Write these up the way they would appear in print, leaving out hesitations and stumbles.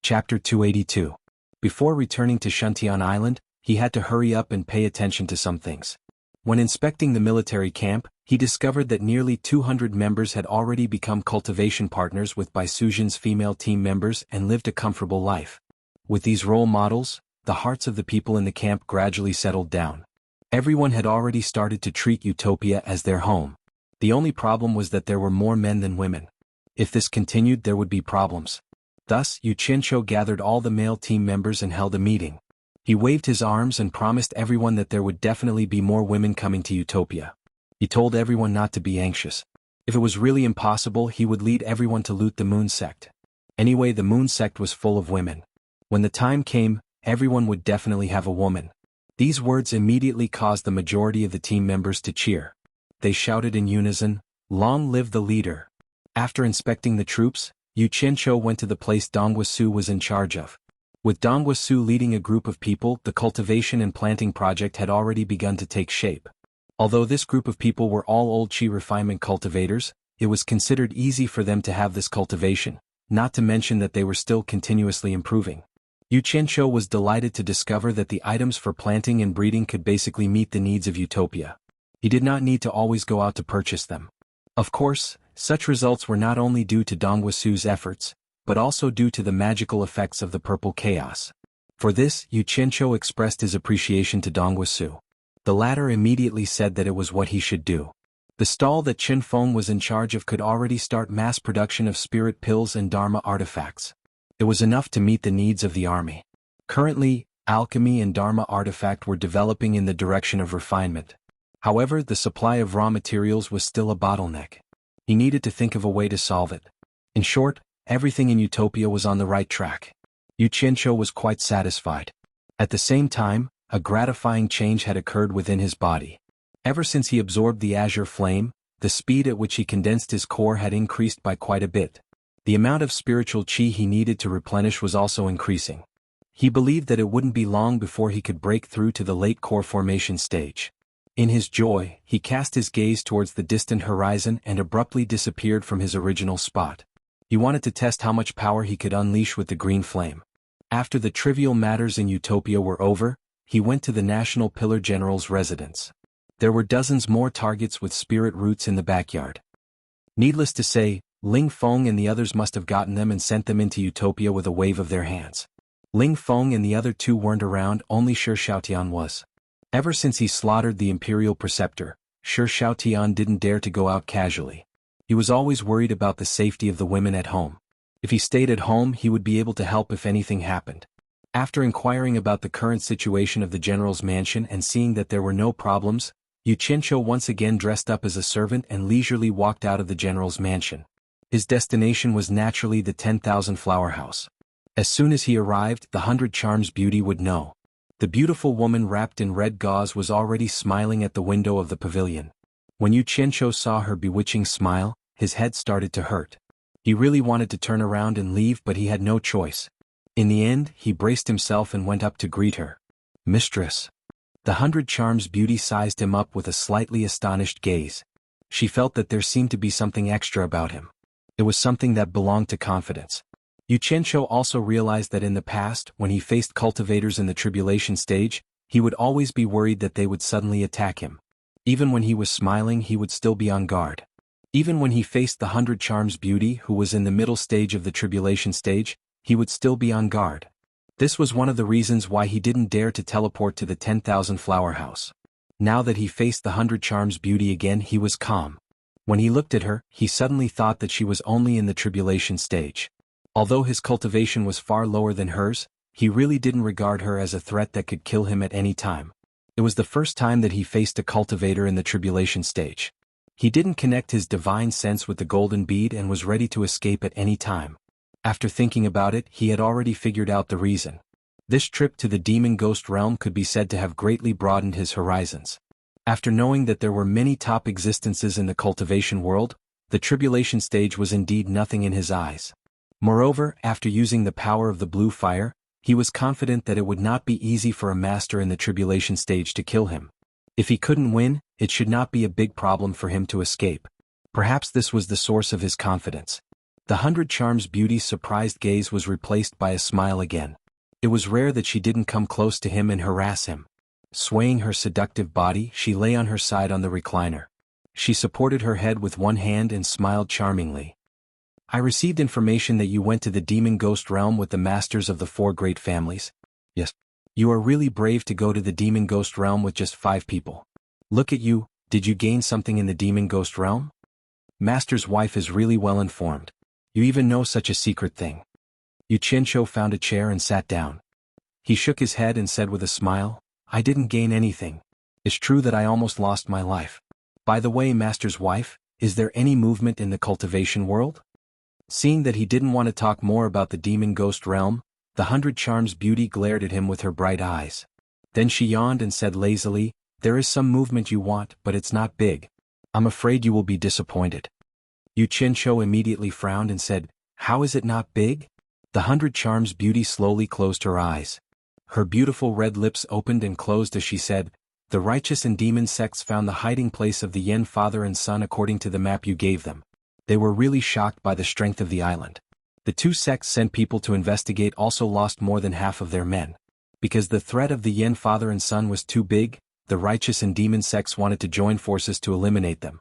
Chapter 282. Before returning to Shuntian Island, he had to hurry up and pay attention to some things. When inspecting the military camp, he discovered that nearly 200 members had already become cultivation partners with Baisujin's female team members and lived a comfortable life. With these role models, the hearts of the people in the camp gradually settled down. Everyone had already started to treat Utopia as their home. The only problem was that there were more men than women. If this continued, there would be problems. Thus, Yu Qianqiu gathered all the male team members and held a meeting. He waved his arms and promised everyone that there would definitely be more women coming to Utopia. He told everyone not to be anxious. If it was really impossible, he would lead everyone to loot the Moon Sect. Anyway, the Moon Sect was full of women. When the time came, everyone would definitely have a woman. These words immediately caused the majority of the team members to cheer. They shouted in unison, "Long live the leader!" After inspecting the troops, Yu Qianqiu went to the place Dongguasu was in charge of. With Dongguasu leading a group of people, the cultivation and planting project had already begun to take shape. Although this group of people were all old qi refinement cultivators, it was considered easy for them to have this cultivation, not to mention that they were still continuously improving. Yu Qianqiu was delighted to discover that the items for planting and breeding could basically meet the needs of Utopia. He did not need to always go out to purchase them. Of course, such results were not only due to Dongguasu's efforts, but also due to the magical effects of the purple chaos. For this, Yu Qianqiu expressed his appreciation to Dongguasu. The latter immediately said that it was what he should do. The stall that Qin Feng was in charge of could already start mass production of spirit pills and Dharma artifacts. It was enough to meet the needs of the army. Currently, alchemy and Dharma artifact were developing in the direction of refinement. However, the supply of raw materials was still a bottleneck. He needed to think of a way to solve it. In short, everything in Utopia was on the right track. Yu Qianqiu was quite satisfied. At the same time, a gratifying change had occurred within his body. Ever since he absorbed the azure flame, the speed at which he condensed his core had increased by quite a bit. The amount of spiritual qi he needed to replenish was also increasing. He believed that it wouldn't be long before he could break through to the late core formation stage. In his joy, he cast his gaze towards the distant horizon and abruptly disappeared from his original spot. He wanted to test how much power he could unleash with the green flame. After the trivial matters in Utopia were over, he went to the National Pillar General's residence. There were dozens more targets with spirit roots in the backyard. Needless to say, Ling Feng and the others must have gotten them and sent them into Utopia with a wave of their hands. Ling Feng and the other two weren't around, only Shi Shaotian was. Ever since he slaughtered the Imperial Preceptor, Shi Shaotian didn't dare to go out casually. He was always worried about the safety of the women at home. If he stayed at home, he would be able to help if anything happened. After inquiring about the current situation of the general's mansion and seeing that there were no problems, Yu Qianqiu once again dressed up as a servant and leisurely walked out of the general's mansion. His destination was naturally the 10,000 flower house. As soon as he arrived, the 100 Charms beauty would know. The beautiful woman wrapped in red gauze was already smiling at the window of the pavilion. When Yu Qianqiu saw her bewitching smile, his head started to hurt. He really wanted to turn around and leave, but he had no choice. In the end, he braced himself and went up to greet her. "Mistress." The 100 Charms beauty sized him up with a slightly astonished gaze. She felt that there seemed to be something extra about him. It was something that belonged to confidence. Yu Qianqiu also realized that in the past, when he faced cultivators in the tribulation stage, he would always be worried that they would suddenly attack him. Even when he was smiling, he would still be on guard. Even when he faced the 100 Charms beauty who was in the middle stage of the tribulation stage, he would still be on guard. This was one of the reasons why he didn't dare to teleport to the 10,000 flower house. Now that he faced the 100 Charms beauty again, he was calm. When he looked at her, he suddenly thought that she was only in the tribulation stage. Although his cultivation was far lower than hers, he really didn't regard her as a threat that could kill him at any time. It was the first time that he faced a cultivator in the tribulation stage. He didn't connect his divine sense with the golden bead and was ready to escape at any time. After thinking about it, he had already figured out the reason. This trip to the demon ghost realm could be said to have greatly broadened his horizons. After knowing that there were many top existences in the cultivation world, the tribulation stage was indeed nothing in his eyes. Moreover, after using the power of the blue fire, he was confident that it would not be easy for a master in the tribulation stage to kill him. If he couldn't win, it should not be a big problem for him to escape. Perhaps this was the source of his confidence. The 100 Charms Beauty's surprised gaze was replaced by a smile again. It was rare that she didn't come close to him and harass him. Swaying her seductive body, she lay on her side on the recliner. She supported her head with one hand and smiled charmingly. I received information that you went to the demon ghost realm with the masters of the 4 great families. Yes. You are really brave to go to the demon ghost realm with just 5 people. Look at you, did you gain something in the demon ghost realm? Master's wife is really well informed. You even know such a secret thing. Yu Qianqiu found a chair and sat down. He shook his head and said with a smile, I didn't gain anything. It's true that I almost lost my life. By the way, Master's wife, is there any movement in the cultivation world? Seeing that he didn't want to talk more about the demon ghost realm, the 100 Charms Beauty glared at him with her bright eyes. Then she yawned and said lazily, there is some movement you want, but it's not big. I'm afraid you will be disappointed. Yu Qianqiu immediately frowned and said, how is it not big? The 100 Charms Beauty slowly closed her eyes. Her beautiful red lips opened and closed as she said, the righteous and demon sects found the hiding place of the Yin father and son according to the map you gave them. They were really shocked by the strength of the island. The 2 sects sent people to investigate also lost more than half of their men. Because the threat of the Yin father and son was too big, the righteous and demon sects wanted to join forces to eliminate them.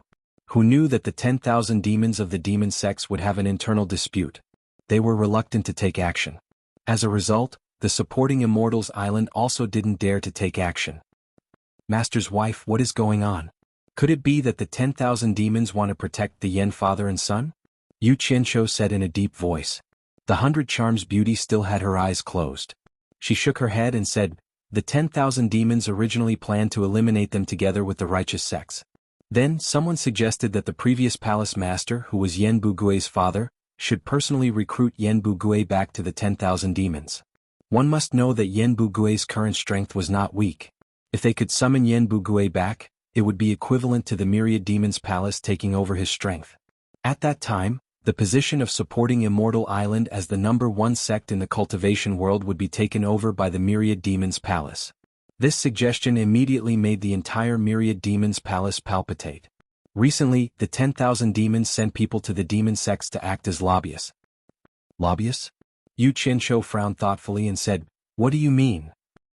Who knew that the 10,000 demons of the demon sects would have an internal dispute? They were reluctant to take action. As a result, the supporting Immortals Island also didn't dare to take action. Master's wife, what is going on? Could it be that the 10,000 demons want to protect the Yin father and son? Yu Qianqiu said in a deep voice. The 100 Charms Beauty still had her eyes closed. She shook her head and said, the 10,000 demons originally planned to eliminate them together with the righteous sects. Then, someone suggested that the previous palace master, who was Yen Bugui's father, should personally recruit Yen Bugui back to the 10,000 demons. One must know that Yen Bugui's current strength was not weak. If they could summon Yen Bugui back, it would be equivalent to the myriad demons' palace taking over his strength. At that time, the position of supporting Immortal Island as the #1 sect in the cultivation world would be taken over by the myriad demons' palace. This suggestion immediately made the entire myriad demons' palace palpitate. Recently, the 10,000 demons sent people to the demon sects to act as lobbyists. Lobbyists? Yu Qianqiu frowned thoughtfully and said, what do you mean?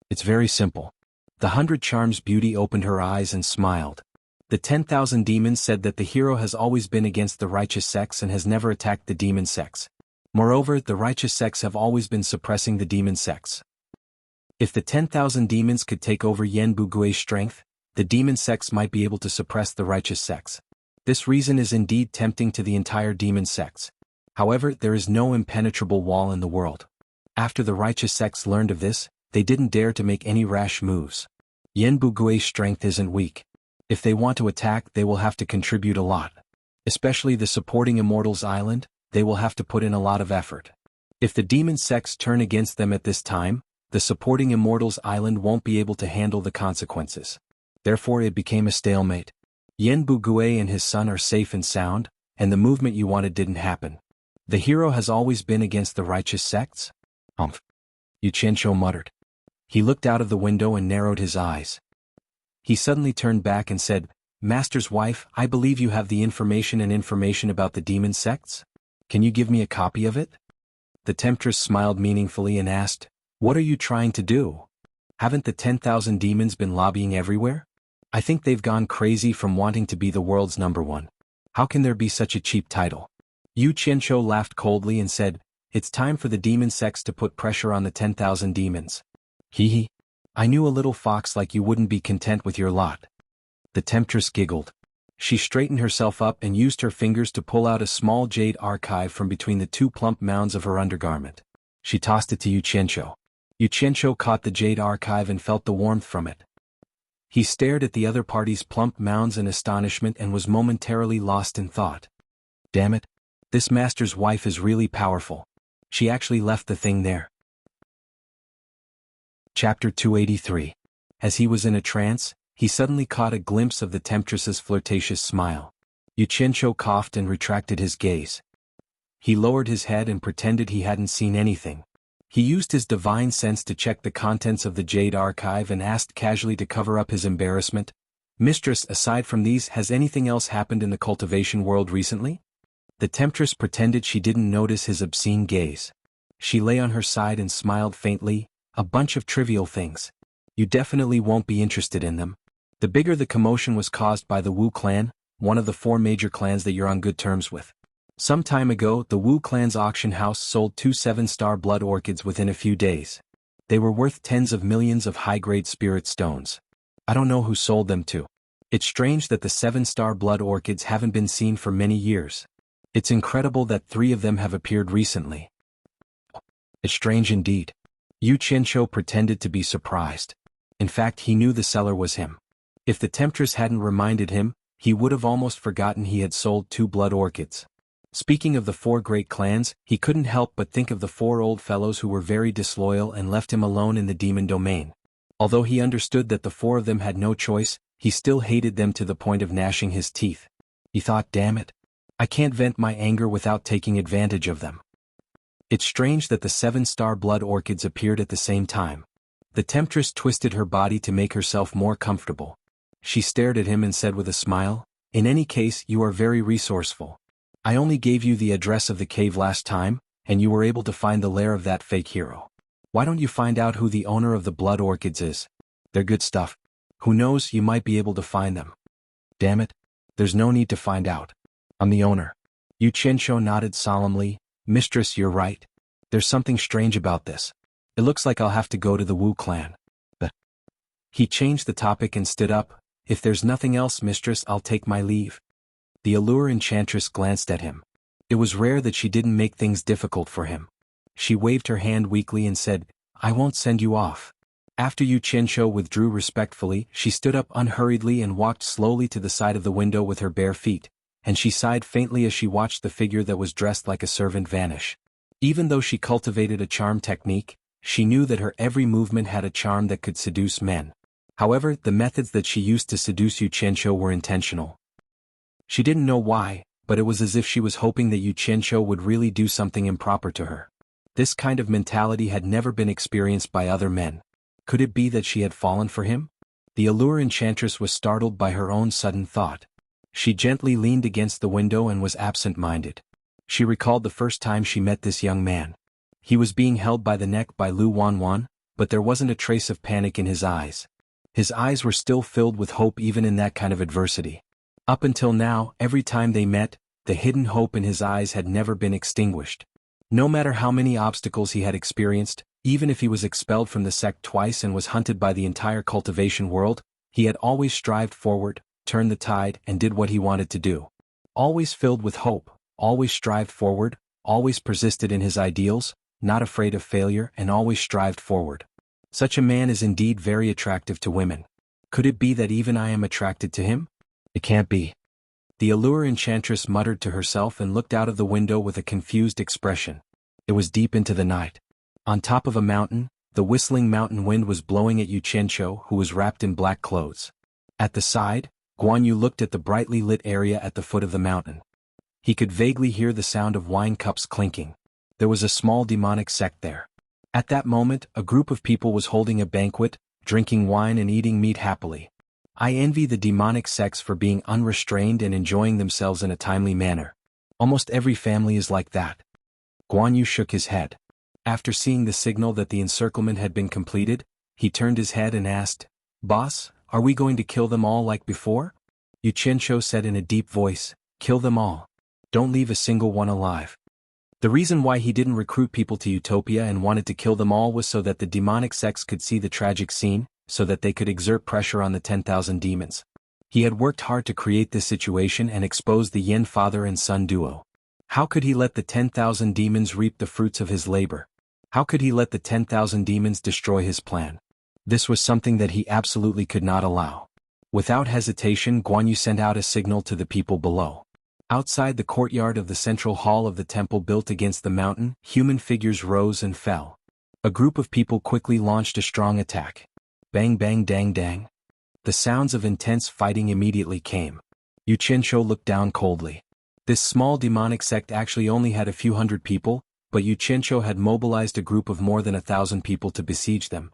It's very simple. The 100 Charms Beauty opened her eyes and smiled. The 10,000 demons said that the hero has always been against the righteous sects and has never attacked the demon sects. Moreover, the righteous sects have always been suppressing the demon sects. If the 10,000 demons could take over Yen Bugui's strength, the demon sects might be able to suppress the righteous sects. This reason is indeed tempting to the entire demon sects. However, there is no impenetrable wall in the world. After the righteous sects learned of this, they didn't dare to make any rash moves. Yen Bugui's strength isn't weak. If they want to attack, they will have to contribute a lot. Especially the supporting Immortals Island, they will have to put in a lot of effort. If the demon sects turn against them at this time, the supporting Immortals Island won't be able to handle the consequences. Therefore it became a stalemate. Yen Bugui and his son are safe and sound, and the movement you wanted didn't happen. The hero has always been against the righteous sects? Yu Qianqiu muttered. He looked out of the window and narrowed his eyes. He suddenly turned back and said, Master's wife, I believe you have the information about the demon sects? Can you give me a copy of it? The temptress smiled meaningfully and asked, what are you trying to do? Haven't the 10,000 demons been lobbying everywhere? I think they've gone crazy from wanting to be the world's #1. How can there be such a cheap title? Yu Qianqiu laughed coldly and said, it's time for the demon sects to put pressure on the 10,000 demons. Hee. I knew a little fox like you wouldn't be content with your lot. The temptress giggled. She straightened herself up and used her fingers to pull out a small jade archive from between the 2 plump mounds of her undergarment. She tossed it to Yu Qianqiu. Yu Qianqiu caught the jade archive and felt the warmth from it. He stared at the other party's plump mounds in astonishment and was momentarily lost in thought. Damn it. This master's wife is really powerful. She actually left the thing there. Chapter 283. As he was in a trance, he suddenly caught a glimpse of the temptress's flirtatious smile. Yu Qianqiu coughed and retracted his gaze. He lowered his head and pretended he hadn't seen anything. He used his divine sense to check the contents of the jade archive and asked casually to cover up his embarrassment, Mistress, aside from these, has anything else happened in the cultivation world recently? The temptress pretended she didn't notice his obscene gaze. She lay on her side and smiled faintly, a bunch of trivial things. You definitely won't be interested in them. The bigger the commotion was caused by the Wu clan, one of the 4 major clans that you're on good terms with. Some time ago, the Wu clan's auction house sold 2 7-star blood orchids within a few days. They were worth tens of millions of high-grade spirit stones. I don't know who sold them to. It's strange that the 7-star blood orchids haven't been seen for many years. It's incredible that 3 of them have appeared recently. It's strange indeed. Yu Qianqiu pretended to be surprised. In fact, he knew the seller was him. If the temptress hadn't reminded him, he would have almost forgotten he had sold 2 blood orchids. Speaking of the 4 great clans, he couldn't help but think of the 4 old fellows who were very disloyal and left him alone in the demon domain. Although he understood that the 4 of them had no choice, he still hated them to the point of gnashing his teeth. He thought, damn it. I can't vent my anger without taking advantage of them. It's strange that the 7-star blood orchids appeared at the same time. The temptress twisted her body to make herself more comfortable. She stared at him and said with a smile, in any case, you are very resourceful. I only gave you the address of the cave last time, and you were able to find the lair of that fake hero. Why don't you find out who the owner of the blood orchids is? They're good stuff. Who knows, you might be able to find them. Damn it. There's no need to find out. I'm the owner. Yu Qianqiu nodded solemnly. Mistress, you're right. There's something strange about this. It looks like I'll have to go to the Wu clan. He changed the topic and stood up. If there's nothing else, mistress, I'll take my leave. The allure enchantress glanced at him. It was rare that she didn't make things difficult for him. She waved her hand weakly and said, I won't send you off. After Yu Qianqiu withdrew respectfully, she stood up unhurriedly and walked slowly to the side of the window with her bare feet, and she sighed faintly as she watched the figure that was dressed like a servant vanish. Even though she cultivated a charm technique, she knew that her every movement had a charm that could seduce men. However, the methods that she used to seduce Yu Qianqiu were intentional. She didn't know why, but it was as if she was hoping that Yu Qianqiu would really do something improper to her. This kind of mentality had never been experienced by other men. Could it be that she had fallen for him? The allure enchantress was startled by her own sudden thought. She gently leaned against the window and was absent-minded. She recalled the first time she met this young man. He was being held by the neck by Lu Wanwan, but there wasn't a trace of panic in his eyes. His eyes were still filled with hope even in that kind of adversity. Up until now, every time they met, the hidden hope in his eyes had never been extinguished. No matter how many obstacles he had experienced, even if he was expelled from the sect twice and was hunted by the entire cultivation world, he had always strived forward, turned the tide, and did what he wanted to do. Always filled with hope, always strived forward, always persisted in his ideals, not afraid of failure, and always strived forward. Such a man is indeed very attractive to women. Could it be that even I am attracted to him? It can't be. The allure enchantress muttered to herself and looked out of the window with a confused expression. It was deep into the night. On top of a mountain, the whistling mountain wind was blowing at Yu Qianqiu, who was wrapped in black clothes. At the side, Guan Yu looked at the brightly lit area at the foot of the mountain. He could vaguely hear the sound of wine cups clinking. There was a small demonic sect there. At that moment, a group of people was holding a banquet, drinking wine and eating meat happily. I envy the demonic sects for being unrestrained and enjoying themselves in a timely manner. Almost every family is like that. Guan Yu shook his head. After seeing the signal that the encirclement had been completed, he turned his head and asked, Boss, are we going to kill them all like before? Yu Qianqiu said in a deep voice, kill them all. Don't leave a single one alive. The reason why he didn't recruit people to Utopia and wanted to kill them all was so that the demonic sects could see the tragic scene, so that they could exert pressure on the 10,000 demons. He had worked hard to create this situation and expose the Yin father and son duo. How could he let the 10,000 demons reap the fruits of his labor? How could he let the 10,000 demons destroy his plan? This was something that he absolutely could not allow. Without hesitation, Guan Yu sent out a signal to the people below. Outside the courtyard of the central hall of the temple built against the mountain, human figures rose and fell. A group of people quickly launched a strong attack. Bang bang dang dang. The sounds of intense fighting immediately came. Yu Qianqiu looked down coldly. This small demonic sect actually only had a few hundred people, but Yu Qianqiu had mobilized a group of more than 1,000 people to besiege them.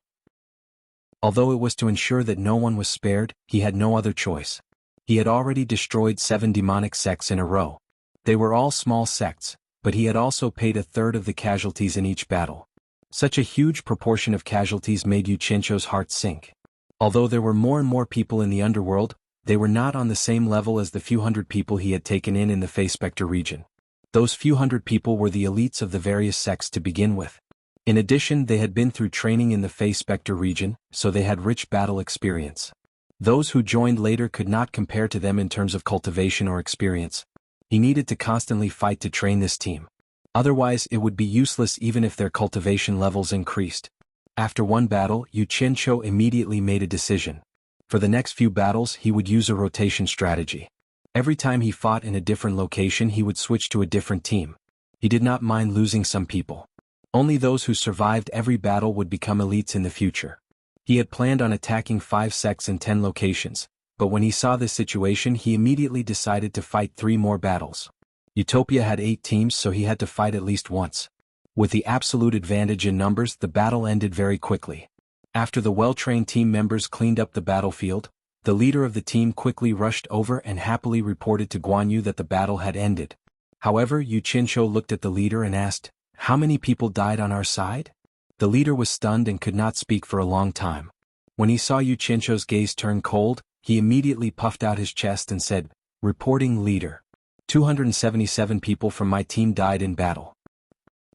Although it was to ensure that no one was spared, he had no other choice. He had already destroyed 7 demonic sects in a row. They were all small sects, but he had also paid a third of the casualties in each battle. Such a huge proportion of casualties made Yu Qianzhou's heart sink. Although there were more and more people in the underworld, they were not on the same level as the few hundred people he had taken in the Phase Spectre region. Those few hundred people were the elites of the various sects to begin with. In addition, they had been through training in the Phase Spectre region, so they had rich battle experience. Those who joined later could not compare to them in terms of cultivation or experience. He needed to constantly fight to train this team. Otherwise, it would be useless even if their cultivation levels increased. After one battle, Yu Qianzhou immediately made a decision. For the next few battles, he would use a rotation strategy. Every time he fought in a different location, he would switch to a different team. He did not mind losing some people. Only those who survived every battle would become elites in the future. He had planned on attacking 5 sects in 10 locations, but when he saw this situation, he immediately decided to fight 3 more battles. Utopia had 8 teams, so he had to fight at least once. With the absolute advantage in numbers, the battle ended very quickly. After the well-trained team members cleaned up the battlefield, the leader of the team quickly rushed over and happily reported to Guan Yu that the battle had ended. However, Yu Qianzhou looked at the leader and asked, "How many people died on our side?" The leader was stunned and could not speak for a long time. When he saw Yu Qianzhou's gaze turn cold, he immediately puffed out his chest and said, "Reporting leader. 277 people from my team died in battle.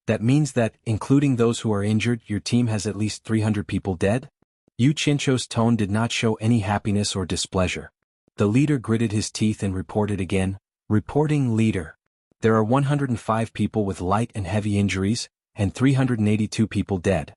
That means that, including those who are injured, your team has at least 300 people dead?" Yu Qianzhou's tone did not show any happiness or displeasure. The leader gritted his teeth and reported again, "Reporting leader. There are 105 people with light and heavy injuries, and 382 people dead.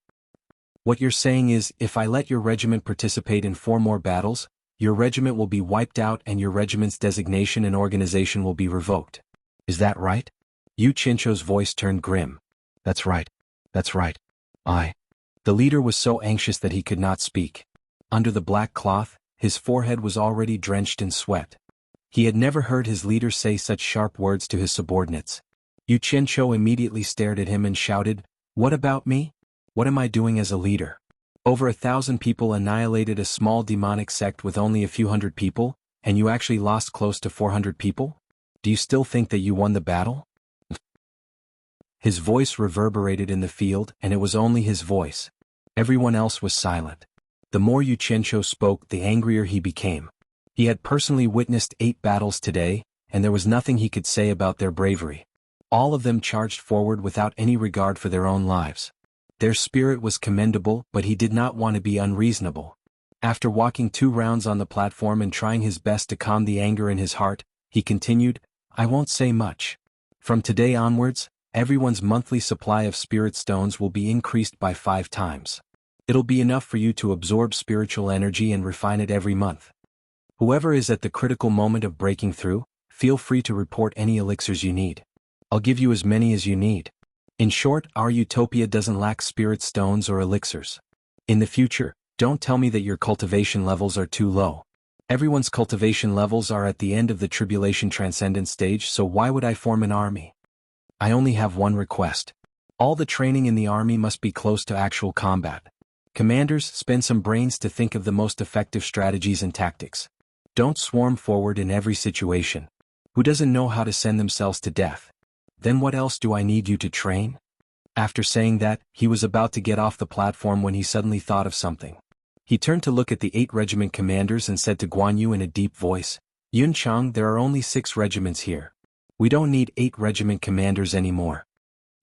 What you're saying is, if I let your regiment participate in 4 more battles, your regiment will be wiped out and your regiment's designation and organization will be revoked. Is that right?" Yu Qianzhou's voice turned grim. That's right. That's right. The leader was so anxious that he could not speak. Under the black cloth, his forehead was already drenched in sweat. He had never heard his leader say such sharp words to his subordinates. Yu Qianzhou immediately stared at him and shouted, "What about me? What am I doing as a leader? Over 1,000 people annihilated a small demonic sect with only a few hundred people, and you actually lost close to 400 people? Do you still think that you won the battle?" His voice reverberated in the field, and it was only his voice. Everyone else was silent. The more Yu Qianzhou spoke, the angrier he became. He had personally witnessed 8 battles today, and there was nothing he could say about their bravery. All of them charged forward without any regard for their own lives. Their spirit was commendable, but he did not want to be unreasonable. After walking 2 rounds on the platform and trying his best to calm the anger in his heart, he continued, "I won't say much. From today onwards, everyone's monthly supply of spirit stones will be increased by 5 times. It'll be enough for you to absorb spiritual energy and refine it every month. Whoever is at the critical moment of breaking through, feel free to report any elixirs you need. I'll give you as many as you need. In short, our utopia doesn't lack spirit stones or elixirs. In the future, don't tell me that your cultivation levels are too low. Everyone's cultivation levels are at the end of the tribulation transcendent stage, so why would I form an army? I only have one request. All the training in the army must be close to actual combat. Commanders, spend some brains to think of the most effective strategies and tactics. Don't swarm forward in every situation. Who doesn't know how to send themselves to death? Then what else do I need you to train?" After saying that, he was about to get off the platform when he suddenly thought of something. He turned to look at the 8 regiment commanders and said to Guan Yu in a deep voice, "Yun Chang, there are only 6 regiments here. We don't need 8 regiment commanders anymore.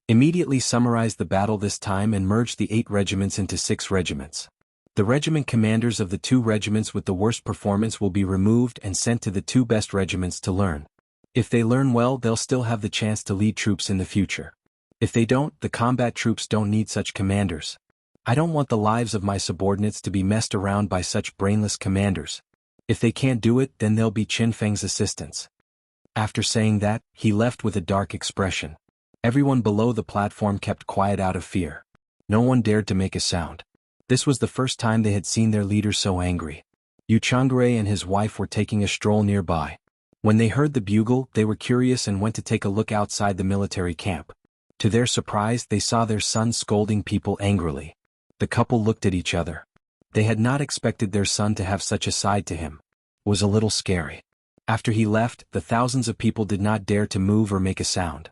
Immediately summarize the battle this time and merge the 8 regiments into 6 regiments. The regiment commanders of the 2 regiments with the worst performance will be removed and sent to the 2 best regiments to learn. If they learn well, they'll still have the chance to lead troops in the future. If they don't, the combat troops don't need such commanders. I don't want the lives of my subordinates to be messed around by such brainless commanders. If they can't do it, then they'll be Qin Feng's assistants." After saying that, he left with a dark expression. Everyone below the platform kept quiet out of fear. No one dared to make a sound. This was the first time they had seen their leader so angry. Yu Changre and his wife were taking a stroll nearby. When they heard the bugle, they were curious and went to take a look outside the military camp. To their surprise, they saw their son scolding people angrily. The couple looked at each other. They had not expected their son to have such a side to him. It was a little scary. After he left, the thousands of people did not dare to move or make a sound.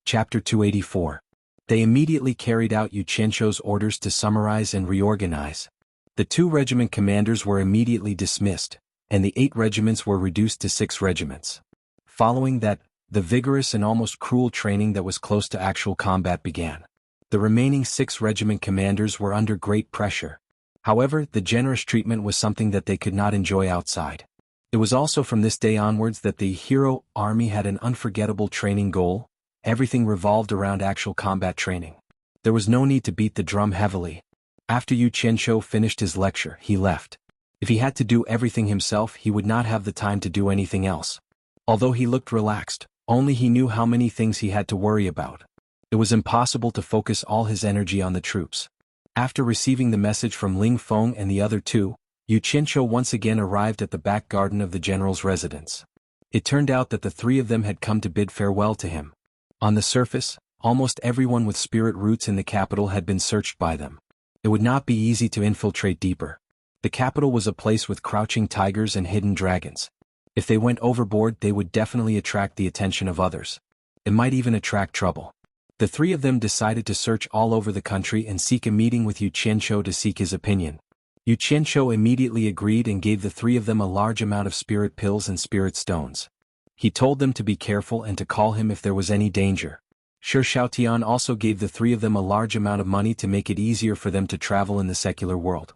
Chapter 284. They immediately carried out Yu Qianzhou's orders to summarize and reorganize. The 2 regiment commanders were immediately dismissed, and the 8 regiments were reduced to 6 regiments. Following that, the vigorous and almost cruel training that was close to actual combat began. The remaining 6 regiment commanders were under great pressure. However, the generous treatment was something that they could not enjoy outside. It was also from this day onwards that the hero army had an unforgettable training goal. Everything revolved around actual combat training. There was no need to beat the drum heavily. After Yu Qianzhou finished his lecture, he left. If he had to do everything himself, he would not have the time to do anything else. Although he looked relaxed, only he knew how many things he had to worry about. It was impossible to focus all his energy on the troops. After receiving the message from Ling Feng and the other 2, Yu Qianzhou once again arrived at the back garden of the general's residence. It turned out that the 3 of them had come to bid farewell to him. On the surface, almost everyone with spirit roots in the capital had been searched by them. It would not be easy to infiltrate deeper. The capital was a place with crouching tigers and hidden dragons. If they went overboard, they would definitely attract the attention of others. It might even attract trouble. The 3 of them decided to search all over the country and seek a meeting with Yu Qianzhou to seek his opinion. Yu Qianzhou immediately agreed and gave the 3 of them a large amount of spirit pills and spirit stones. He told them to be careful and to call him if there was any danger. Shi Xiaotian also gave the 3 of them a large amount of money to make it easier for them to travel in the secular world.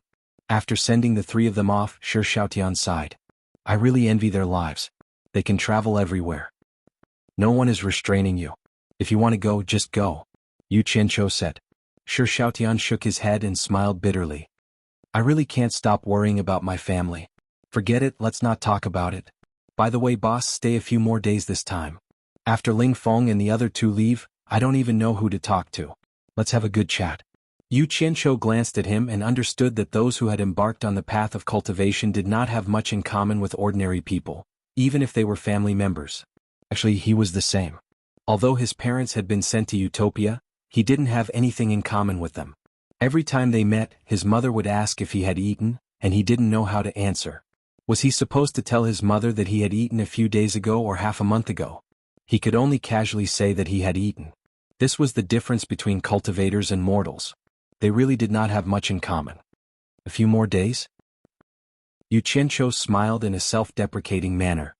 After sending the 3 of them off, Shi Xiaotian sighed. I really envy their lives. They can travel everywhere. No one is restraining you. If you want to go, just go, Yu Qianzhou said. Shi Xiaotian shook his head and smiled bitterly. I really can't stop worrying about my family. Forget it, let's not talk about it. By the way, boss, stay a few more days this time. After Ling Feng and the other 2 leave, I don't even know who to talk to. Let's have a good chat. Yu Qianzhou glanced at him and understood that those who had embarked on the path of cultivation did not have much in common with ordinary people, even if they were family members. Actually, he was the same. Although his parents had been sent to Utopia, he didn't have anything in common with them. Every time they met, his mother would ask if he had eaten, and he didn't know how to answer. Was he supposed to tell his mother that he had eaten a few days ago or half a month ago? He could only casually say that he had eaten. This was the difference between cultivators and mortals. They really did not have much in common. A few more days? Yu Qianzhou smiled in a self-deprecating manner.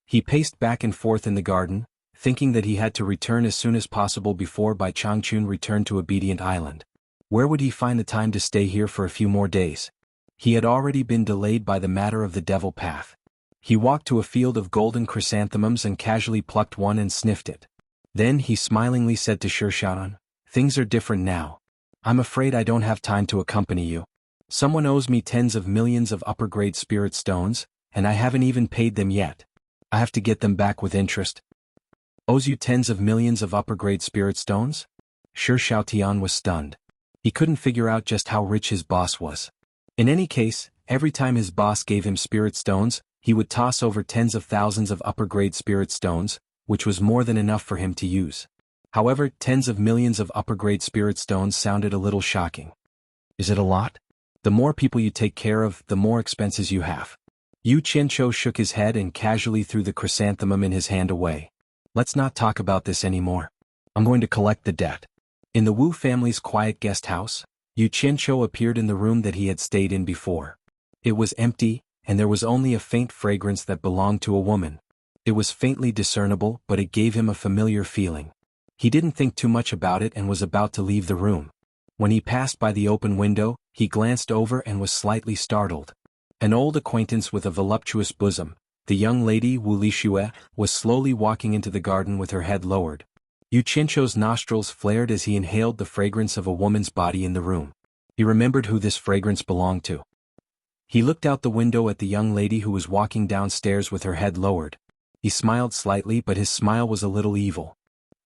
He paced back and forth in the garden, thinking that he had to return as soon as possible before Bai Changchun returned to Obedient Island. Where would he find the time to stay here for a few more days? He had already been delayed by the matter of the devil path. He walked to a field of golden chrysanthemums and casually plucked one and sniffed it. Then he smilingly said to Shi Xiaotian, "Things are different now. I'm afraid I don't have time to accompany you. Someone owes me tens of millions of upper-grade spirit stones, and I haven't even paid them yet. I have to get them back with interest." Owes you tens of millions of upper-grade spirit stones? Shi Xiaotian was stunned. He couldn't figure out just how rich his boss was. In any case, every time his boss gave him spirit stones, he would toss over tens of thousands of upper-grade spirit stones, which was more than enough for him to use. However, tens of millions of upper-grade spirit stones sounded a little shocking. Is it a lot? The more people you take care of, the more expenses you have. Yu Qianzhou shook his head and casually threw the chrysanthemum in his hand away. Let's not talk about this anymore. I'm going to collect the debt. In the Wu family's quiet guest house, Yu Qianzhou appeared in the room that he had stayed in before. It was empty, and there was only a faint fragrance that belonged to a woman. It was faintly discernible, but it gave him a familiar feeling. He didn't think too much about it and was about to leave the room. When he passed by the open window, he glanced over and was slightly startled. An old acquaintance with a voluptuous bosom, the young lady Wu Lixue, was slowly walking into the garden with her head lowered. Yu Qianzhou's nostrils flared as he inhaled the fragrance of a woman's body in the room. He remembered who this fragrance belonged to. He looked out the window at the young lady who was walking downstairs with her head lowered. He smiled slightly, but his smile was a little evil.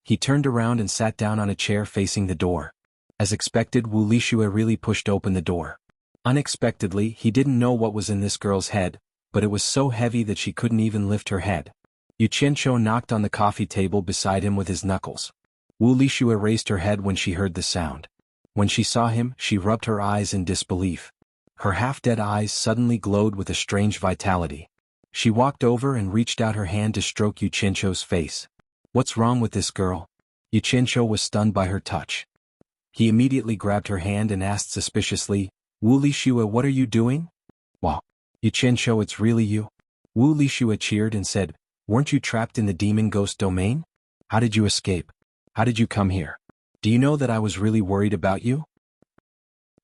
He turned around and sat down on a chair facing the door. As expected, Wu Lixue really pushed open the door. Unexpectedly, he didn't know what was in this girl's head, but it was so heavy that she couldn't even lift her head. Yu Qianzhou knocked on the coffee table beside him with his knuckles. Wu Lixue raised her head when she heard the sound. When she saw him, she rubbed her eyes in disbelief. Her half-dead eyes suddenly glowed with a strange vitality. She walked over and reached out her hand to stroke Yu Qianqiu's face. "What's wrong with this girl?" Yu Qianqiu was stunned by her touch. He immediately grabbed her hand and asked suspiciously, "Wu Lixue, what are you doing?" "Wow. Yu Qianqiu, it's really you?" Wu Lixue cheered and said, "Weren't you trapped in the demon ghost domain? How did you escape? How did you come here? Do you know that I was really worried about you?"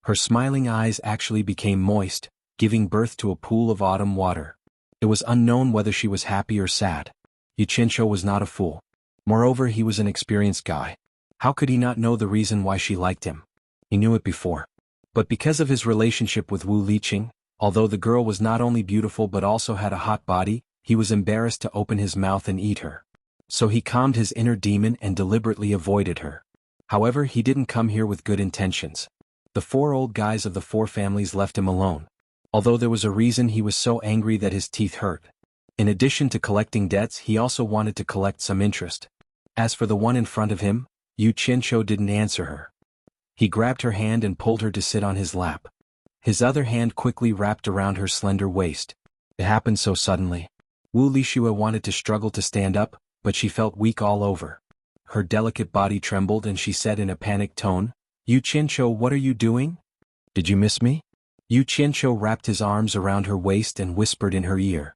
Her smiling eyes actually became moist, giving birth to a pool of autumn water. It was unknown whether she was happy or sad. Yu Qianqiu was not a fool. Moreover, he was an experienced guy. How could he not know the reason why she liked him? He knew it before. But because of his relationship with Wu Liqing, although the girl was not only beautiful but also had a hot body, he was embarrassed to open his mouth and eat her. So he calmed his inner demon and deliberately avoided her. However, he didn't come here with good intentions. The 4 old guys of the 4 families left him alone. Although there was a reason he was so angry that his teeth hurt. In addition to collecting debts, he also wanted to collect some interest. As for the one in front of him, Yu Qianqiu didn't answer her. He grabbed her hand and pulled her to sit on his lap. His other hand quickly wrapped around her slender waist. It happened so suddenly. Wu Lixue wanted to struggle to stand up, but she felt weak all over. Her delicate body trembled and she said in a panicked tone, "Yu Qianqiu, what are you doing? Did you miss me?" Yu Qianqiu wrapped his arms around her waist and whispered in her ear.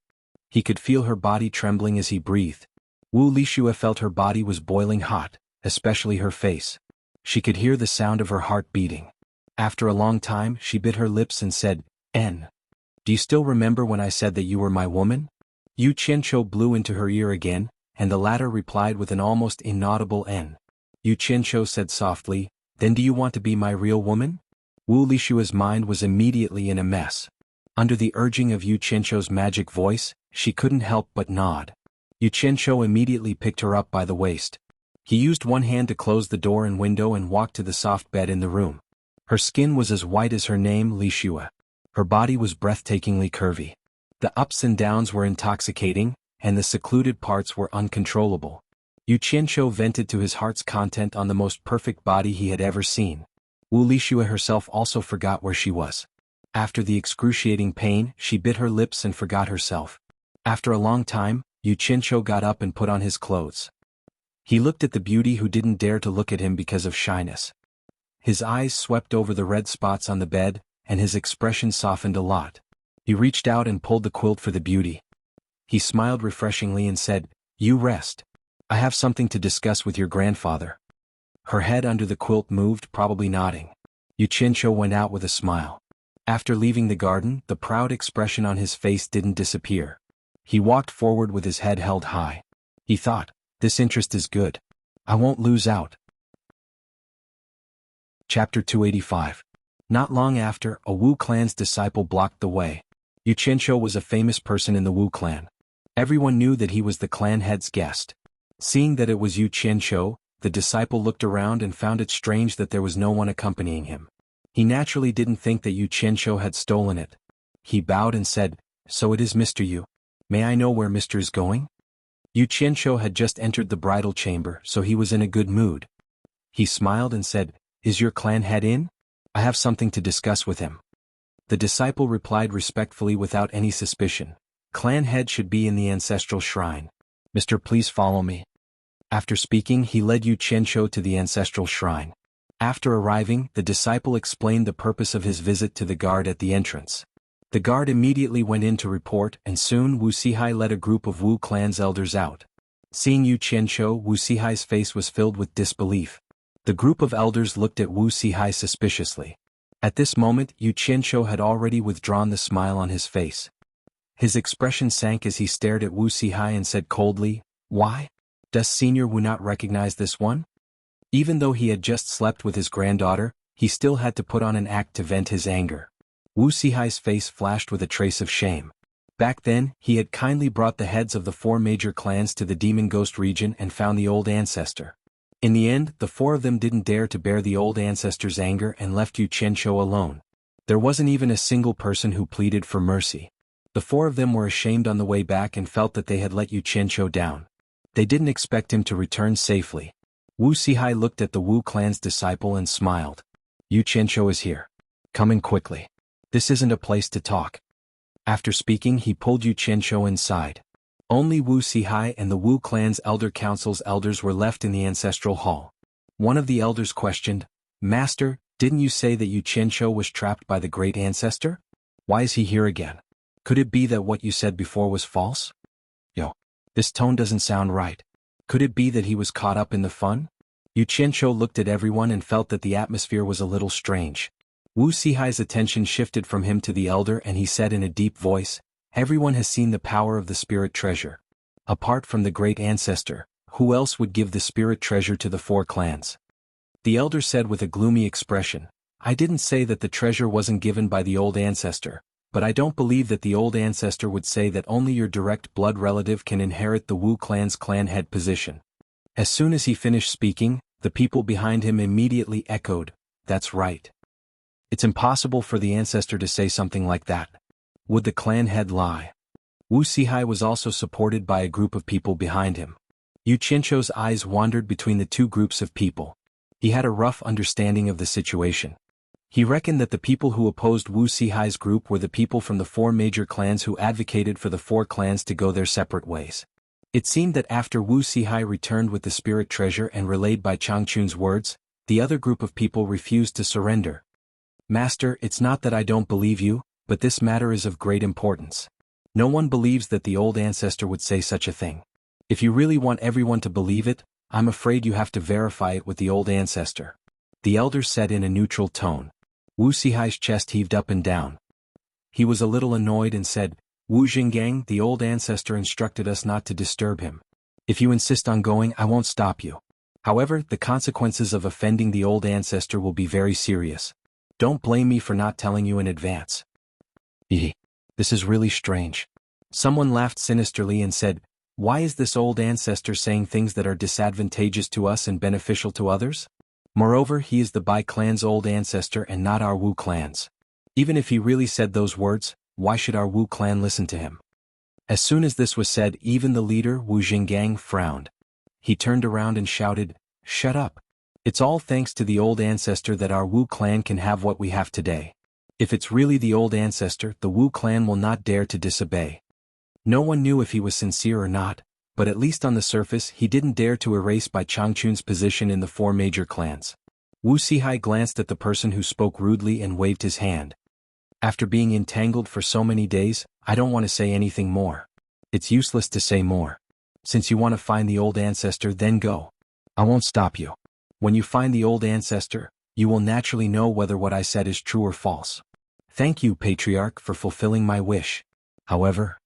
He could feel her body trembling as he breathed. Wu Lixue felt her body was boiling hot, especially her face. She could hear the sound of her heart beating. After a long time, she bit her lips and said, "N. Do you still remember when I said that you were my woman?" Yu Qianqiu blew into her ear again, and the latter replied with an almost inaudible N. Yu Qianqiu said softly, "Then do you want to be my real woman?" Wu Lixue's mind was immediately in a mess. Under the urging of Yu Qianqiu's magic voice, she couldn't help but nod. Yu Qianqiu immediately picked her up by the waist. He used one hand to close the door and window and walked to the soft bed in the room. Her skin was as white as her name, Lixue. Her body was breathtakingly curvy. The ups and downs were intoxicating, and the secluded parts were uncontrollable. Yu Qianqiu vented to his heart's content on the most perfect body he had ever seen. Wu Lixue herself also forgot where she was. After the excruciating pain, she bit her lips and forgot herself. After a long time, Yu Qianqiu got up and put on his clothes. He looked at the beauty who didn't dare to look at him because of shyness. His eyes swept over the red spots on the bed, and his expression softened a lot. He reached out and pulled the quilt for the beauty. He smiled refreshingly and said, "You rest. I have something to discuss with your grandfather." Her head under the quilt moved, probably nodding. Yu Qianqiu went out with a smile. After leaving the garden, the proud expression on his face didn't disappear. He walked forward with his head held high. He thought, "This interest is good. I won't lose out." Chapter 285. Not long after, a Wu clan's disciple blocked the way. Yu Qianqiu was a famous person in the Wu clan. Everyone knew that he was the clan head's guest. Seeing that it was Yu Qianqiu, the disciple looked around and found it strange that there was no one accompanying him. He naturally didn't think that Yu Qianqiu had stolen it. He bowed and said, "So it is Mr. Yu. May I know where Mr. is going?" Yu Qianqiu had just entered the bridal chamber, so he was in a good mood. He smiled and said, "Is your clan head in? I have something to discuss with him." The disciple replied respectfully without any suspicion, "Clan head should be in the ancestral shrine. Mr. Please follow me." After speaking, he led Yu Qianqiu to the ancestral shrine. After arriving, the disciple explained the purpose of his visit to the guard at the entrance. The guard immediately went in to report, and soon Wu Sihai led a group of Wu clan's elders out. Seeing Yu Qianqiu, Wu Sihai's face was filled with disbelief. The group of elders looked at Wu Sihai suspiciously. At this moment, Yu Qianqiu had already withdrawn the smile on his face. His expression sank as he stared at Wu Sihai and said coldly, "Why? Does Senior Wu not recognize this one?" Even though he had just slept with his granddaughter, he still had to put on an act to vent his anger. Wu Sihai's face flashed with a trace of shame. Back then, he had kindly brought the heads of the 4 major clans to the Demon Ghost region and found the old ancestor. In the end, the 4 of them didn't dare to bear the old ancestor's anger and left Yu Qianqiu alone. There wasn't even a single person who pleaded for mercy. The 4 of them were ashamed on the way back and felt that they had let Yu Qianqiu down. They didn't expect him to return safely. Wu Sihai looked at the Wu clan's disciple and smiled. "Yu Qianqiu is here. Come in quickly. This isn't a place to talk." After speaking, he pulled Yu Qianshou inside. Only Wu Sihai and the Wu clan's elder council's elders were left in the ancestral hall. One of the elders questioned, "Master, didn't you say that Yu Qianshou was trapped by the great ancestor? Why is he here again? Could it be that what you said before was false? Yo, this tone doesn't sound right. Could it be that he was caught up in the fun?" Yu Qianshou looked at everyone and felt that the atmosphere was a little strange. Wu Sihai's attention shifted from him to the elder and he said in a deep voice, "Everyone has seen the power of the spirit treasure. Apart from the great ancestor, who else would give the spirit treasure to the 4 clans?" The elder said with a gloomy expression, "I didn't say that the treasure wasn't given by the old ancestor, but I don't believe that the old ancestor would say that only your direct blood relative can inherit the Wu clan's clan head position." As soon as he finished speaking, the people behind him immediately echoed, "That's right. It's impossible for the ancestor to say something like that. Would the clan head lie?" Wu Sihai was also supported by a group of people behind him. Yu Qianshou's eyes wandered between the 2 groups of people. He had a rough understanding of the situation. He reckoned that the people who opposed Wu Sihai's group were the people from the 4 major clans who advocated for the 4 clans to go their separate ways. It seemed that after Wu Sihai returned with the spirit treasure and relayed by Changchun's words, the other group of people refused to surrender. "Master, it's not that I don't believe you, but this matter is of great importance. No one believes that the old ancestor would say such a thing. If you really want everyone to believe it, I'm afraid you have to verify it with the old ancestor," the elder said in a neutral tone. Wu Sihai's chest heaved up and down. He was a little annoyed and said, "Wu Jinggang, the old ancestor instructed us not to disturb him. If you insist on going, I won't stop you. However, the consequences of offending the old ancestor will be very serious. Don't blame me for not telling you in advance." This is really strange. Someone laughed sinisterly and said, "Why is this old ancestor saying things that are disadvantageous to us and beneficial to others? Moreover, he is the Bai clan's old ancestor and not our Wu clan's. Even if he really said those words, why should our Wu clan listen to him?" As soon as this was said, even the leader Wu Jinggang frowned. He turned around and shouted, "Shut up. It's all thanks to the old ancestor that our Wu clan can have what we have today. If it's really the old ancestor, the Wu clan will not dare to disobey." No one knew if he was sincere or not, but at least on the surface he didn't dare to erase Bai Changchun's position in the 4 major clans. Wu Sihai glanced at the person who spoke rudely and waved his hand. "After being entangled for so many days, I don't want to say anything more. It's useless to say more. Since you want to find the old ancestor, then go. I won't stop you. When you find the old ancestor, you will naturally know whether what I said is true or false. Thank you, Patriarch, for fulfilling my wish. However..."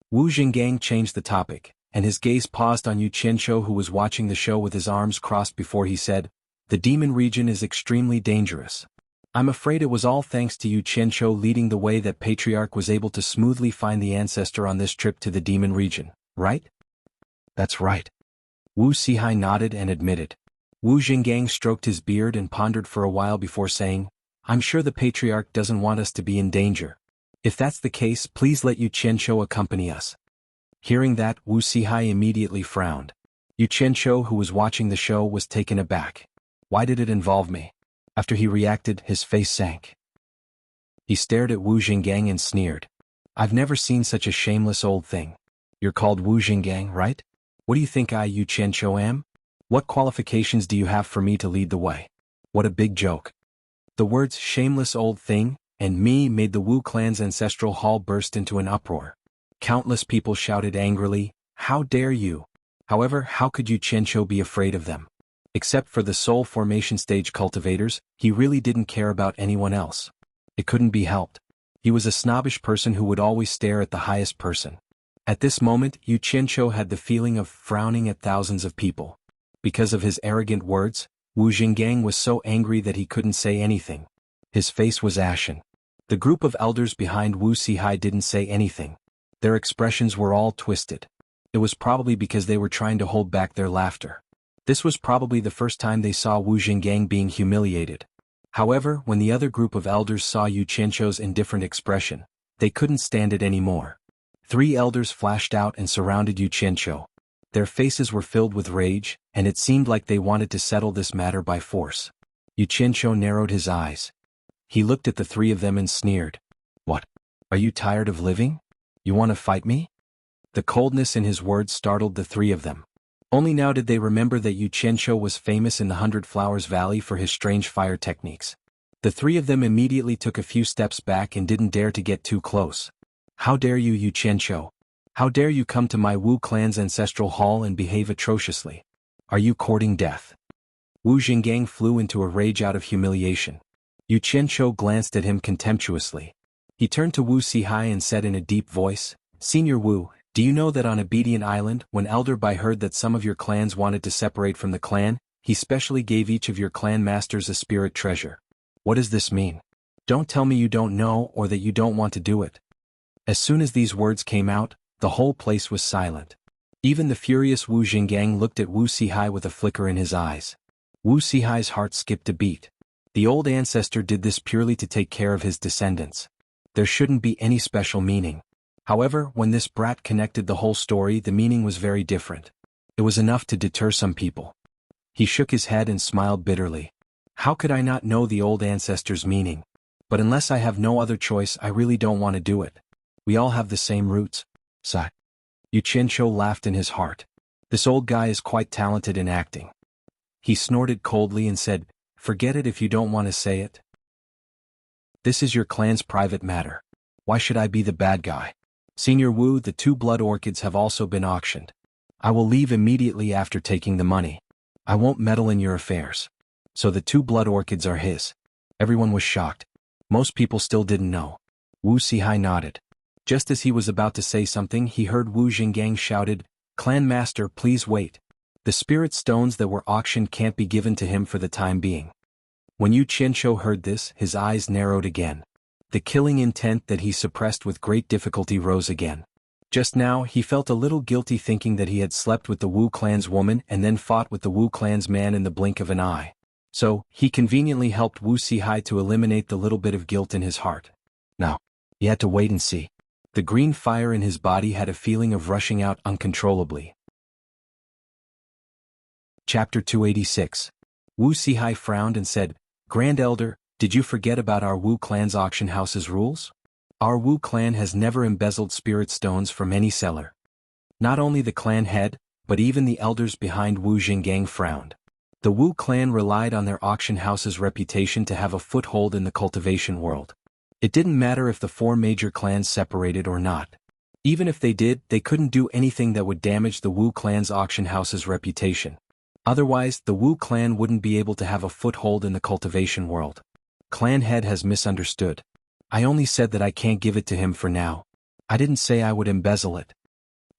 Wu Jinggang changed the topic, and his gaze paused on Yu Qianshou, who was watching the show with his arms crossed before he said, "The demon region is extremely dangerous. I'm afraid it was all thanks to Yu Qianshou leading the way that Patriarch was able to smoothly find the ancestor on this trip to the demon region, right?" "That's right." Wu Sihai nodded and admitted. Wu Jinggang stroked his beard and pondered for a while before saying, "I'm sure the Patriarch doesn't want us to be in danger. If that's the case, please let Yu Qianshou accompany us." Hearing that, Wu Sihai immediately frowned. Yu Qianshou, who was watching the show, was taken aback. Why did it involve me? After he reacted, his face sank. He stared at Wu Jinggang and sneered. "I've never seen such a shameless old thing. You're called Wu Jinggang, right? What do you think I, Yu Qianshou, am? What qualifications do you have for me to lead the way? What a big joke." The words "shameless old thing" and "me" made the Wu clan's ancestral hall burst into an uproar. Countless people shouted angrily, "How dare you!" However, how could Yu Qianshou be afraid of them? Except for the soul formation stage cultivators, he really didn't care about anyone else. It couldn't be helped. He was a snobbish person who would always stare at the highest person. At this moment, Yu Qianshou had the feeling of frowning at thousands of people. Because of his arrogant words, Wu Jinggang was so angry that he couldn't say anything. His face was ashen. The group of elders behind Wu Sihai didn't say anything. Their expressions were all twisted. It was probably because they were trying to hold back their laughter. This was probably the first time they saw Wu Jinggang being humiliated. However, when the other group of elders saw Yu Qianshou's indifferent expression, they couldn't stand it anymore. 3 elders flashed out and surrounded Yu Qianshou. Their faces were filled with rage, and it seemed like they wanted to settle this matter by force. Yu Qianshou narrowed his eyes. He looked at the 3 of them and sneered. "What? Are you tired of living? You want to fight me? The coldness in his words startled the three of them. Only now did they remember that Yu Qianqiu was famous in the Hundred Flowers Valley for his strange fire techniques. The three of them immediately took a few steps back and didn't dare to get too close. How dare you, Yu Qianqiu? How dare you come to my Wu clan's ancestral hall and behave atrociously? Are you courting death? Wu Jinggang flew into a rage out of humiliation. Yu Qianqiu glanced at him contemptuously. He turned to Wu Sihai and said in a deep voice, Senior Wu, do you know that on Obedient Island, when Elder Bai heard that some of your clans wanted to separate from the clan, he specially gave each of your clan masters a spirit treasure? What does this mean? Don't tell me you don't know or that you don't want to do it. As soon as these words came out, the whole place was silent. Even the furious Wu Jinggang looked at Wu Sihai with a flicker in his eyes. Wu Sihai's heart skipped a beat. The old ancestor did this purely to take care of his descendants. There shouldn't be any special meaning. However, when this brat connected the whole story, the meaning was very different. It was enough to deter some people. He shook his head and smiled bitterly. How could I not know the old ancestor's meaning? But unless I have no other choice, I really don't want to do it. We all have the same roots. Sigh. Yu Qianqiu laughed in his heart. This old guy is quite talented in acting. He snorted coldly and said, Forget it if you don't want to say it. This is your clan's private matter. Why should I be the bad guy? Senior Wu, the 2 blood orchids have also been auctioned. I will leave immediately after taking the money. I won't meddle in your affairs. So the 2 blood orchids are his. Everyone was shocked. Most people still didn't know. Wu Sihai nodded. Just as he was about to say something, he heard Wu Jinggang shouted, Clan Master, please wait. The spirit stones that were auctioned can't be given to him for the time being. When Yu Qianqiu heard this, his eyes narrowed again. The killing intent that he suppressed with great difficulty rose again. Just now, he felt a little guilty thinking that he had slept with the Wu clan's woman and then fought with the Wu clan's man in the blink of an eye. So, he conveniently helped Wu Sihai to eliminate the little bit of guilt in his heart. Now, he had to wait and see. The green fire in his body had a feeling of rushing out uncontrollably. Chapter 286. Wu Sihai frowned and said, Grand Elder, did you forget about our Wu clan's auction house's rules? Our Wu clan has never embezzled spirit stones from any seller. Not only the clan head, but even the elders behind Wu Jinggang frowned. The Wu clan relied on their auction house's reputation to have a foothold in the cultivation world. It didn't matter if the 4 major clans separated or not. Even if they did, they couldn't do anything that would damage the Wu clan's auction house's reputation. Otherwise, the Wu clan wouldn't be able to have a foothold in the cultivation world. Clan head has misunderstood. I only said that I can't give it to him for now. I didn't say I would embezzle it.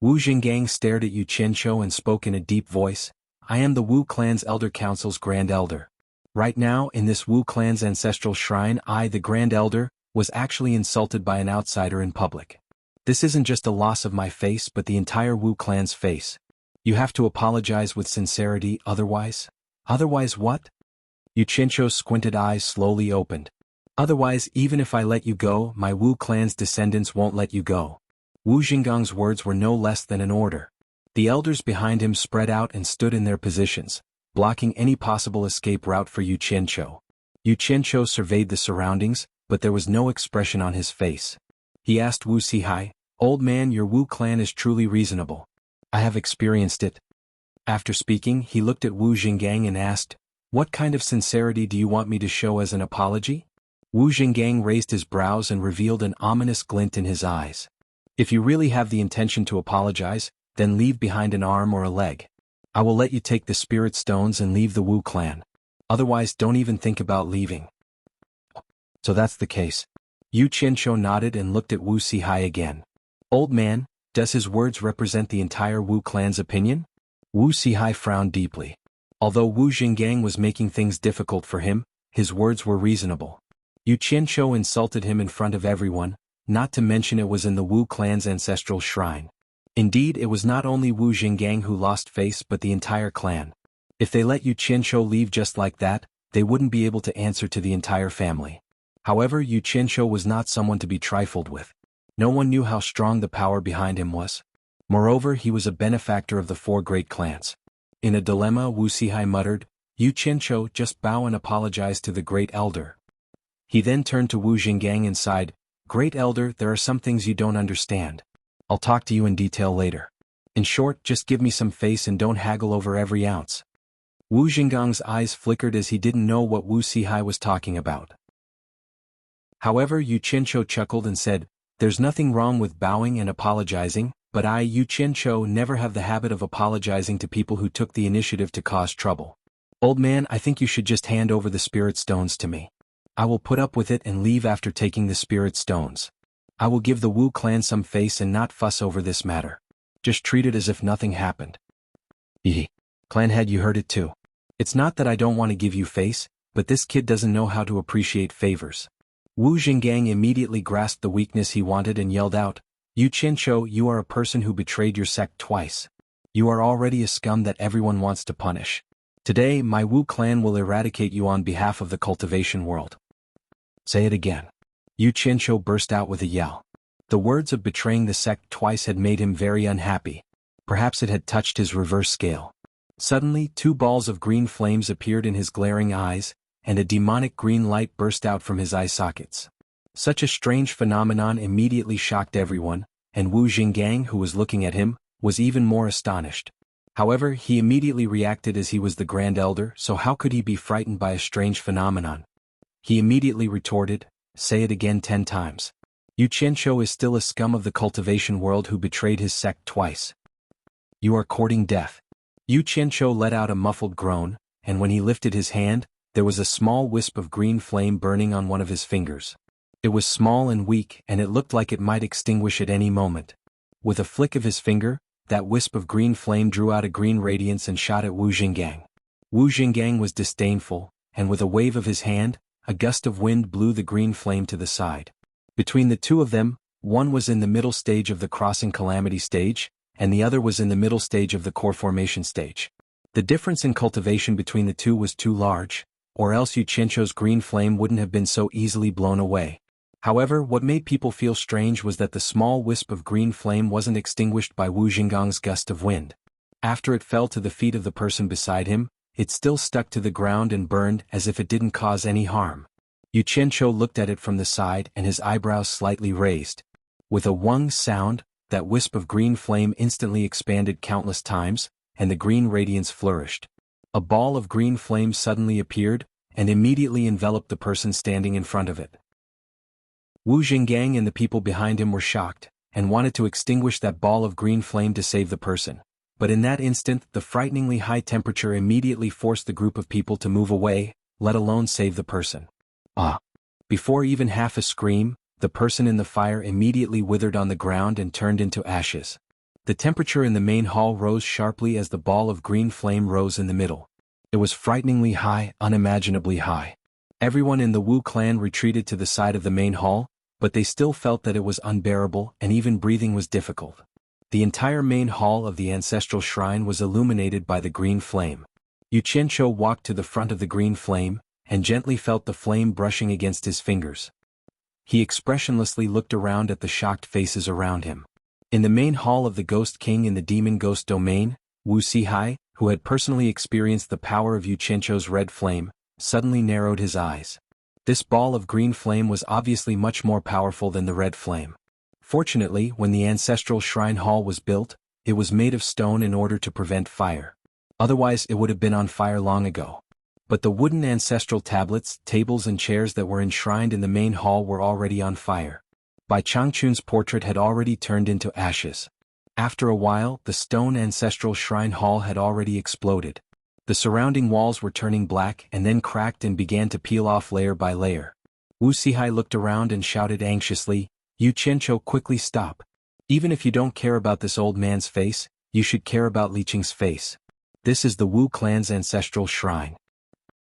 Wu Jinggang stared at Yu Qianqiu and spoke in a deep voice. I am the Wu clan's Elder Council's Grand Elder. Right now, in this Wu clan's ancestral shrine, I, the Grand Elder, was actually insulted by an outsider in public. This isn't just a loss of my face but the entire Wu clan's face. You have to apologize with sincerity, otherwise? Otherwise what? Yu Qianqiu's squinted eyes slowly opened. Otherwise, even if I let you go, my Wu clan's descendants won't let you go. Wu Jinggang's words were no less than an order. The elders behind him spread out and stood in their positions, blocking any possible escape route for Yu Qianqiu. Yu Qianqiu surveyed the surroundings, but there was no expression on his face. He asked Wu Sihai, Old man, your Wu clan is truly reasonable. I have experienced it. After speaking, he looked at Wu Jinggang and asked, What kind of sincerity do you want me to show as an apology? Wu Jinggang raised his brows and revealed an ominous glint in his eyes. If you really have the intention to apologize, then leave behind an arm or a leg. I will let you take the spirit stones and leave the Wu clan. Otherwise, don't even think about leaving. So that's the case. Yu Qianqiu nodded and looked at Wu Sihai again. Old man, does his words represent the entire Wu clan's opinion? Wu Sihai frowned deeply. Although Wu Jinggang was making things difficult for him, his words were reasonable. Yu Qianqiu insulted him in front of everyone, not to mention it was in the Wu clan's ancestral shrine. Indeed, it was not only Wu Jinggang who lost face but the entire clan. If they let Yu Qianqiu leave just like that, they wouldn't be able to answer to the entire family. However, Yu Qianqiu was not someone to be trifled with. No one knew how strong the power behind him was. Moreover, he was a benefactor of the 4 great clans. In a dilemma, Wu Sihai muttered, Yu Qianqiu, just bow and apologize to the great elder. He then turned to Wu Jinggang and sighed, Great elder, there are some things you don't understand. I'll talk to you in detail later. In short, just give me some face and don't haggle over every ounce. Wu Jingang's eyes flickered as he didn't know what Wu Sihai was talking about. However, Yu Qianqiu chuckled and said, "There's nothing wrong with bowing and apologizing, but I, Yu Qianqiu, never have the habit of apologizing to people who took the initiative to cause trouble. Old man, I think you should just hand over the spirit stones to me. I will put up with it and leave after taking the spirit stones. I will give the Wu clan some face and not fuss over this matter. Just treat it as if nothing happened." Clan head, you heard it too. It's not that I don't want to give you face, but this kid doesn't know how to appreciate favors. Wu Jinggang immediately grasped the weakness he wanted and yelled out, "Yu Qianqiu, you are a person who betrayed your sect twice. You are already a scum that everyone wants to punish. Today, my Wu clan will eradicate you on behalf of the cultivation world." "Say it again." Yu Qianqiu burst out with a yell. The words of betraying the sect twice had made him very unhappy. Perhaps it had touched his reverse scale. Suddenly, 2 balls of green flames appeared in his glaring eyes, and a demonic green light burst out from his eye sockets. Such a strange phenomenon immediately shocked everyone, and Wu Jinggang, who was looking at him, was even more astonished. However, he immediately reacted as he was the Grand Elder, so how could he be frightened by a strange phenomenon? He immediately retorted, "Say it again 10 times. Yu Qianqiu is still a scum of the cultivation world who betrayed his sect twice. You are courting death." Yu Qianqiu let out a muffled groan, and when he lifted his hand, there was a small wisp of green flame burning on one of his fingers. It was small and weak, and it looked like it might extinguish at any moment. With a flick of his finger, that wisp of green flame drew out a green radiance and shot at Wu Jinggang. Wu Jinggang was disdainful, and with a wave of his hand, a gust of wind blew the green flame to the side. Between the two of them, one was in the middle stage of the crossing calamity stage, and the other was in the middle stage of the core formation stage. The difference in cultivation between the two was too large, or else Yu Qianqiu's green flame wouldn't have been so easily blown away. However, what made people feel strange was that the small wisp of green flame wasn't extinguished by Wu Jingang's gust of wind. After it fell to the feet of the person beside him, it still stuck to the ground and burned as if it didn't cause any harm. Yu Qianqiu looked at it from the side and his eyebrows slightly raised. With a wung sound, that wisp of green flame instantly expanded countless times, and the green radiance flourished. A ball of green flame suddenly appeared, and immediately enveloped the person standing in front of it. Wu Jinggang and the people behind him were shocked, and wanted to extinguish that ball of green flame to save the person. But in that instant, the frighteningly high temperature immediately forced the group of people to move away, let alone save the person. Before even half a scream, the person in the fire immediately withered on the ground and turned into ashes. The temperature in the main hall rose sharply as the ball of green flame rose in the middle. It was frighteningly high, unimaginably high. Everyone in the Wu clan retreated to the side of the main hall, but they still felt that it was unbearable and even breathing was difficult. The entire main hall of the ancestral shrine was illuminated by the green flame. Yu Qianqiu walked to the front of the green flame, and gently felt the flame brushing against his fingers. He expressionlessly looked around at the shocked faces around him. In the main hall of the Ghost King in the Demon Ghost domain, Wu Sihai, who had personally experienced the power of Yu Qianqiu's red flame, suddenly narrowed his eyes. This ball of green flame was obviously much more powerful than the red flame. Fortunately, when the ancestral shrine hall was built, it was made of stone in order to prevent fire. Otherwise it would have been on fire long ago. But the wooden ancestral tablets, tables and chairs that were enshrined in the main hall were already on fire. Bai Changchun's portrait had already turned into ashes. After a while, the stone ancestral shrine hall had already exploded. The surrounding walls were turning black and then cracked and began to peel off layer by layer. Wu Sihai looked around and shouted anxiously, "Yu Qianqiu, quickly stop. Even if you don't care about this old man's face, you should care about Li Qing's face. This is the Wu clan's ancestral shrine."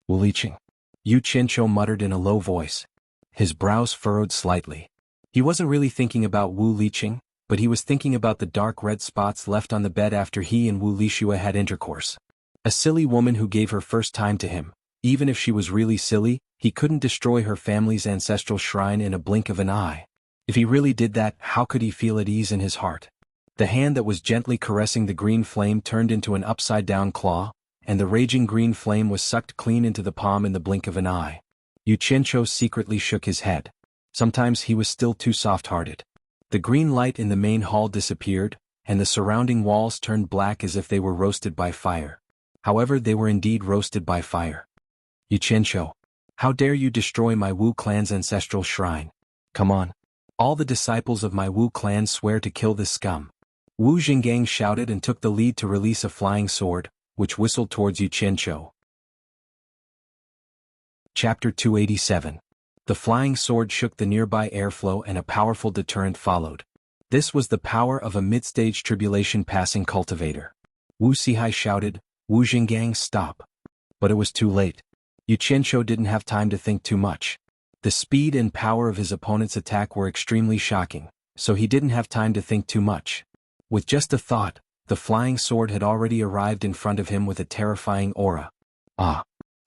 "Wu Li Qing," Yu Qianqiu muttered in a low voice. His brows furrowed slightly. He wasn't really thinking about Wu Li Qing, but he was thinking about the dark red spots left on the bed after he and Wu Lixue had intercourse. A silly woman who gave her first time to him. Even if she was really silly, he couldn't destroy her family's ancestral shrine in a blink of an eye. If he really did that, how could he feel at ease in his heart? The hand that was gently caressing the green flame turned into an upside-down claw, and the raging green flame was sucked clean into the palm in the blink of an eye. Yu Qianqiu secretly shook his head. Sometimes he was still too soft-hearted. The green light in the main hall disappeared, and the surrounding walls turned black as if they were roasted by fire. However, they were indeed roasted by fire. Yu Qianqiu, how dare you destroy my Wu clan's ancestral shrine? Come on. All the disciples of my Wu clan swear to kill this scum. Wu Jinggang shouted and took the lead to release a flying sword, which whistled towards Yu Qianqiu. Chapter 287. The flying sword shook the nearby airflow and a powerful deterrent followed. This was the power of a mid-stage tribulation passing cultivator. Wu Sihai shouted, "Wu Jinggang, stop." But it was too late. Yu Qianqiu didn't have time to think too much. The speed and power of his opponent's attack were extremely shocking, so he didn't have time to think too much. With just a thought, the flying sword had already arrived in front of him with a terrifying aura. Ah!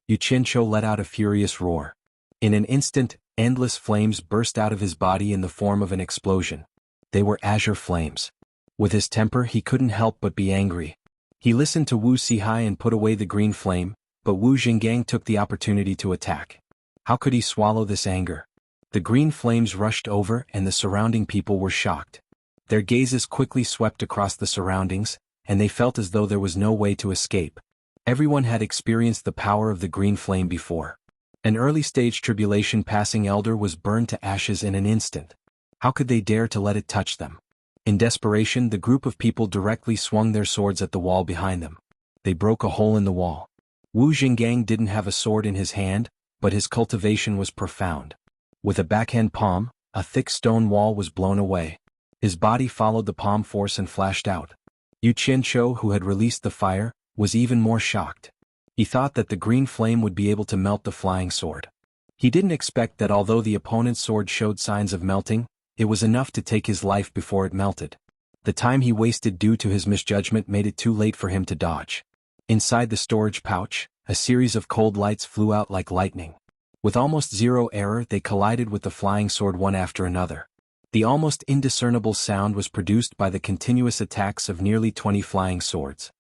Yu Qianqiu let out a furious roar. In an instant, endless flames burst out of his body in the form of an explosion. They were azure flames. With his temper he couldn't help but be angry. He listened to Wu Sihai and put away the green flame, but Wu Jinggang took the opportunity to attack. How could he swallow this anger? The green flames rushed over and the surrounding people were shocked. Their gazes quickly swept across the surroundings, and they felt as though there was no way to escape. Everyone had experienced the power of the green flame before. An early-stage tribulation passing elder was burned to ashes in an instant. How could they dare to let it touch them? In desperation, the group of people directly swung their swords at the wall behind them. They broke a hole in the wall. Wu Jinggang didn't have a sword in his hand, but his cultivation was profound. With a backhand palm, a thick stone wall was blown away. His body followed the palm force and flashed out. Yu Qianqiu, who had released the fire, was even more shocked. He thought that the green flame would be able to melt the flying sword. He didn't expect that although the opponent's sword showed signs of melting, it was enough to take his life before it melted. The time he wasted due to his misjudgment made it too late for him to dodge. Inside the storage pouch, a series of cold lights flew out like lightning. With almost zero error, they collided with the flying sword one after another. The almost indiscernible sound was produced by the continuous attacks of nearly 20 flying swords.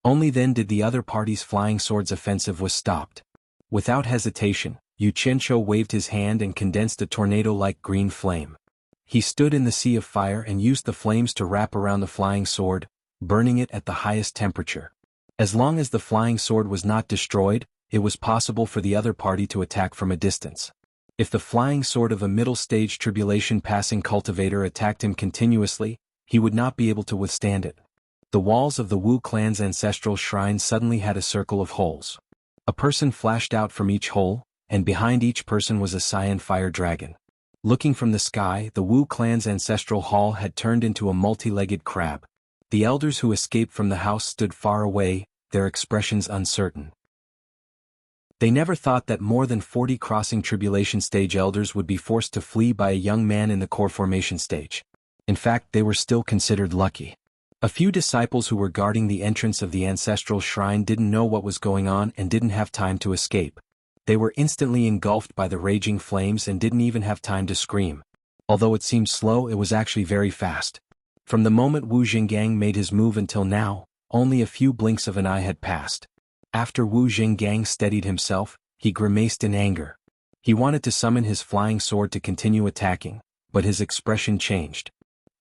Only then did the other party's flying sword's offensive was stopped. Without hesitation, Yu Qianqiu waved his hand and condensed a tornado-like green flame. He stood in the sea of fire and used the flames to wrap around the flying sword, burning it at the highest temperature. As long as the flying sword was not destroyed, it was possible for the other party to attack from a distance. If the flying sword of a middle-stage tribulation-passing cultivator attacked him continuously, he would not be able to withstand it. The walls of the Wu clan's ancestral shrine suddenly had a circle of holes. A person flashed out from each hole, and behind each person was a cyan fire dragon. Looking from the sky, the Wu clan's ancestral hall had turned into a multi-legged crab. The elders who escaped from the house stood far away, their expressions uncertain. They never thought that more than 40 crossing tribulation stage elders would be forced to flee by a young man in the core formation stage. In fact, they were still considered lucky. A few disciples who were guarding the entrance of the ancestral shrine didn't know what was going on and didn't have time to escape. They were instantly engulfed by the raging flames and didn't even have time to scream. Although it seemed slow, it was actually very fast. From the moment Wu Jinggang made his move until now, only a few blinks of an eye had passed. After Wu Jinggang steadied himself, he grimaced in anger. He wanted to summon his flying sword to continue attacking, but his expression changed.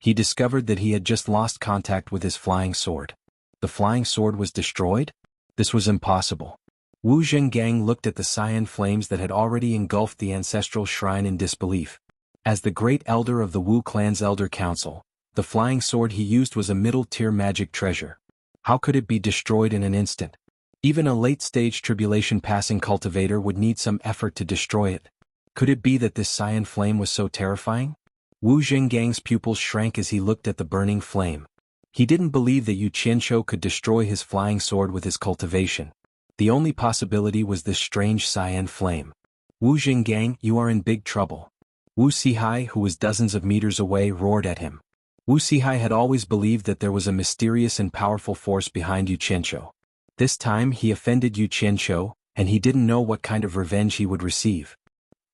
He discovered that he had just lost contact with his flying sword. The flying sword was destroyed? This was impossible. Wu Jinggang looked at the cyan flames that had already engulfed the ancestral shrine in disbelief. As the great elder of the Wu clan's elder council, the flying sword he used was a middle-tier magic treasure. How could it be destroyed in an instant? Even a late-stage tribulation-passing cultivator would need some effort to destroy it. Could it be that this cyan flame was so terrifying? Wu Jinggang's pupils shrank as he looked at the burning flame. He didn't believe that Yu Qianqiu could destroy his flying sword with his cultivation. The only possibility was this strange cyan flame. Wu Jinggang, you are in big trouble. Wu Sihai, who was dozens of meters away, roared at him. Wu Sihai had always believed that there was a mysterious and powerful force behind Yu Qianqiu. This time he offended Yu Qianqiu, and he didn't know what kind of revenge he would receive.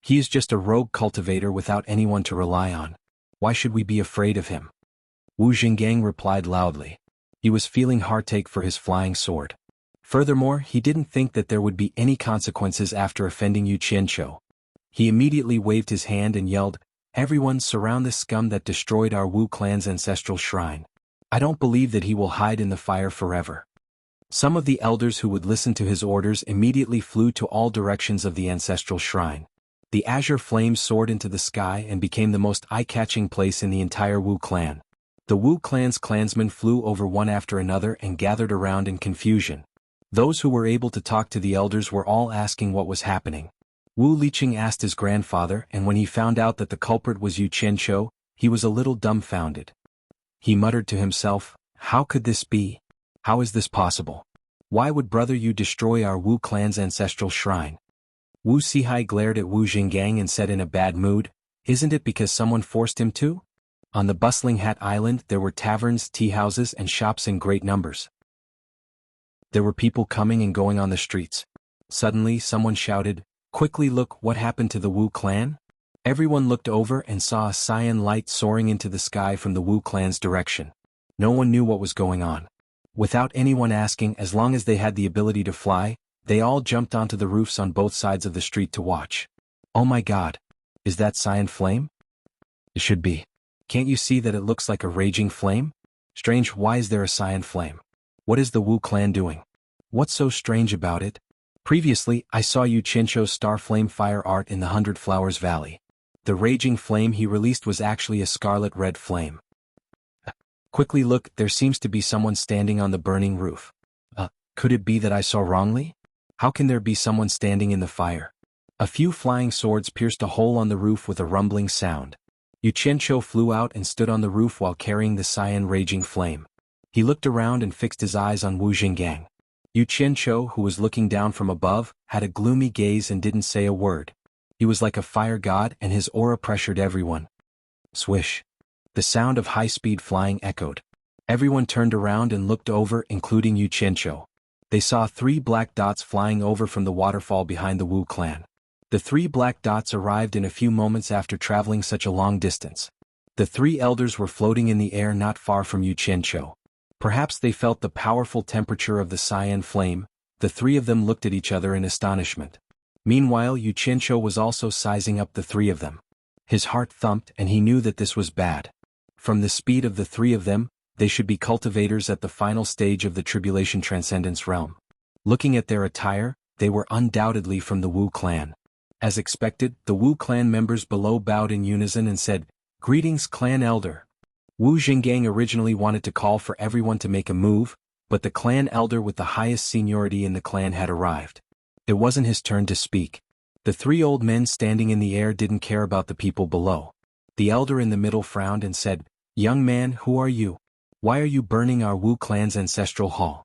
He is just a rogue cultivator without anyone to rely on. Why should we be afraid of him? Wu Jinggang replied loudly. He was feeling heartache for his flying sword. Furthermore, he didn't think that there would be any consequences after offending Yu Qianqiu. He immediately waved his hand and yelled, Everyone surround the scum that destroyed our Wu clan's ancestral shrine. I don't believe that he will hide in the fire forever. Some of the elders who would listen to his orders immediately flew to all directions of the ancestral shrine. The azure flame soared into the sky and became the most eye-catching place in the entire Wu clan. The Wu clan's clansmen flew over one after another and gathered around in confusion. Those who were able to talk to the elders were all asking what was happening. Wu Liqing asked his grandfather, and when he found out that the culprit was Yu Qianqiu, he was a little dumbfounded. He muttered to himself, "How could this be? How is this possible? Why would Brother Yu destroy our Wu clan's ancestral shrine?" Wu Sihai glared at Wu Jinggang and said in a bad mood, "Isn't it because someone forced him to?" On the bustling Hat Island there were taverns, tea-houses and shops in great numbers. There were people coming and going on the streets. Suddenly someone shouted, "Quickly look, what happened to the Wu clan?" Everyone looked over and saw a cyan light soaring into the sky from the Wu clan's direction. No one knew what was going on. Without anyone asking, as long as they had the ability to fly, they all jumped onto the roofs on both sides of the street to watch. "Oh my God! Is that cyan flame?" "It should be. Can't you see that it looks like a raging flame? Strange, why is there a cyan flame? What is the Wu clan doing? What's so strange about it? Previously, I saw Yu Qianqiu's star flame fire art in the 100 Flowers Valley. The raging flame he released was actually a scarlet-red flame. Quickly look, there seems to be someone standing on the burning roof. Could it be that I saw wrongly? How can there be someone standing in the fire?" A few flying swords pierced a hole on the roof with a rumbling sound. Yu Qianqiu flew out and stood on the roof while carrying the cyan raging flame. He looked around and fixed his eyes on Wu Jinggang. Yu Qianqiu, who was looking down from above, had a gloomy gaze and didn't say a word. He was like a fire god and his aura pressured everyone. Swish. The sound of high-speed flying echoed. Everyone turned around and looked over, including Yu Qianqiu. They saw 3 black dots flying over from the waterfall behind the Wu clan. The 3 black dots arrived in a few moments after traveling such a long distance. The 3 elders were floating in the air not far from Yu Qianqiu. Perhaps they felt the powerful temperature of the cyan flame. The 3 of them looked at each other in astonishment. Meanwhile, Yu Qianqiu was also sizing up the 3 of them. His heart thumped and he knew that this was bad. From the speed of the 3 of them, they should be cultivators at the final stage of the Tribulation Transcendence realm. Looking at their attire, they were undoubtedly from the Wu clan. As expected, the Wu clan members below bowed in unison and said, "Greetings, clan elder." Wu Jinggang originally wanted to call for everyone to make a move, but the clan elder with the highest seniority in the clan had arrived. It wasn't his turn to speak. The 3 old men standing in the air didn't care about the people below. The elder in the middle frowned and said, "Young man, who are you? Why are you burning our Wu clan's ancestral hall?"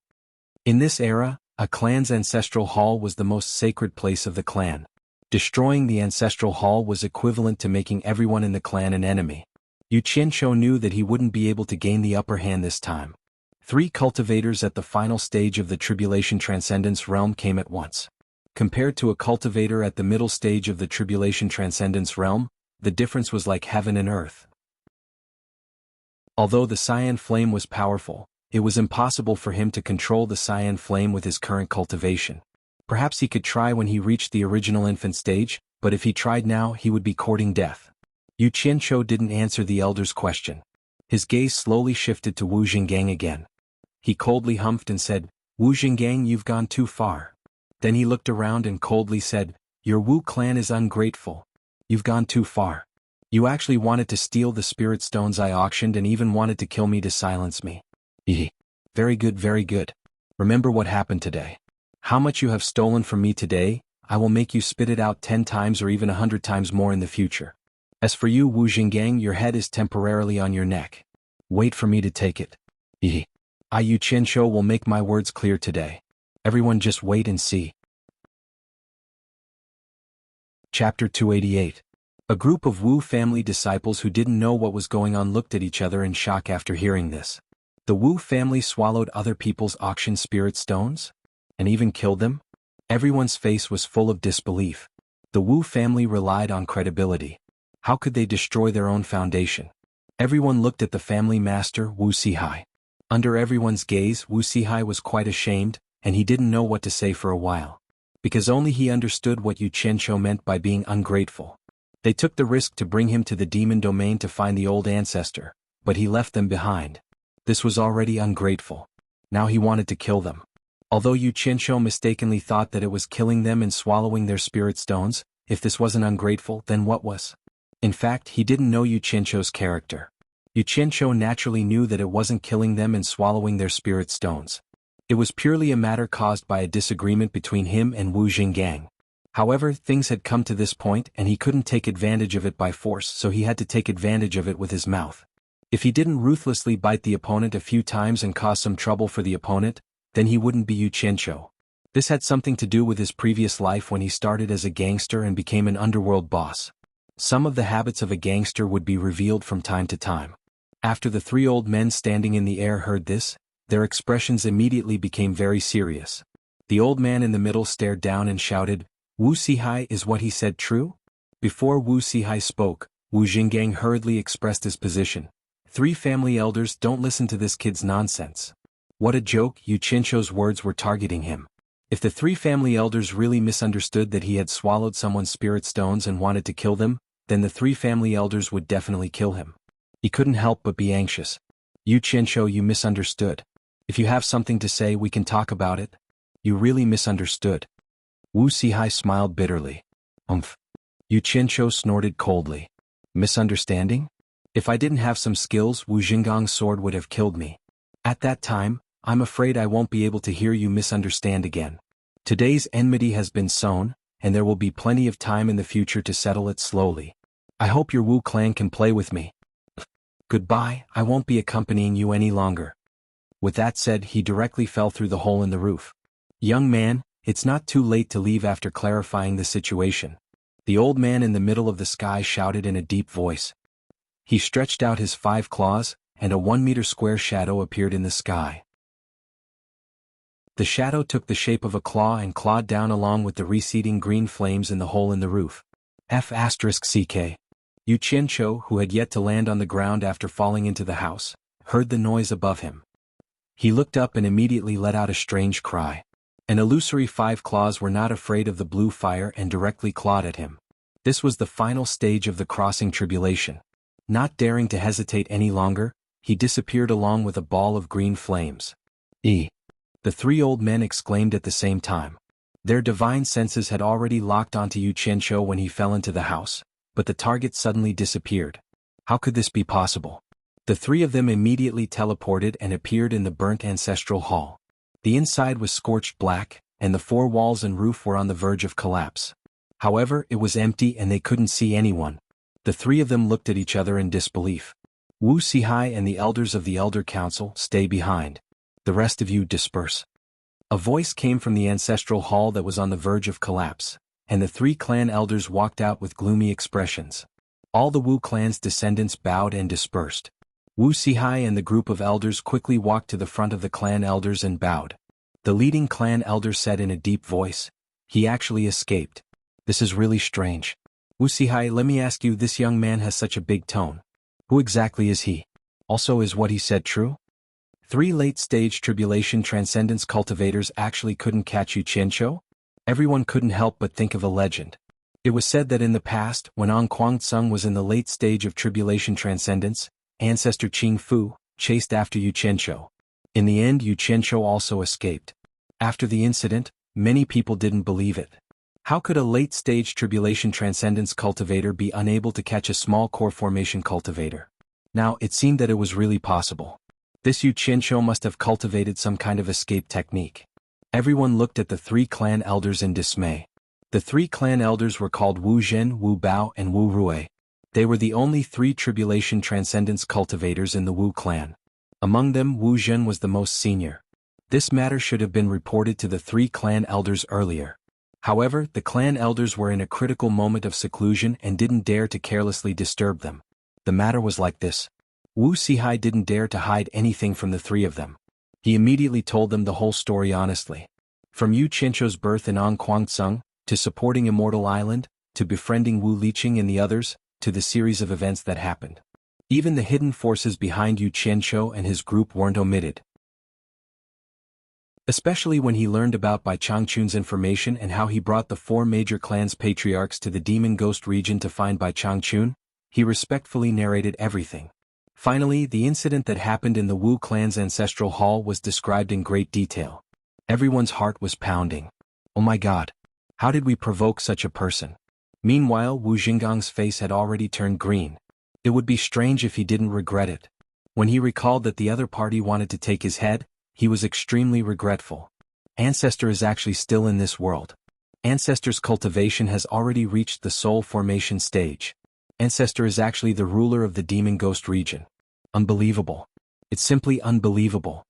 In this era, a clan's ancestral hall was the most sacred place of the clan. Destroying the ancestral hall was equivalent to making everyone in the clan an enemy. Yu Qianqiu knew that he wouldn't be able to gain the upper hand this time. 3 cultivators at the final stage of the Tribulation Transcendence realm came at once. Compared to a cultivator at the middle stage of the Tribulation Transcendence realm, the difference was like heaven and earth. Although the cyan flame was powerful, it was impossible for him to control the cyan flame with his current cultivation. Perhaps he could try when he reached the original infant stage, but if he tried now, he would be courting death. Yu Qianqiu didn't answer the elder's question. His gaze slowly shifted to Wu Jinggang again. He coldly humphed and said, "Wu Jinggang, you've gone too far." Then he looked around and coldly said, "Your Wu clan is ungrateful. You've gone too far. You actually wanted to steal the spirit stones I auctioned and even wanted to kill me to silence me. Hee. Very good, very good. Remember what happened today. How much you have stolen from me today, I will make you spit it out 10 times or even 100 times more in the future. As for you, Wu Jinggang, your head is temporarily on your neck. Wait for me to take it. Hee. I, Yu Qianqiu, will make my words clear today. Everyone just wait and see." Chapter 288. A group of Wu family disciples who didn't know what was going on looked at each other in shock after hearing this. The Wu family swallowed other people's auctioned spirit stones? And even killed them? Everyone's face was full of disbelief. The Wu family relied on credibility. How could they destroy their own foundation? Everyone looked at the family master, Wu Sihai. Under everyone's gaze, Wu Sihai was quite ashamed, and he didn't know what to say for a while. Because only he understood what Yu Qianqiu meant by being ungrateful. They took the risk to bring him to the demon domain to find the old ancestor, but he left them behind. This was already ungrateful. Now he wanted to kill them. Although Yu Qianqiu mistakenly thought that it was killing them and swallowing their spirit stones, if this wasn't ungrateful, then what was? In fact, he didn't know Yu Qianqiu's character. Yu Qianqiu naturally knew that it wasn't killing them and swallowing their spirit stones. It was purely a matter caused by a disagreement between him and Wu Jinggang. However, things had come to this point and he couldn't take advantage of it by force, so he had to take advantage of it with his mouth. If he didn't ruthlessly bite the opponent a few times and cause some trouble for the opponent, then he wouldn't be Yu Qianqiu. This had something to do with his previous life when he started as a gangster and became an underworld boss. Some of the habits of a gangster would be revealed from time to time. After the three old men standing in the air heard this, their expressions immediately became very serious. The old man in the middle stared down and shouted, "Wu Sihai, is what he said true?" Before Wu Sihai spoke, Wu Jinggang hurriedly expressed his position. "Three family elders, don't listen to this kid's nonsense." What a joke! Yu Qianqiu's words were targeting him. If the three family elders really misunderstood that he had swallowed someone's spirit stones and wanted to kill them, then the three family elders would definitely kill him. He couldn't help but be anxious. "Yu Qianqiu, you misunderstood. If you have something to say, we can talk about it." "You really misunderstood." Wu Sihai smiled bitterly. Yu Qianqiu snorted coldly. "Misunderstanding? If I didn't have some skills, Wu Jingang's sword would have killed me. At that time, I'm afraid I won't be able to hear you misunderstand again. Today's enmity has been sown, and there will be plenty of time in the future to settle it slowly. I hope your Wu clan can play with me. Goodbye, I won't be accompanying you any longer." With that said, he directly fell through the hole in the roof. "Young man, it's not too late to leave after clarifying the situation," the old man in the middle of the sky shouted in a deep voice. He stretched out his 5 claws, and a 1-meter square shadow appeared in the sky. The shadow took the shape of a claw and clawed down along with the receding green flames in the hole in the roof. F***ck. Yu Qianqiu, who had yet to land on the ground after falling into the house, heard the noise above him. He looked up and immediately let out a strange cry. An illusory 5 claws were not afraid of the blue fire and directly clawed at him. This was the final stage of the crossing tribulation. Not daring to hesitate any longer, he disappeared along with a ball of green flames. The 3 old men exclaimed at the same time. Their divine senses had already locked onto Yu Qianqiu when he fell into the house, but the target suddenly disappeared. How could this be possible? The 3 of them immediately teleported and appeared in the burnt ancestral hall. The inside was scorched black, and the 4 walls and roof were on the verge of collapse. However, it was empty and they couldn't see anyone. The 3 of them looked at each other in disbelief. Wu Sihai and the elders of the Elder Council, stay behind. The rest of you disperse. A voice came from the ancestral hall that was on the verge of collapse, and the 3 clan elders walked out with gloomy expressions. All the Wu clan's descendants bowed and dispersed. Wu Sihai and the group of elders quickly walked to the front of the clan elders and bowed. The leading clan elder said in a deep voice, "He actually escaped. This is really strange. Wu Sihai, let me ask you, this young man has such a big tone. Who exactly is he? Also, is what he said true?" 3 late-stage tribulation transcendence cultivators actually couldn't catch Yu Qianqiu? Everyone couldn't help but think of a legend. It was said that in the past, when An Kuang-tsung was in the late stage of tribulation transcendence, Ancestor Qing Fu chased after Yu Qianqiu. In the end, Yu Qianqiu also escaped. After the incident, many people didn't believe it. How could a late-stage tribulation transcendence cultivator be unable to catch a small core formation cultivator? Now, it seemed that it was really possible. This Yu Qianqiu must have cultivated some kind of escape technique. Everyone looked at the 3 clan elders in dismay. The 3 clan elders were called Wu Zhen, Wu Bao, and Wu Rui. They were the only 3 tribulation transcendence cultivators in the Wu clan. Among them, Wu Zhen was the most senior. This matter should have been reported to the 3 clan elders earlier. However, the clan elders were in a critical moment of seclusion and didn't dare to carelessly disturb them. The matter was like this. Wu Sihai didn't dare to hide anything from the 3 of them. He immediately told them the whole story honestly. From Yu Qianqiu's birth in An Kuang-tsung, to supporting Immortal Island, to befriending Wu Liqing and the others, to the series of events that happened. Even the hidden forces behind Yu Qianqiu and his group weren't omitted. Especially when he learned about Bai Changchun's information and how he brought the 4 major clans' patriarchs to the Demon Ghost region to find Bai Changchun, he respectfully narrated everything. Finally, the incident that happened in the Wu clan's ancestral hall was described in great detail. Everyone's heart was pounding. Oh my god! How did we provoke such a person? Meanwhile, Wu Jingang's face had already turned green. It would be strange if he didn't regret it. When he recalled that the other party wanted to take his head, he was extremely regretful. Ancestor is actually still in this world. Ancestor's cultivation has already reached the soul formation stage. Ancestor is actually the ruler of the Demon Ghost region. Unbelievable. It's simply unbelievable.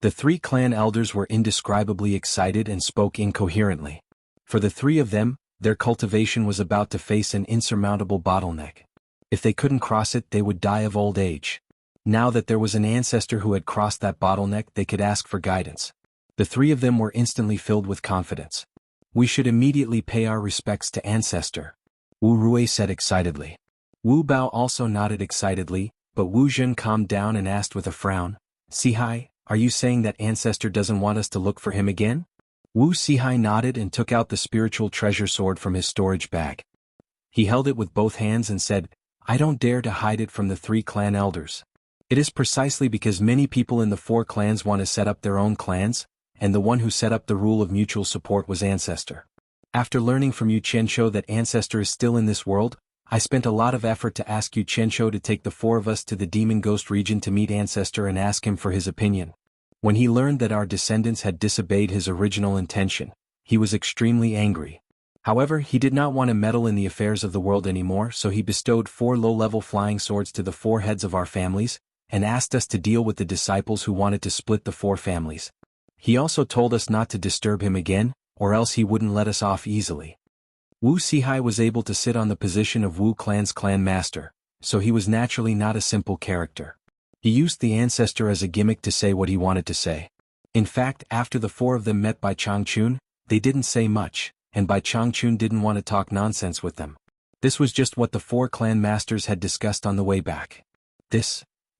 The 3 clan elders were indescribably excited and spoke incoherently. For the 3 of them, their cultivation was about to face an insurmountable bottleneck. If they couldn't cross it, they would die of old age. Now that there was an ancestor who had crossed that bottleneck, they could ask for guidance. The 3 of them were instantly filled with confidence. We should immediately pay our respects to Ancestor, Wu Rui said excitedly. Wu Bao also nodded excitedly, but Wu Zhen calmed down and asked with a frown, Sihai, are you saying that Ancestor doesn't want us to look for him again? Wu Sihai nodded and took out the spiritual treasure sword from his storage bag. He held it with both hands and said, I don't dare to hide it from the 3 clan elders. It is precisely because many people in the 4 clans want to set up their own clans, and the one who set up the rule of mutual support was Ancestor. After learning from Yu Qianshou that Ancestor is still in this world, I spent a lot of effort to ask Yu Qianshou to take the 4 of us to the Demon Ghost region to meet Ancestor and ask him for his opinion. When he learned that our descendants had disobeyed his original intention, he was extremely angry. However, he did not want to meddle in the affairs of the world anymore, so he bestowed 4 low-level flying swords to the 4 heads of our families, and asked us to deal with the disciples who wanted to split the 4 families. He also told us not to disturb him again, or else he wouldn't let us off easily. Wu Sihai was able to sit on the position of Wu clan's clan master, so he was naturally not a simple character. He used the Ancestor as a gimmick to say what he wanted to say. In fact, after the 4 of them met Bai Changchun, they didn't say much, and Bai Changchun didn't want to talk nonsense with them. This was just what the 4 clan masters had discussed on the way back.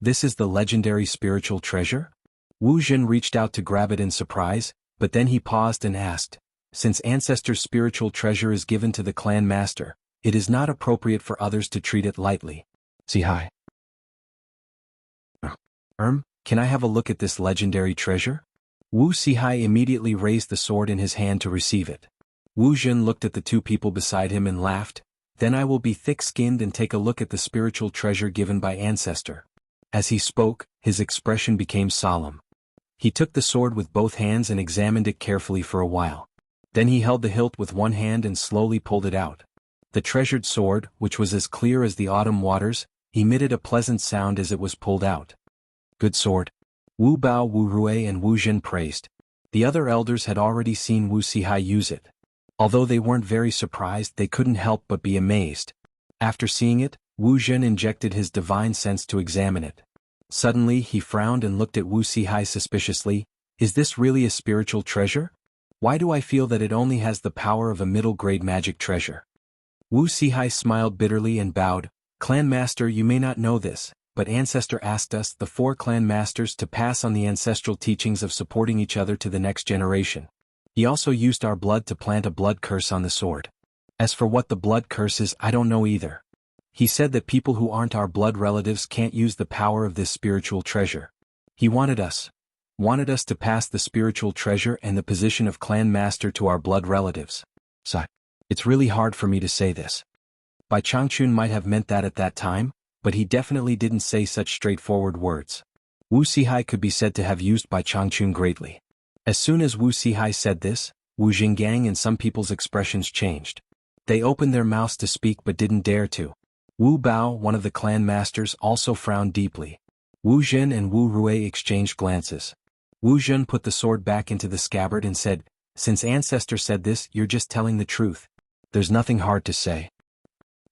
This is the legendary spiritual treasure? Wu Zhen reached out to grab it in surprise, but then he paused and asked, since Ancestor's spiritual treasure is given to the clan master, it is not appropriate for others to treat it lightly. Sihai. Can I have a look at this legendary treasure? Wu Sihai immediately raised the sword in his hand to receive it. Wu Zhen looked at the 2 people beside him and laughed, then I will be thick-skinned and take a look at the spiritual treasure given by Ancestor. As he spoke, his expression became solemn. He took the sword with both hands and examined it carefully for a while. Then he held the hilt with one hand and slowly pulled it out. The treasured sword, which was as clear as the autumn waters, emitted a pleasant sound as it was pulled out. Good sword. Wu Bao, Wu Rui and Wu Zhen praised. The other elders had already seen Wu Sihai use it. Although they weren't very surprised, they couldn't help but be amazed. After seeing it, Wu Zhen injected his divine sense to examine it. Suddenly he frowned and looked at Wu Sihai suspiciously. Is this really a spiritual treasure? Why do I feel that it only has the power of a middle-grade magic treasure? Wu Sihai smiled bitterly and bowed. Clan Master, you may not know this, but Ancestor asked us, the 4 clan masters, to pass on the ancestral teachings of supporting each other to the next generation. He also used our blood to plant a blood curse on the sword. As for what the blood curse is, I don't know either. He said that people who aren't our blood relatives can't use the power of this spiritual treasure. He wanted us to pass the spiritual treasure and the position of clan master to our blood relatives. So, it's really hard for me to say this. Bai Changchun might have meant that at that time, but he definitely didn't say such straightforward words. Wu Sihai could be said to have used Bai Changchun greatly. As soon as Wu Sihai said this, Wu Jinggang and some people's expressions changed. They opened their mouths to speak but didn't dare to. Wu Bao, one of the clan masters, also frowned deeply. Wu Zhen and Wu Rui exchanged glances. Wu Zhen put the sword back into the scabbard and said, since Ancestor said this, you're just telling the truth. There's nothing hard to say.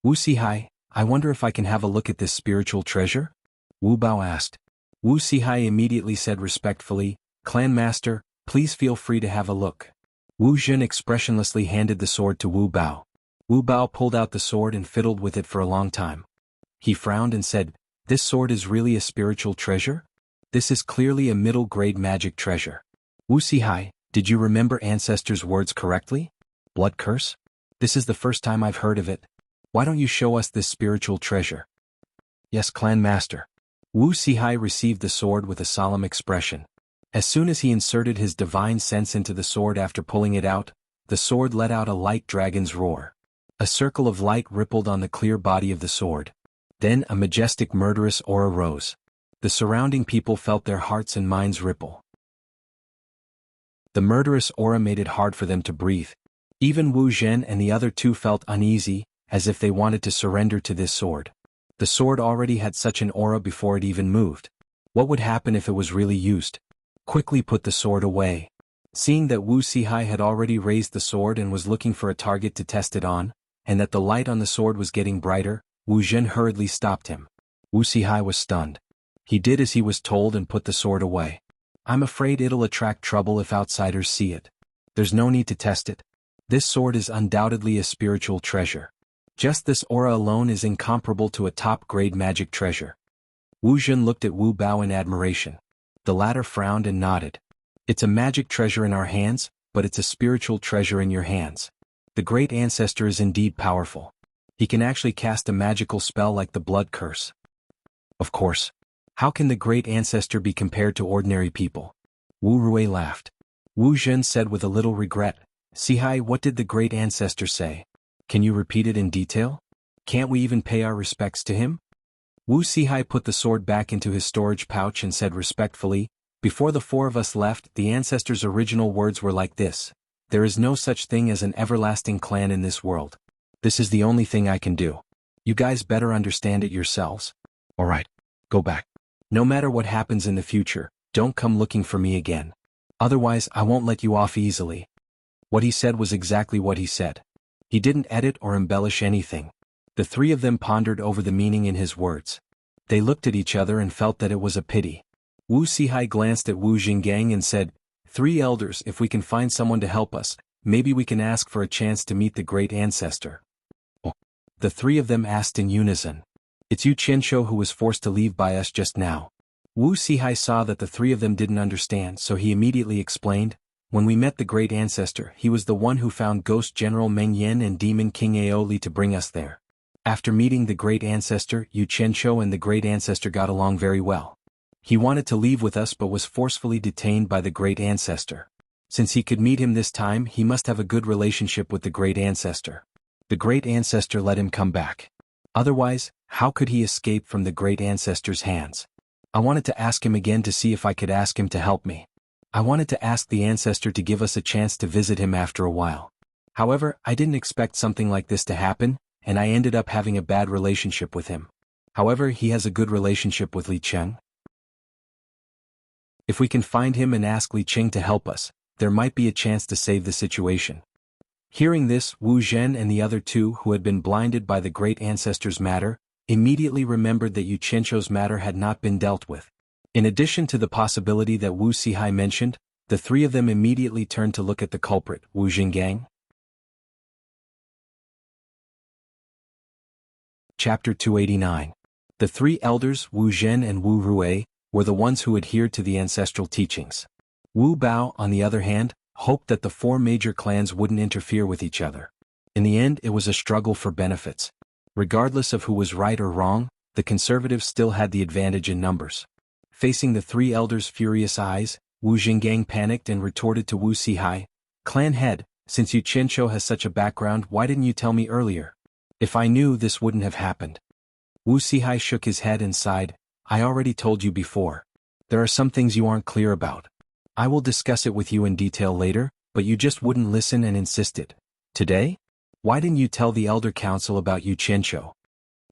Wu Sihai, I wonder if I can have a look at this spiritual treasure? Wu Bao asked. Wu Sihai immediately said respectfully, Clan Master, please feel free to have a look. Wu Zhen expressionlessly handed the sword to Wu Bao. Wu Bao pulled out the sword and fiddled with it for a long time. He frowned and said, this sword is really a spiritual treasure? This is clearly a middle-grade magic treasure. Wuxia, did you remember ancestors' words correctly? Blood curse? This is the first time I've heard of it. Why don't you show us this spiritual treasure? Yes, clan master. Wuxia received the sword with a solemn expression. As soon as he inserted his divine sense into the sword after pulling it out, the sword let out a light dragon's roar. A circle of light rippled on the clear body of the sword. Then a majestic murderous aura rose. The surrounding people felt their hearts and minds ripple. The murderous aura made it hard for them to breathe. Even Wu Zhen and the other two felt uneasy, as if they wanted to surrender to this sword. The sword already had such an aura before it even moved. What would happen if it was really used? Quickly put the sword away. Seeing that Wuxia had already raised the sword and was looking for a target to test it on, and that the light on the sword was getting brighter, Wu Zhen hurriedly stopped him. Wuxia was stunned. He did as he was told and put the sword away. I'm afraid it'll attract trouble if outsiders see it. There's no need to test it. This sword is undoubtedly a spiritual treasure. Just this aura alone is incomparable to a top-grade magic treasure. Wu Zhen looked at Wu Bao in admiration. The latter frowned and nodded. It's a magic treasure in our hands, but it's a spiritual treasure in your hands. The great ancestor is indeed powerful. He can actually cast a magical spell like the blood curse. Of course. How can the great ancestor be compared to ordinary people? Wu Rui laughed. Wu Zhen said with a little regret, Sihai, what did the great ancestor say? Can you repeat it in detail? Can't we even pay our respects to him? Wu Sihai put the sword back into his storage pouch and said respectfully, before the four of us left, the ancestor's original words were like this. There is no such thing as an everlasting clan in this world. This is the only thing I can do. You guys better understand it yourselves. Alright, go back. No matter what happens in the future, don't come looking for me again. Otherwise, I won't let you off easily. What he said was exactly what he said. He didn't edit or embellish anything. The three of them pondered over the meaning in his words. They looked at each other and felt that it was a pity. Wu Sihai glanced at Wu Jinggang and said, 3 elders, if we can find someone to help us, maybe we can ask for a chance to meet the great ancestor. Oh. The three of them asked in unison. It's Yu Qianshou who was forced to leave by us just now. Wu Sihai saw that the three of them didn't understand, so he immediately explained, when we met the great ancestor, he was the one who found Ghost General Meng Yan and Demon King Aoli to bring us there. After meeting the great ancestor, Yu Qianshou and the great ancestor got along very well. He wanted to leave with us but was forcefully detained by the great ancestor. Since he could meet him this time, he must have a good relationship with the great ancestor. The great ancestor let him come back. Otherwise, how could he escape from the great ancestor's hands? I wanted to ask him again to see if I could ask him to help me. I wanted to ask the ancestor to give us a chance to visit him after a while. However, I didn't expect something like this to happen, and I ended up having a bad relationship with him. However, he has a good relationship with Li Cheng. If we can find him and ask Li Cheng to help us, there might be a chance to save the situation. Hearing this, Wu Zhen and the other two who had been blinded by the great ancestor's matter, immediately remembered that Yu Qianshou's matter had not been dealt with. In addition to the possibility that Wu Sihai mentioned, the three of them immediately turned to look at the culprit, Wu Jinggang. Chapter 289. The three elders, Wu Zhen and Wu Rui, were the ones who adhered to the ancestral teachings. Wu Bao, on the other hand, hoped that the 4 major clans wouldn't interfere with each other. In the end, it was a struggle for benefits. Regardless of who was right or wrong, the conservatives still had the advantage in numbers. Facing the 3 elders' furious eyes, Wu Jinggang panicked and retorted to Wu Sihai, "Clan head, since Yu Qianshou has such a background, why didn't you tell me earlier? If I knew, this wouldn't have happened." Wu Sihai shook his head and sighed, "I already told you before. There are some things you aren't clear about. I will discuss it with you in detail later, but you just wouldn't listen and insisted. Today? Why didn't you tell the Elder Council about Yu Qianshou?"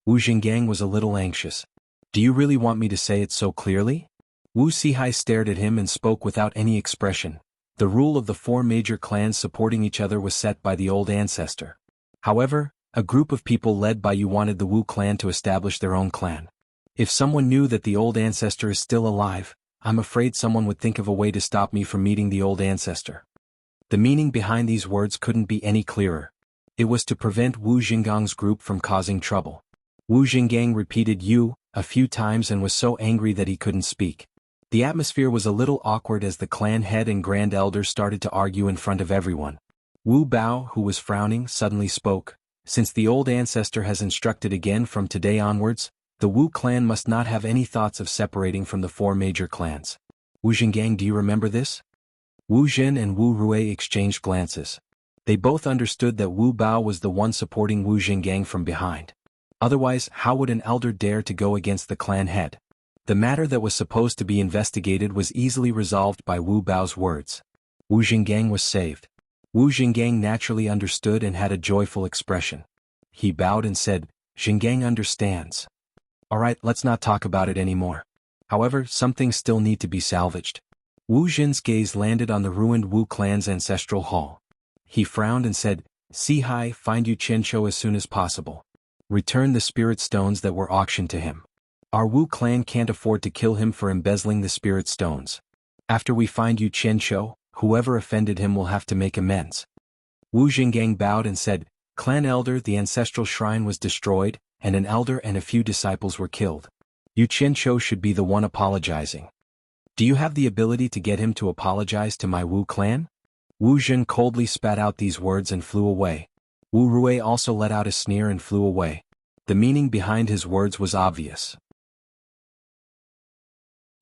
Wu Jinggang was a little anxious. "Do you really want me to say it so clearly?" Wu Sihai stared at him and spoke without any expression. The rule of the 4 major clans supporting each other was set by the old ancestor. However, a group of people led by Yu wanted the Wu clan to establish their own clan. If someone knew that the old ancestor is still alive, I'm afraid someone would think of a way to stop me from meeting the old ancestor. The meaning behind these words couldn't be any clearer. It was to prevent Wu Jinggang's group from causing trouble. Wu Jinggang repeated "you" a few times and was so angry that he couldn't speak. The atmosphere was a little awkward as the clan head and grand elder started to argue in front of everyone. Wu Bao, who was frowning, suddenly spoke. Since the old ancestor has instructed again from today onwards, the Wu clan must not have any thoughts of separating from the four major clans. Wu Jinggang, do you remember this? Wu Jin and Wu Rui exchanged glances. They both understood that Wu Bao was the one supporting Wu Jinggang from behind. Otherwise, how would an elder dare to go against the clan head? The matter that was supposed to be investigated was easily resolved by Wu Bao's words. Wu Jinggang was saved. Wu Jinggang naturally understood and had a joyful expression. He bowed and said, "Jinggang understands. Alright, let's not talk about it anymore. However, some things still need to be salvaged." Wu Jin's gaze landed on the ruined Wu clan's ancestral hall. He frowned and said, "See Hai, find Yu Qianqiu as soon as possible. Return the spirit stones that were auctioned to him. Our Wu clan can't afford to kill him for embezzling the spirit stones. After we find Yu Qianqiu, whoever offended him will have to make amends." Wu Jinggang bowed and said, "Clan elder, the ancestral shrine was destroyed, and an elder and a few disciples were killed. Yu Qianqiu should be the one apologizing. Do you have the ability to get him to apologize to my Wu clan?" Wu Jin coldly spat out these words and flew away. Wu Rui also let out a sneer and flew away. The meaning behind his words was obvious.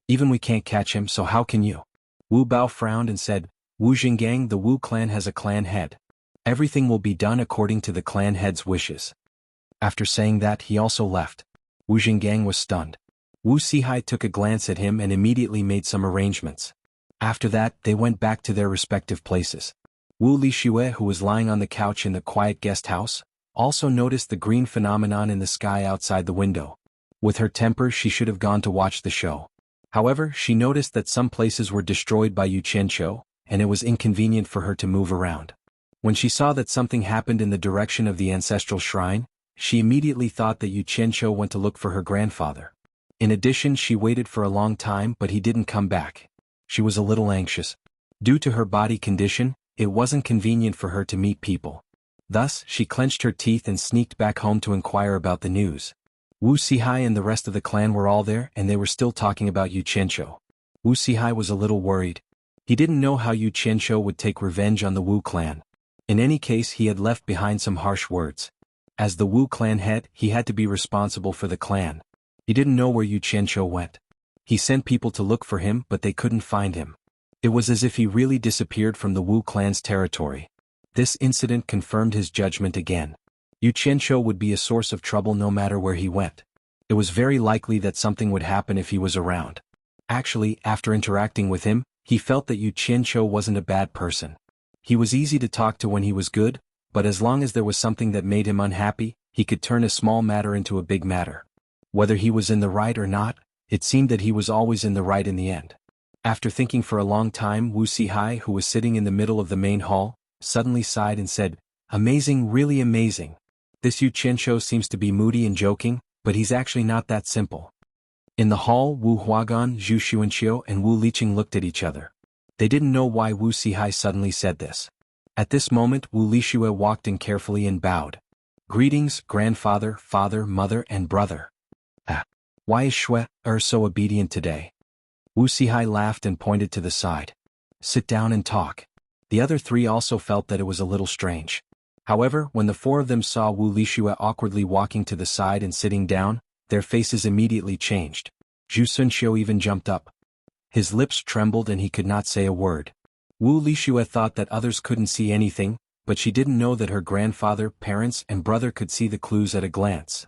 "Even we can't catch him, so how can you?" Wu Bao frowned and said, "Wu Jinggang, the Wu clan has a clan head. Everything will be done according to the clan head's wishes." After saying that, he also left. Wu Jinggang was stunned. Wu Sihai took a glance at him and immediately made some arrangements. After that, they went back to their respective places. Wu Lixue, who was lying on the couch in the quiet guest house, also noticed the green phenomenon in the sky outside the window. With her temper, she should have gone to watch the show. However, she noticed that some places were destroyed by Yu Qianqiu, and it was inconvenient for her to move around. When she saw that something happened in the direction of the ancestral shrine, she immediately thought that Yu Qianqiu went to look for her grandfather. In addition, she waited for a long time but he didn't come back. She was a little anxious. Due to her body condition, it wasn't convenient for her to meet people. Thus, she clenched her teeth and sneaked back home to inquire about the news. Wu Sihai and the rest of the clan were all there and they were still talking about Yu Qianqiu. Wu Sihai was a little worried. He didn't know how Yu Qianqiu would take revenge on the Wu clan. In any case, he had left behind some harsh words. As the Wu clan head, he had to be responsible for the clan. He didn't know where Yu Qianqiu went. He sent people to look for him but they couldn't find him. It was as if he really disappeared from the Wu clan's territory. This incident confirmed his judgment again. Yu Qianqiu would be a source of trouble no matter where he went. It was very likely that something would happen if he was around. Actually, after interacting with him, he felt that Yu Qianqiu wasn't a bad person. He was easy to talk to when he was good, but as long as there was something that made him unhappy, he could turn a small matter into a big matter. Whether he was in the right or not, it seemed that he was always in the right in the end. After thinking for a long time, Wu Sihai, who was sitting in the middle of the main hall, suddenly sighed and said, "Amazing, really amazing. This Yu Qianqiu seems to be moody and joking, but he's actually not that simple." In the hall, Wu Huagan, Zhu Xuanqiu and Wu Liqing looked at each other. They didn't know why Wu Sihai suddenly said this. At this moment, Wu Lixue walked in carefully and bowed. "Greetings, grandfather, father, mother and brother. Why is Shui so obedient today?" Wu Sihai laughed and pointed to the side. "Sit down and talk." The other three also felt that it was a little strange. However, when the four of them saw Wu Lixue awkwardly walking to the side and sitting down, their faces immediately changed. Zhu Sunqiu even jumped up. His lips trembled and he could not say a word. Wu Lixue thought that others couldn't see anything, but she didn't know that her grandfather, parents and brother could see the clues at a glance.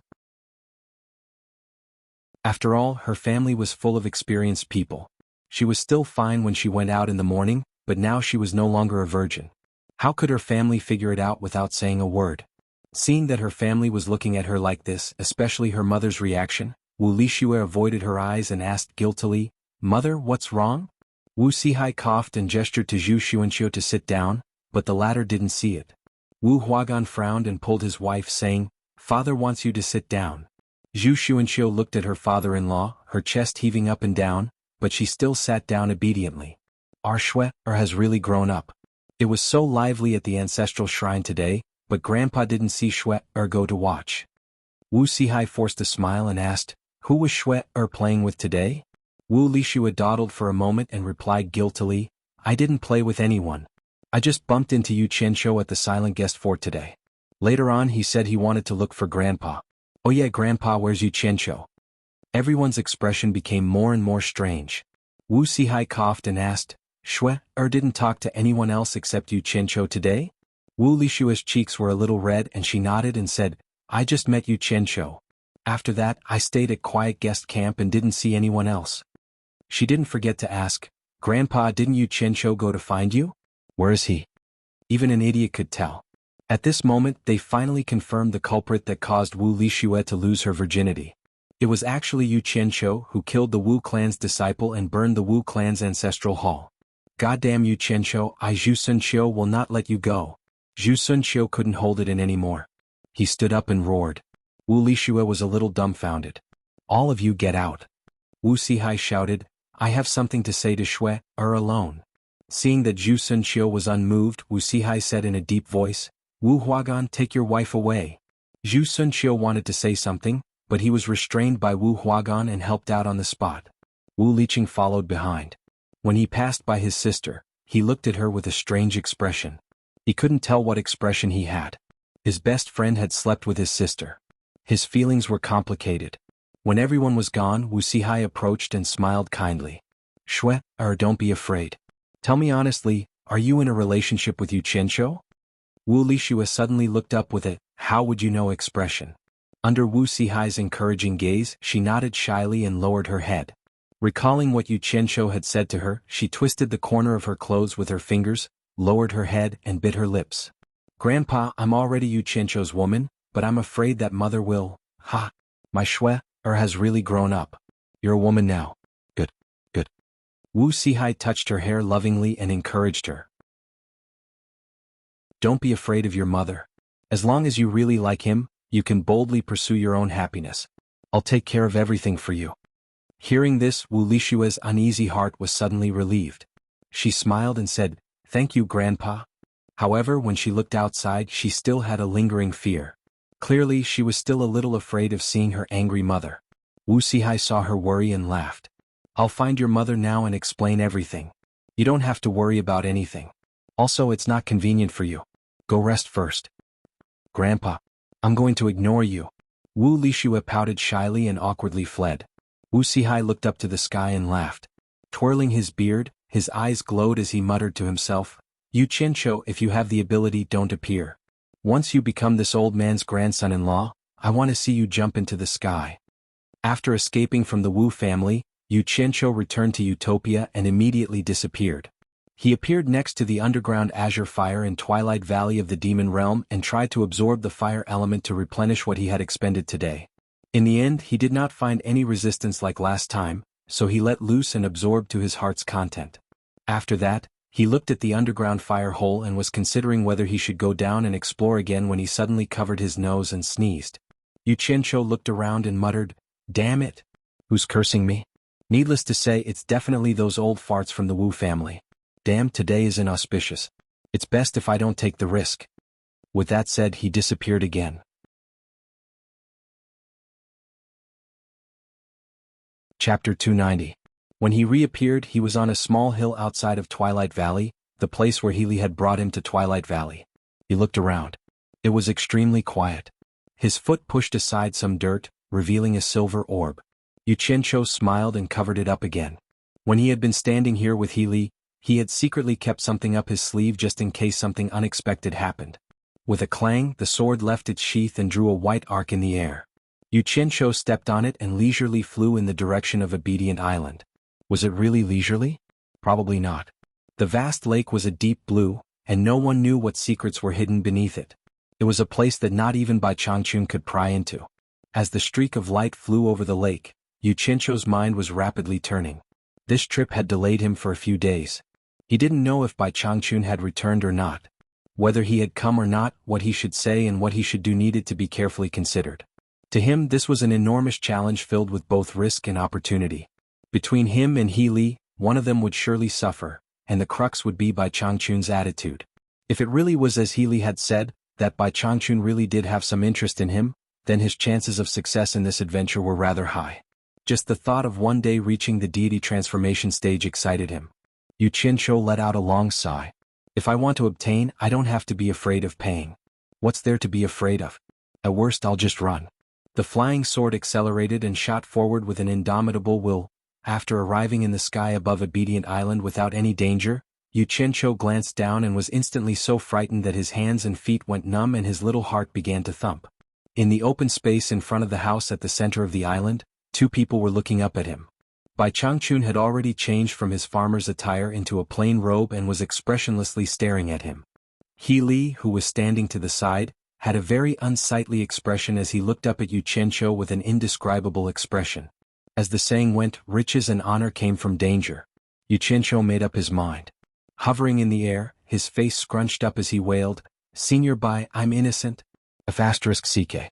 After all, her family was full of experienced people. She was still fine when she went out in the morning, but now she was no longer a virgin. How could her family figure it out without saying a word? Seeing that her family was looking at her like this, especially her mother's reaction, Wu Lixue avoided her eyes and asked guiltily, "Mother, what's wrong?" Wu Sihai coughed and gestured to Zhu Xuanqiu to sit down, but the latter didn't see it. Wu Huagan frowned and pulled his wife, saying, "Father wants you to sit down." Zhu Xuanqiu looked at her father-in-law, her chest heaving up and down, but she still sat down obediently. Our Shui has really grown up. It was so lively at the ancestral shrine today, but Grandpa didn't see Shui go to watch. Wu Sihai forced a smile and asked, "Who was Shui playing with today?" Wu Lishua dawdled for a moment and replied guiltily, I didn't play with anyone. I just bumped into Yu Qianshou at the silent guest fort today. Later on he said he wanted to look for Grandpa. Oh yeah, Grandpa, where's Yu Qianshou? Everyone's expression became more and more strange. Wu Sihai coughed and asked, Shui, didn't talk to anyone else except Yu Qianshou today? Wu Lishua's cheeks were a little red and she nodded and said, I just met Yu Qianshou. After that, I stayed at quiet guest camp and didn't see anyone else. She didn't forget to ask, Grandpa, didn't Yu Qianshou go to find you? Where is he? Even an idiot could tell. At this moment, they finally confirmed the culprit that caused Wu Lishua to lose her virginity. It was actually Yu Qianshou who killed the Wu clan's disciple and burned the Wu clan's ancestral hall. Goddamn Yu Qianshou, Zhu Sunqiu will not let you go. Zhu Sunqiu couldn't hold it in anymore. He stood up and roared. Wu Lishua was a little dumbfounded. All of you get out. Wu Sihai shouted, I have something to say to Shui, alone. Seeing that Zhu Sunqiu was unmoved, Wu Sihai said in a deep voice, Wu Huagan, take your wife away. Zhu Sunqiu wanted to say something, but he was restrained by Wu Huagan and helped out on the spot. Wu Liqing followed behind. When he passed by his sister, he looked at her with a strange expression. He couldn't tell what expression he had. His best friend had slept with his sister. His feelings were complicated. When everyone was gone, Wu Sihai approached and smiled kindly. Shui, don't be afraid. Tell me honestly, are you in a relationship with Yu Qianshou? Wu Lishua suddenly looked up with a, how would you know expression. Under Wu Sihai's encouraging gaze, she nodded shyly and lowered her head. Recalling what Yu Qianshou had said to her, she twisted the corner of her clothes with her fingers, lowered her head and bit her lips. Grandpa, I'm already Yu Qianshou's woman, but I'm afraid that mother will, my Shui, has really grown up. You're a woman now. Good. Wu Sihai touched her hair lovingly and encouraged her. Don't be afraid of your mother. As long as you really like him, you can boldly pursue your own happiness. I'll take care of everything for you. Hearing this, Wu Lishua's uneasy heart was suddenly relieved. She smiled and said, Thank you, Grandpa. However, when she looked outside, she still had a lingering fear. Clearly, she was still a little afraid of seeing her angry mother. Wu Sihai saw her worry and laughed. I'll find your mother now and explain everything. You don't have to worry about anything. Also, it's not convenient for you. Go rest first. Grandpa, I'm going to ignore you. Wu Lishua pouted shyly and awkwardly fled. Wu Sihai looked up to the sky and laughed. Twirling his beard, his eyes glowed as he muttered to himself, Yu Qianshou, if you have the ability, don't appear. Once you become this old man's grandson-in-law, I want to see you jump into the sky. After escaping from the Wu family, Yu Qianshou returned to Utopia and immediately disappeared. He appeared next to the underground azure fire in Twilight Valley of the Demon Realm and tried to absorb the fire element to replenish what he had expended today. In the end, he did not find any resistance like last time, so he let loose and absorbed to his heart's content. After that, he looked at the underground fire hole and was considering whether he should go down and explore again when he suddenly covered his nose and sneezed. Yu Qianshou looked around and muttered, Damn it! Who's cursing me? Needless to say, it's definitely those old farts from the Wu family. Damn, today is inauspicious. It's best if I don't take the risk. With that said, he disappeared again. Chapter 290. When he reappeared, he was on a small hill outside of Twilight Valley, the place where Healy had brought him to Twilight Valley. He looked around. It was extremely quiet. His foot pushed aside some dirt, revealing a silver orb. Yu Qianshou smiled and covered it up again. When he had been standing here with Healy, he had secretly kept something up his sleeve just in case something unexpected happened. With a clang, the sword left its sheath and drew a white arc in the air. Yu Qianshou stepped on it and leisurely flew in the direction of Obedient Island. Was it really leisurely? Probably not. The vast lake was a deep blue, and no one knew what secrets were hidden beneath it. It was a place that not even Bai Changchun could pry into. As the streak of light flew over the lake, Yu Qianshou's mind was rapidly turning. This trip had delayed him for a few days. He didn't know if Bai Changchun had returned or not. Whether he had come or not, what he should say and what he should do needed to be carefully considered. To him, this was an enormous challenge filled with both risk and opportunity. Between him and Healy, one of them would surely suffer, and the crux would be Bai Changchun's attitude. If it really was as Healy had said, that Bai Changchun really did have some interest in him, then his chances of success in this adventure were rather high. Just the thought of one day reaching the deity transformation stage excited him. Yu Qianqiu let out a long sigh. If I want to obtain, I don't have to be afraid of paying. What's there to be afraid of? At worst I'll just run. The flying sword accelerated and shot forward with an indomitable will. After arriving in the sky above Obedient Island without any danger, Yu Qianqiu glanced down and was instantly so frightened that his hands and feet went numb and his little heart began to thump. In the open space in front of the house at the center of the island, two people were looking up at him. Bai Changchun had already changed from his farmer's attire into a plain robe and was expressionlessly staring at him. He Li, who was standing to the side, had a very unsightly expression as he looked up at Yu Qianqiu with an indescribable expression. As the saying went, riches and honor came from danger. Yu Qianqiu made up his mind. Hovering in the air, his face scrunched up as he wailed, "Senior Bai, I'm innocent." *CK.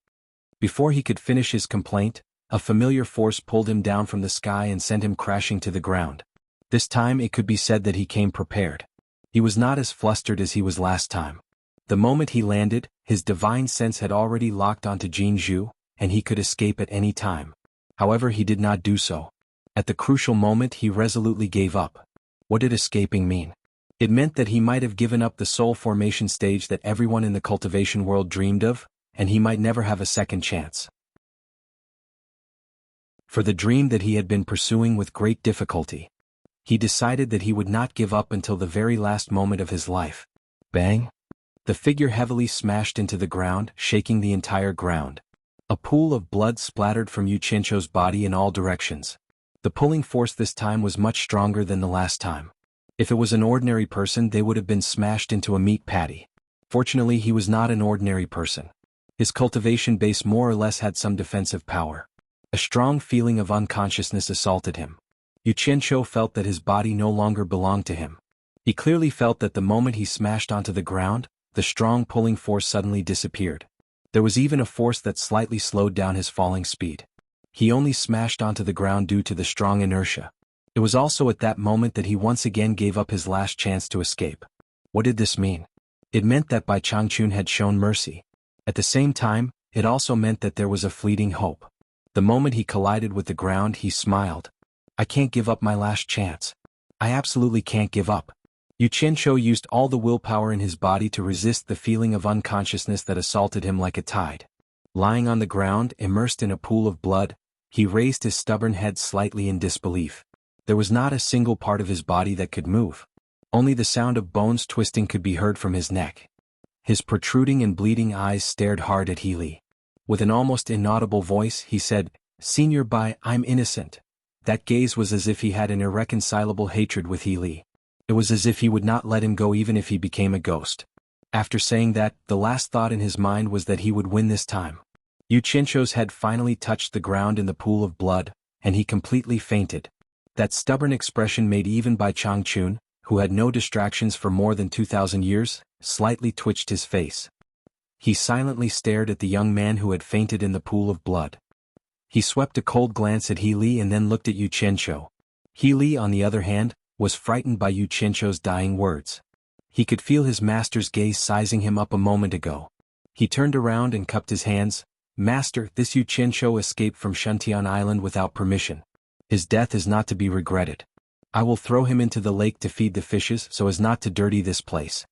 Before he could finish his complaint, a familiar force pulled him down from the sky and sent him crashing to the ground. This time it could be said that he came prepared. He was not as flustered as he was last time. The moment he landed, his divine sense had already locked onto Jin Zhu, and he could escape at any time. However, he did not do so. At the crucial moment he resolutely gave up. What did escaping mean? It meant that he might have given up the soul formation stage that everyone in the cultivation world dreamed of, and he might never have a second chance. For the dream that he had been pursuing with great difficulty, he decided that he would not give up until the very last moment of his life. Bang! The figure heavily smashed into the ground, shaking the entire ground. A pool of blood splattered from Yu Qianqiu's body in all directions. The pulling force this time was much stronger than the last time. If it was an ordinary person, they would have been smashed into a meat patty. Fortunately, he was not an ordinary person. His cultivation base more or less had some defensive power. A strong feeling of unconsciousness assaulted him. Yu Qianqiu felt that his body no longer belonged to him. He clearly felt that the moment he smashed onto the ground, the strong pulling force suddenly disappeared. There was even a force that slightly slowed down his falling speed. He only smashed onto the ground due to the strong inertia. It was also at that moment that he once again gave up his last chance to escape. What did this mean? It meant that Bai Changchun had shown mercy. At the same time, it also meant that there was a fleeting hope. The moment he collided with the ground, he smiled. I can't give up my last chance. I absolutely can't give up. Yu Qianqiu used all the willpower in his body to resist the feeling of unconsciousness that assaulted him like a tide. Lying on the ground, immersed in a pool of blood, he raised his stubborn head slightly in disbelief. There was not a single part of his body that could move. Only the sound of bones twisting could be heard from his neck. His protruding and bleeding eyes stared hard at He Li. With an almost inaudible voice, he said, "Senior Bai, I'm innocent." That gaze was as if he had an irreconcilable hatred with He Li. It was as if he would not let him go even if he became a ghost. After saying that, the last thought in his mind was that he would win this time. Yu Qianqiu's head finally touched the ground in the pool of blood, and he completely fainted. That stubborn expression made even Bai Changchun, who had no distractions for more than 2,000 years, slightly twitched his face. He silently stared at the young man who had fainted in the pool of blood. He swept a cold glance at He Li and then looked at Yu Qianqiu. He Li, on the other hand, was frightened by Yu Qianqiu's dying words. He could feel his master's gaze sizing him up a moment ago. He turned around and cupped his hands. "Master, this Yu Qianqiu escaped from Shuntian Island without permission. His death is not to be regretted. I will throw him into the lake to feed the fishes so as not to dirty this place.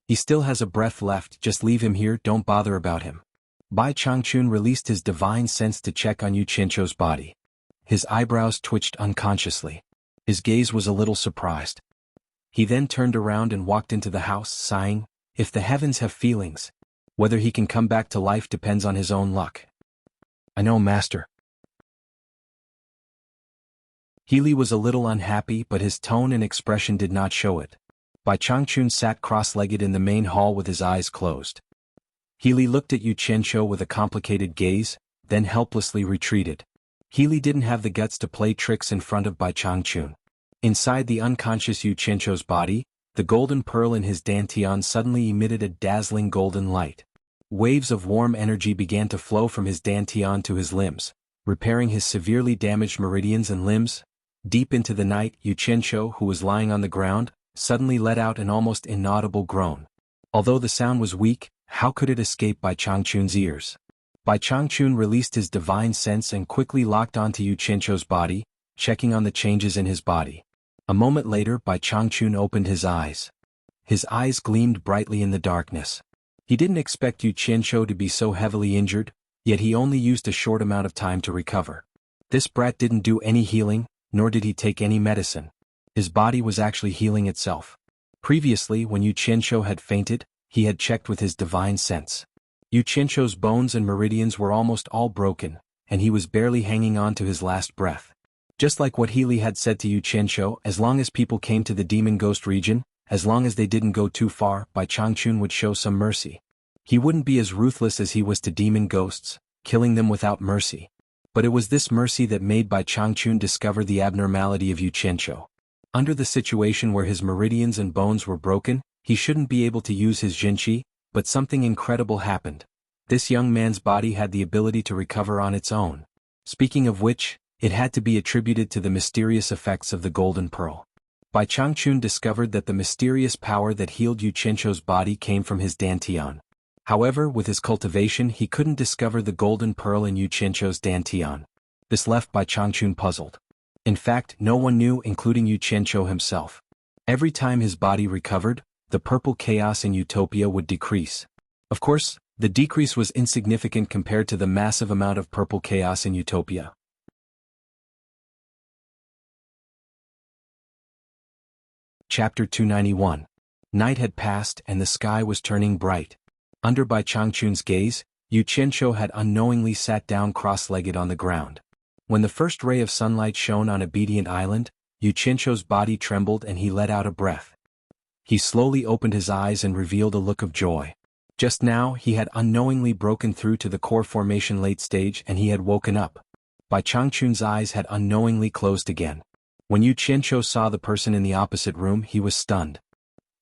He still has a breath left, just leave him here, don't bother about him." Bai Changchun released his divine sense to check on Yu Qianqiu's body. His eyebrows twitched unconsciously. His gaze was a little surprised. He then turned around and walked into the house, sighing, "If the heavens have feelings, whether he can come back to life depends on his own luck." "I know, master." He Li was a little unhappy, but his tone and expression did not show it. Bai Changchun sat cross-legged in the main hall with his eyes closed. He Li looked at Yu Qianqiu with a complicated gaze, then helplessly retreated. He Li didn't have the guts to play tricks in front of Bai Changchun. Inside the unconscious Yu Qianqiu's body, the golden pearl in his dantian suddenly emitted a dazzling golden light. Waves of warm energy began to flow from his dantian to his limbs, repairing his severely damaged meridians and limbs. Deep into the night, Yu Qianqiu, who was lying on the ground, suddenly let out an almost inaudible groan. Although the sound was weak, how could it escape Bai Changchun's ears? Bai Changchun released his divine sense and quickly locked onto Yu Qianqiu's body, checking on the changes in his body. A moment later, Bai Changchun opened his eyes. His eyes gleamed brightly in the darkness. He didn't expect Yu Qianqiu to be so heavily injured, yet he only used a short amount of time to recover. This brat didn't do any healing, nor did he take any medicine. His body was actually healing itself. Previously, when Yu Qianqiu had fainted, he had checked with his divine sense. Yu Qianqiu's bones and meridians were almost all broken, and he was barely hanging on to his last breath. Just like what Healy had said to Yu Qianqiu, as long as people came to the demon ghost region, as long as they didn't go too far, Bai Changchun would show some mercy. He wouldn't be as ruthless as he was to demon ghosts, killing them without mercy. But it was this mercy that made Bai Changchun discover the abnormality of Yu Qianqiu. Under the situation where his meridians and bones were broken, he shouldn't be able to use his Jinqi, but something incredible happened. This young man's body had the ability to recover on its own. Speaking of which, it had to be attributed to the mysterious effects of the golden pearl. Bai Changchun discovered that the mysterious power that healed Yu Qianqiu's body came from his dantian. However, with his cultivation he couldn't discover the golden pearl in Yu Qianqiu's dantian. This left Bai Changchun puzzled. In fact, no one knew, including Yu Qianqiu himself. Every time his body recovered, the purple chaos in Utopia would decrease. Of course, the decrease was insignificant compared to the massive amount of purple chaos in Utopia. Chapter 291. Night had passed and the sky was turning bright. Under Bai Changchun's gaze, Yu Qianqiu had unknowingly sat down cross-legged on the ground. When the first ray of sunlight shone on Obedient Island, Yu Qianqiu's body trembled and he let out a breath. He slowly opened his eyes and revealed a look of joy. Just now he had unknowingly broken through to the core formation late stage and he had woken up. Bai Changchun's eyes had unknowingly closed again. When Yu Qianqiu saw the person in the opposite room, he was stunned.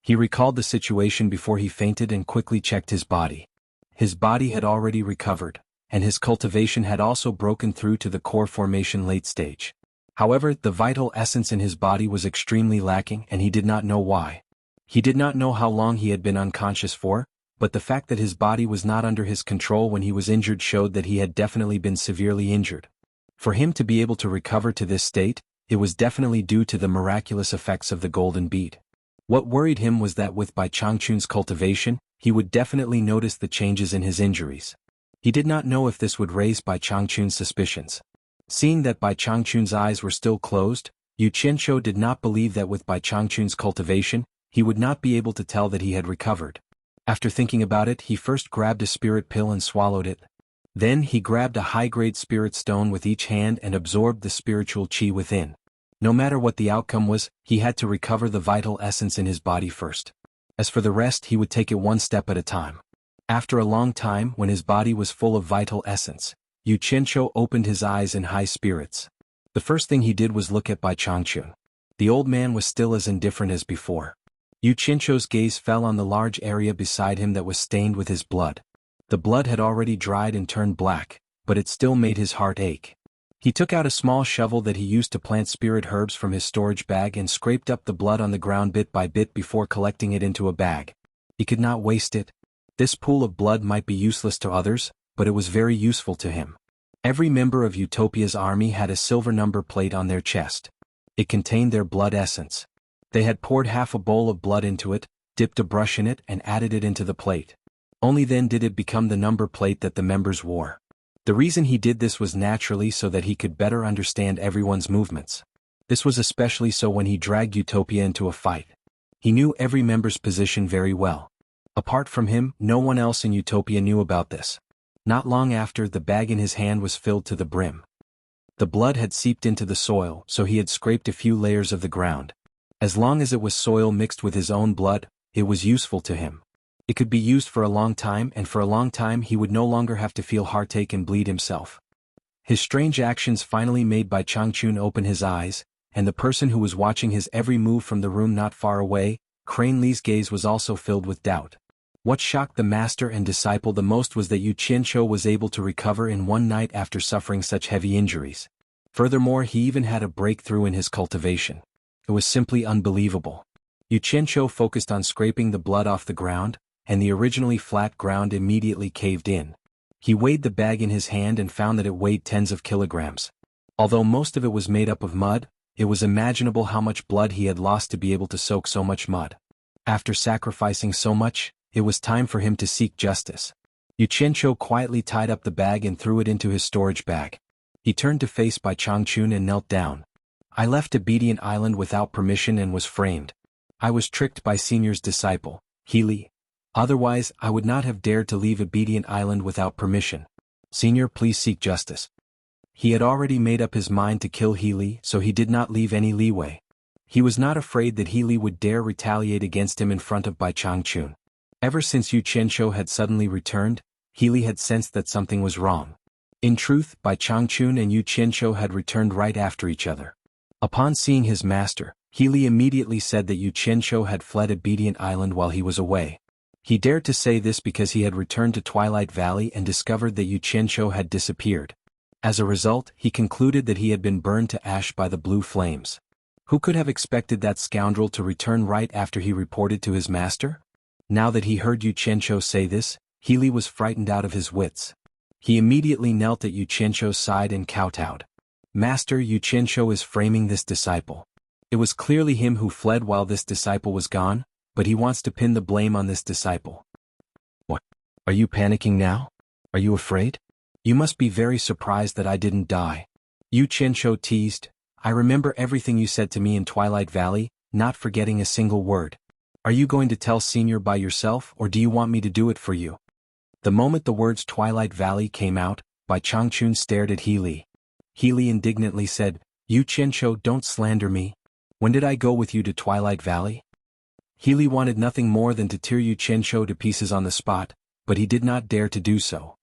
He recalled the situation before he fainted and quickly checked his body. His body had already recovered, and his cultivation had also broken through to the core formation late stage. However, the vital essence in his body was extremely lacking and he did not know why. He did not know how long he had been unconscious for, but the fact that his body was not under his control when he was injured showed that he had definitely been severely injured. For him to be able to recover to this state, it was definitely due to the miraculous effects of the golden bead. What worried him was that with Bai Changchun's cultivation, he would definitely notice the changes in his injuries. He did not know if this would raise Bai Changchun's suspicions. Seeing that Bai Changchun's eyes were still closed, Yu Qianqiu did not believe that with Bai Changchun's cultivation, he would not be able to tell that he had recovered. After thinking about it, he first grabbed a spirit pill and swallowed it. Then he grabbed a high-grade spirit stone with each hand and absorbed the spiritual qi within. No matter what the outcome was, he had to recover the vital essence in his body first. As for the rest, he would take it one step at a time. After a long time, when his body was full of vital essence, Yu Qianqiu opened his eyes in high spirits. The first thing he did was look at Bai Changchun. The old man was still as indifferent as before. Yu Qianqiu's gaze fell on the large area beside him that was stained with his blood. The blood had already dried and turned black, but it still made his heart ache. He took out a small shovel that he used to plant spirit herbs from his storage bag and scraped up the blood on the ground bit by bit before collecting it into a bag. He could not waste it. This pool of blood might be useless to others, but it was very useful to him. Every member of Utopia's army had a silver number plate on their chest. It contained their blood essence. They had poured half a bowl of blood into it, dipped a brush in it and added it into the plate. Only then did it become the number plate that the members wore. The reason he did this was naturally so that he could better understand everyone's movements. This was especially so when he dragged Utopia into a fight. He knew every member's position very well. Apart from him, no one else in Utopia knew about this. Not long after, the bag in his hand was filled to the brim. The blood had seeped into the soil, so he had scraped a few layers of the ground. As long as it was soil mixed with his own blood, it was useful to him. It could be used for a long time, and for a long time he would no longer have to feel heartache and bleed himself. His strange actions finally made Bai Changchun open his eyes, and the person who was watching his every move from the room not far away, Crane Li's gaze was also filled with doubt. What shocked the master and disciple the most was that Yu Qianqiu was able to recover in one night after suffering such heavy injuries. Furthermore, he even had a breakthrough in his cultivation. It was simply unbelievable. Yu Qianqiu focused on scraping the blood off the ground, and the originally flat ground immediately caved in. He weighed the bag in his hand and found that it weighed tens of kilograms. Although most of it was made up of mud, it was imaginable how much blood he had lost to be able to soak so much mud. After sacrificing so much, it was time for him to seek justice. Yu Qianqiu quietly tied up the bag and threw it into his storage bag. He turned to face Bai Changchun and knelt down. I left Obedient Island without permission and was framed. I was tricked by Senior's disciple, Healy. Otherwise, I would not have dared to leave Obedient Island without permission. Senior, please seek justice. He had already made up his mind to kill Healy, so he did not leave any leeway. He was not afraid that Healy would dare retaliate against him in front of Bai Changchun. Ever since Yu Qianqiu had suddenly returned, Healy had sensed that something was wrong. In truth, Bai Changchun and Yu Qianqiu had returned right after each other. Upon seeing his master, Healy immediately said that Yu Qianqiu had fled Obedient Island while he was away. He dared to say this because he had returned to Twilight Valley and discovered that Yu Qianqiu had disappeared. As a result, he concluded that he had been burned to ash by the blue flames. Who could have expected that scoundrel to return right after he reported to his master? Now that he heard Yu Qianqiu say this, Healy was frightened out of his wits. He immediately knelt at Yu Qianqiu's side and kowtowed. Master, Yu Qianqiu is framing this disciple. It was clearly him who fled while this disciple was gone, but he wants to pin the blame on this disciple. What? Are you panicking now? Are you afraid? You must be very surprised that I didn't die. Yu Qianqiu teased. I remember everything you said to me in Twilight Valley, not forgetting a single word. Are you going to tell Senior by yourself or do you want me to do it for you? The moment the words Twilight Valley came out, Bai Changchun stared at Healy. Healy indignantly said, Yu Qianqiu, don't slander me. When did I go with you to Twilight Valley? Healy wanted nothing more than to tear Yu Qianqiu to pieces on the spot, but he did not dare to do so.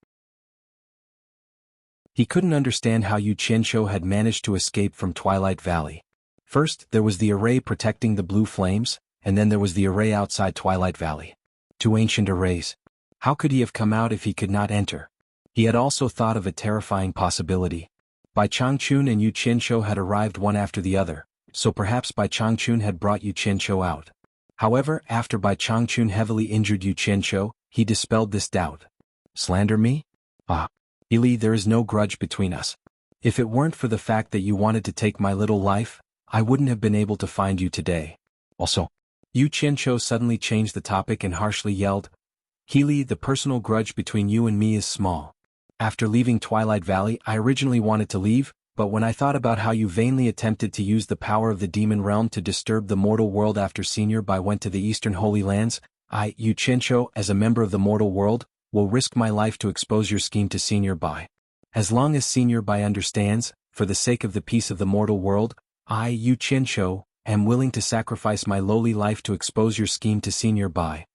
He couldn't understand how Yu Qianqiu had managed to escape from Twilight Valley. First, there was the array protecting the blue flames, and then there was the array outside Twilight Valley. Two ancient arrays. How could he have come out if he could not enter? He had also thought of a terrifying possibility. Bai Changchun and Yu Qianqiu had arrived one after the other, so perhaps Bai Changchun had brought Yu Qianqiu out. However, after Bai Changchun heavily injured Yu Qianqiu, he dispelled this doubt. Slander me? Ah. Healy, there is no grudge between us. If it weren't for the fact that you wanted to take my little life, I wouldn't have been able to find you today. Also, Yu Qianqiu suddenly changed the topic and harshly yelled, Healy, the personal grudge between you and me is small. After leaving Twilight Valley, I originally wanted to leave, but when I thought about how you vainly attempted to use the power of the demon realm to disturb the mortal world after Senior Bai went to the Eastern Holy Lands, I, Yu Qianqiu, as a member of the mortal world, will risk my life to expose your scheme to Senior Bai. As long as Senior Bai understands, for the sake of the peace of the mortal world, I, Yu Qianqiu, am willing to sacrifice my lowly life to expose your scheme to Senior Bai.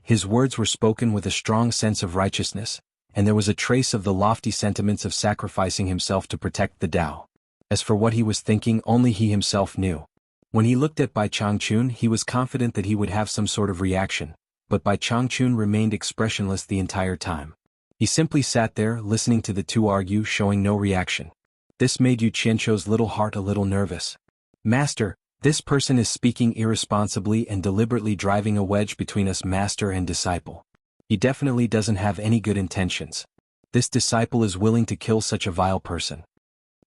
His words were spoken with a strong sense of righteousness, and there was a trace of the lofty sentiments of sacrificing himself to protect the Tao. As for what he was thinking, only he himself knew. When he looked at Bai Changchun, he was confident that he would have some sort of reaction, but Bai Changchun remained expressionless the entire time. He simply sat there, listening to the two argue, showing no reaction. This made Yu Qianqiu's little heart a little nervous. Master, this person is speaking irresponsibly and deliberately driving a wedge between us, master and disciple. He definitely doesn't have any good intentions. This disciple is willing to kill such a vile person.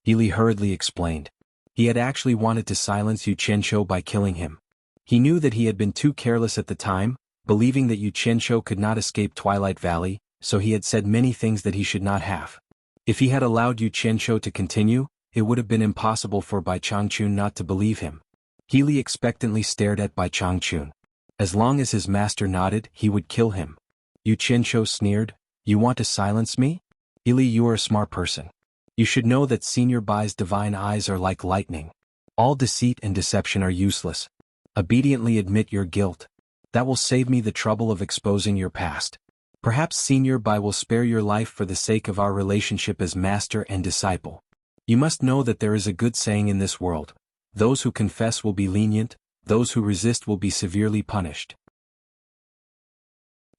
Healy hurriedly explained. He had actually wanted to silence Yu Qianqiu by killing him. He knew that he had been too careless at the time, believing that Yu Qianqiu could not escape Twilight Valley, so he had said many things that he should not have. If he had allowed Yu Qianqiu to continue, it would have been impossible for Bai Changchun not to believe him. Healy expectantly stared at Bai Changchun. As long as his master nodded, he would kill him. Yu Qianqiu sneered, You want to silence me? Healy, you are a smart person. You should know that Senior Bai's divine eyes are like lightning. All deceit and deception are useless. Obediently admit your guilt. That will save me the trouble of exposing your past. Perhaps Senior Bai will spare your life for the sake of our relationship as master and disciple. You must know that there is a good saying in this world. Those who confess will be lenient, those who resist will be severely punished.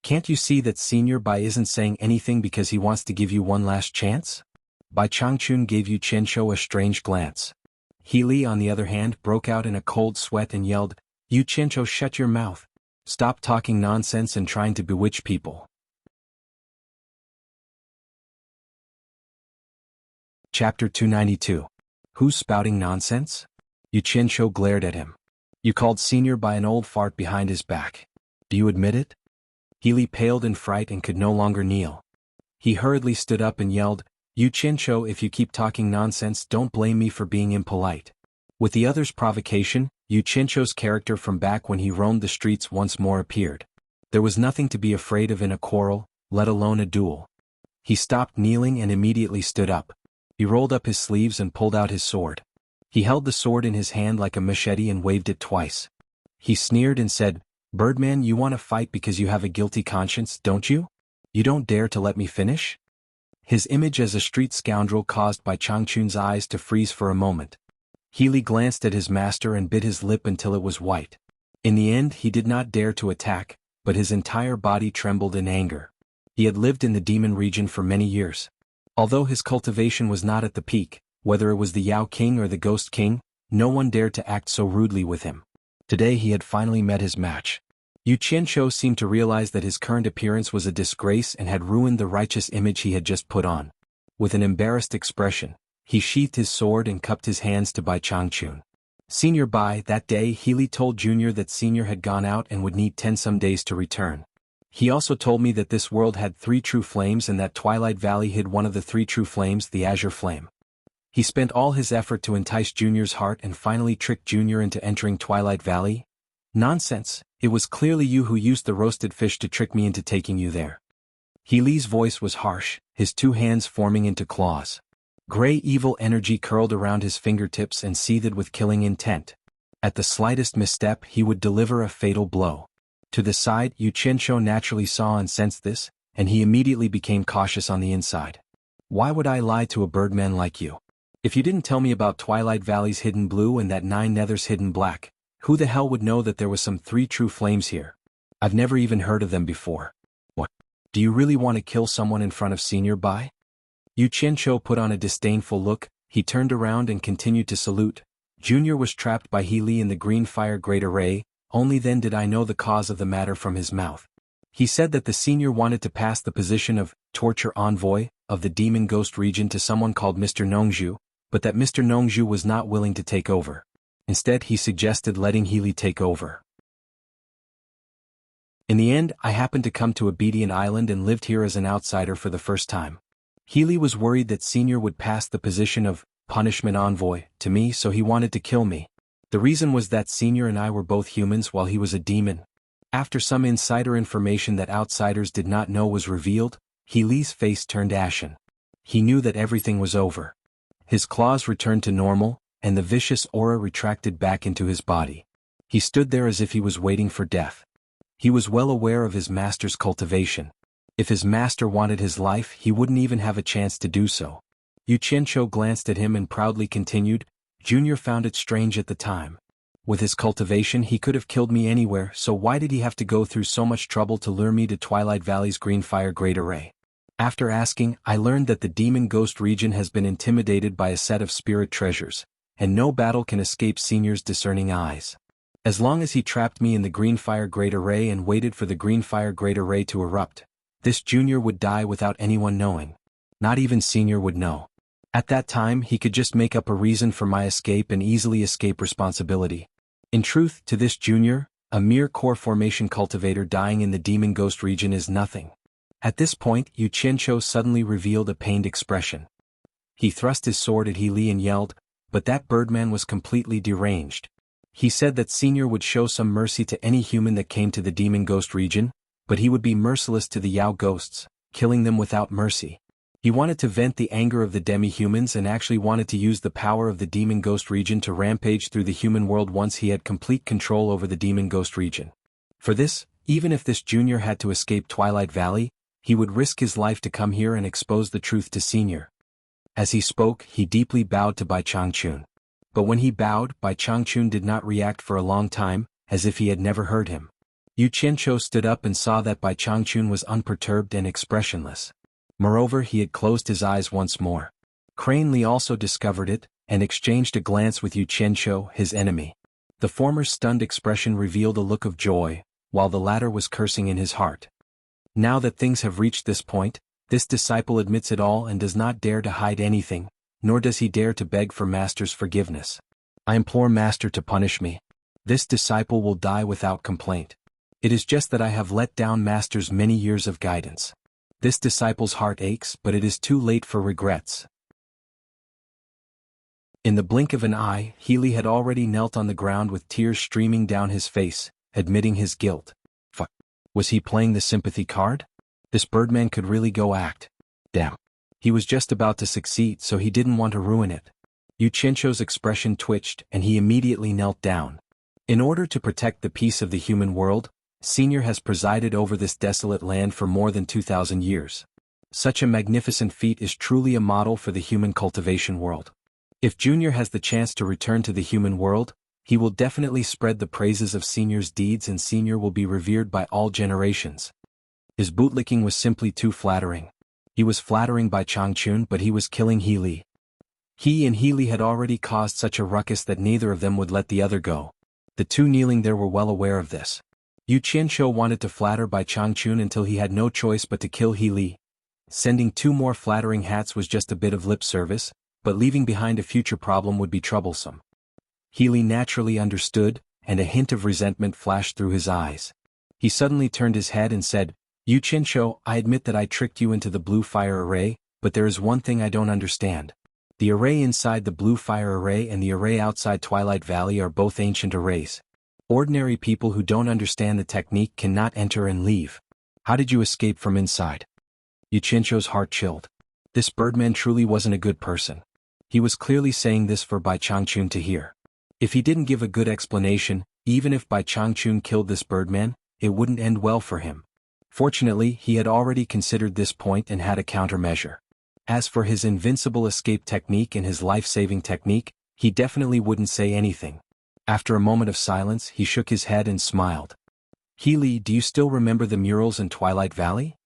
Can't you see that Senior Bai isn't saying anything because he wants to give you one last chance? Bai Changchun gave Yu Qianqiu a strange glance. Healy, on the other hand, broke out in a cold sweat and yelled, Yu Qianqiu, shut your mouth. Stop talking nonsense and trying to bewitch people. Chapter 292. Who's spouting nonsense? Yu Qianshou glared at him. You called Senior by an old fart behind his back. Do you admit it? Healy paled in fright and could no longer kneel. He hurriedly stood up and yelled, Yu Qianshou, if you keep talking nonsense, don't blame me for being impolite. With the other's provocation, Yu Qianshou's character from back when he roamed the streets once more appeared. There was nothing to be afraid of in a quarrel, let alone a duel. He stopped kneeling and immediately stood up. He rolled up his sleeves and pulled out his sword. He held the sword in his hand like a machete and waved it twice. He sneered and said, Birdman, you want to fight because you have a guilty conscience, don't you? You don't dare to let me finish? His image as a street scoundrel caused by Changchun's eyes to freeze for a moment. Healy glanced at his master and bit his lip until it was white. In the end he did not dare to attack, but his entire body trembled in anger. He had lived in the demon region for many years. Although his cultivation was not at the peak, whether it was the Yao King or the Ghost King, no one dared to act so rudely with him. Today he had finally met his match. Yu Qianshou seemed to realize that his current appearance was a disgrace and had ruined the righteous image he had just put on. With an embarrassed expression, he sheathed his sword and cupped his hands to Bai Changchun. Senior Bai, that day Healy told Junior that Senior had gone out and would need 10 some days to return. He also told me that this world had 3 true flames and that Twilight Valley hid one of the 3 true flames, the Azure Flame. He spent all his effort to entice Junior's heart and finally tricked Junior into entering Twilight Valley? Nonsense, it was clearly you who used the roasted fish to trick me into taking you there. Healy's voice was harsh, his 2 hands forming into claws. Gray evil energy curled around his fingertips and seethed with killing intent. At the slightest misstep he would deliver a fatal blow. To the side, Yu Qianshou naturally saw and sensed this, and he immediately became cautious on the inside. Why would I lie to a birdman like you? If you didn't tell me about Twilight Valley's hidden blue and that 9 nethers hidden black, who the hell would know that there was some 3 true flames here? I've never even heard of them before. What? Do you really want to kill someone in front of Senior Bai? Yu Qianshou put on a disdainful look, he turned around and continued to salute. Junior was trapped by Healy in the green fire great array, only then did I know the cause of the matter from his mouth. He said that the senior wanted to pass the position of torture envoy of the demon ghost region to someone called Mr. Nongzhu, but that Mr. Nongzhu was not willing to take over. Instead he suggested letting Healy take over. In the end, I happened to come to Obedient Island and lived here as an outsider for the first time. Healy was worried that Senior would pass the position of punishment envoy to me, so he wanted to kill me. The reason was that Senior and I were both humans while he was a demon. After some insider information that outsiders did not know was revealed, Healy's face turned ashen. He knew that everything was over. His claws returned to normal, and the vicious aura retracted back into his body. He stood there as if he was waiting for death. He was well aware of his master's cultivation. If his master wanted his life, he wouldn't even have a chance to do so. Yu Qianshou glanced at him and proudly continued, Junior found it strange at the time. With his cultivation he could have killed me anywhere, so why did he have to go through so much trouble to lure me to Twilight Valley's green fire great array? After asking, I learned that the demon ghost region has been intimidated by a set of spirit treasures, and no battle can escape Senior's discerning eyes. As long as he trapped me in the green fire great array and waited for the green fire great array to erupt, this Junior would die without anyone knowing. Not even Senior would know. At that time he could just make up a reason for my escape and easily escape responsibility. In truth, to this Junior, a mere core formation cultivator dying in the demon ghost region is nothing. At this point Yu Qianshou suddenly revealed a pained expression. He thrust his sword at Healy and yelled, but that birdman was completely deranged. He said that Senior would show some mercy to any human that came to the demon ghost region, but he would be merciless to the Yao ghosts, killing them without mercy. He wanted to vent the anger of the demi-humans and actually wanted to use the power of the demon ghost region to rampage through the human world once he had complete control over the demon ghost region. For this, even if this Junior had to escape Twilight Valley, he would risk his life to come here and expose the truth to Senior. As he spoke, he deeply bowed to Bai Changchun. But when he bowed, Bai Changchun did not react for a long time, as if he had never heard him. Yu Qianshou stood up and saw that Bai Changchun was unperturbed and expressionless. Moreover, he had closed his eyes once more. Crane Li also discovered it, and exchanged a glance with Yu Qianshou, his enemy. The former's stunned expression revealed a look of joy, while the latter was cursing in his heart. Now that things have reached this point, this disciple admits it all and does not dare to hide anything, nor does he dare to beg for Master's forgiveness. I implore Master to punish me. This disciple will die without complaint. It is just that I have let down Master's many years of guidance. This disciple's heart aches, but it is too late for regrets. In the blink of an eye, Healy had already knelt on the ground with tears streaming down his face, admitting his guilt. Fuck. Was he playing the sympathy card? This Birdman could really go act. Damn. He was just about to succeed, so he didn't want to ruin it. Yu Qianzhou's expression twitched, and he immediately knelt down. In order to protect the peace of the human world, Senior has presided over this desolate land for more than 2,000 years. Such a magnificent feat is truly a model for the human cultivation world. If Junior has the chance to return to the human world, he will definitely spread the praises of Senior's deeds, and Senior will be revered by all generations. His bootlicking was simply too flattering. He was flattering by Changchun, but he was killing Healy. He and Healy had already caused such a ruckus that neither of them would let the other go. The two kneeling there were well aware of this. Yu Qianzhou wanted to flatter by Changchun until he had no choice but to kill Healy. Sending two more flattering hats was just a bit of lip service, but leaving behind a future problem would be troublesome. Healy naturally understood, and a hint of resentment flashed through his eyes. He suddenly turned his head and said, Yu Qianzhou, I admit that I tricked you into the blue fire array, but there is one thing I don't understand. The array inside the blue fire array and the array outside Twilight Valley are both ancient arrays. Ordinary people who don't understand the technique cannot enter and leave. How did you escape from inside? Yu Qianzhou's heart chilled. This Birdman truly wasn't a good person. He was clearly saying this for Bai Changchun to hear. If he didn't give a good explanation, even if Bai Changchun killed this Birdman, it wouldn't end well for him. Fortunately, he had already considered this point and had a countermeasure. As for his invincible escape technique and his life-saving technique, he definitely wouldn't say anything. After a moment of silence, he shook his head and smiled. Healy, do you still remember the murals in Twilight Valley?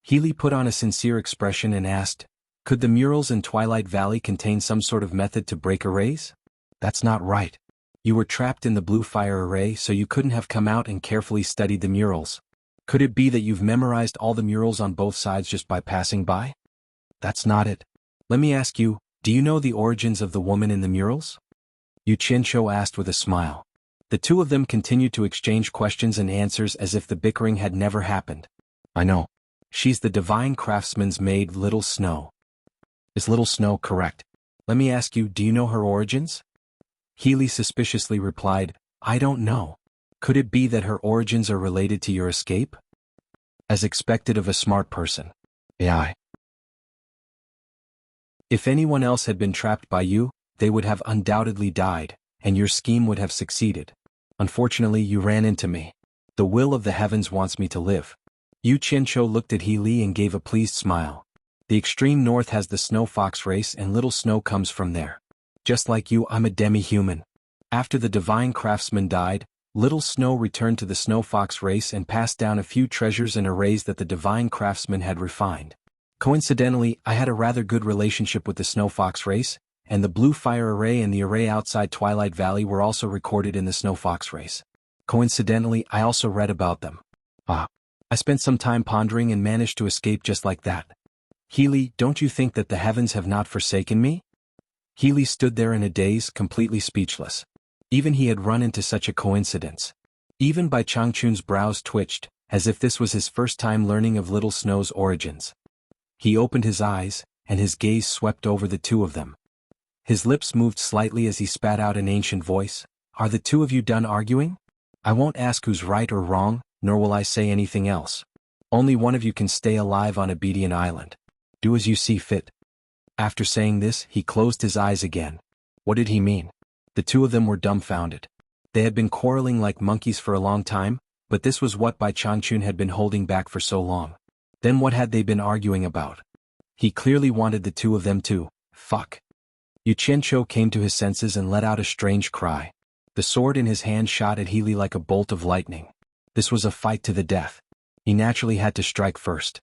Healy put on a sincere expression and asked, could the murals in Twilight Valley contain some sort of method to break arrays? That's not right. You were trapped in the blue fire array, so you couldn't have come out and carefully studied the murals. Could it be that you've memorized all the murals on both sides just by passing by? That's not it. Let me ask you, do you know the origins of the woman in the murals? Yu Qianzhou asked with a smile. The two of them continued to exchange questions and answers as if the bickering had never happened. I know. She's the divine craftsman's maid, Little Snow. Is Little Snow correct? Let me ask you, do you know her origins? Healy suspiciously replied, I don't know. Could it be that her origins are related to your escape? As expected of a smart person. AI. If anyone else had been trapped by you, they would have undoubtedly died, and your scheme would have succeeded. Unfortunately, you ran into me. The will of the heavens wants me to live. Yu Qianzhou looked at Healy and gave a pleased smile. The extreme north has the snow fox race, and Little Snow comes from there. Just like you, I'm a demi-human. After the divine craftsman died, Little Snow returned to the snow fox race and passed down a few treasures and arrays that the divine craftsman had refined. Coincidentally, I had a rather good relationship with the snow fox race, and the blue fire array and the array outside Twilight Valley were also recorded in the snow fox race. Coincidentally, I also read about them. I spent some time pondering and managed to escape just like that. Healy, don't you think that the heavens have not forsaken me? Healy stood there in a daze, completely speechless. Even he had run into such a coincidence. Even Bai Changchun's brows twitched, as if this was his first time learning of Little Snow's origins. He opened his eyes, and his gaze swept over the two of them. His lips moved slightly as he spat out an ancient voice. Are the two of you done arguing? I won't ask who's right or wrong, nor will I say anything else. Only one of you can stay alive on Obedient Island. Do as you see fit. After saying this, he closed his eyes again. What did he mean? The two of them were dumbfounded. They had been quarreling like monkeys for a long time, but this was what Bai Changchun had been holding back for so long. Then what had they been arguing about? He clearly wanted the two of them to fuck. Yu Qianzhou came to his senses and let out a strange cry. The sword in his hand shot at Healy like a bolt of lightning. This was a fight to the death. He naturally had to strike first.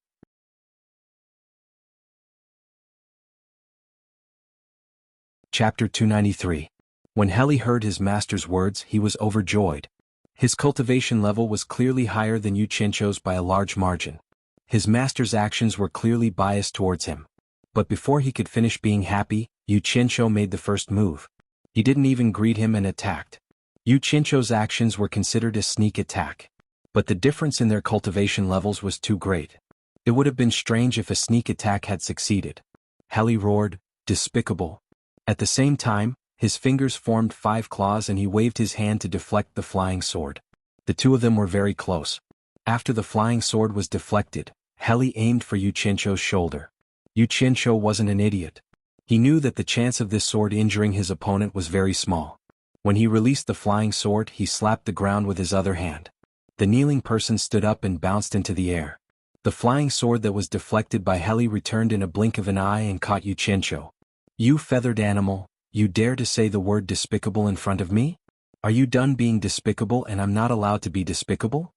Chapter 293. When Healy heard his master's words, he was overjoyed. His cultivation level was clearly higher than Yu Qianzhou's by a large margin. His master's actions were clearly biased towards him. But before he could finish being happy, Yu Qianqiu made the first move. He didn't even greet him and attacked. Yu Qianqiu's actions were considered a sneak attack. But the difference in their cultivation levels was too great. It would have been strange if a sneak attack had succeeded. Heli roared, "Despicable." At the same time, his fingers formed 5 claws and he waved his hand to deflect the flying sword. The two of them were very close. After the flying sword was deflected, Heli aimed for Yu Qianqiu's shoulder. Yu Qianqiu wasn't an idiot. He knew that the chance of this sword injuring his opponent was very small. When he released the flying sword, he slapped the ground with his other hand. The kneeling person stood up and bounced into the air. The flying sword that was deflected by Heli returned in a blink of an eye and caught Yu Qianqiu. "You feathered animal, you dare to say the word despicable in front of me? Are you done being despicable and I'm not allowed to be despicable?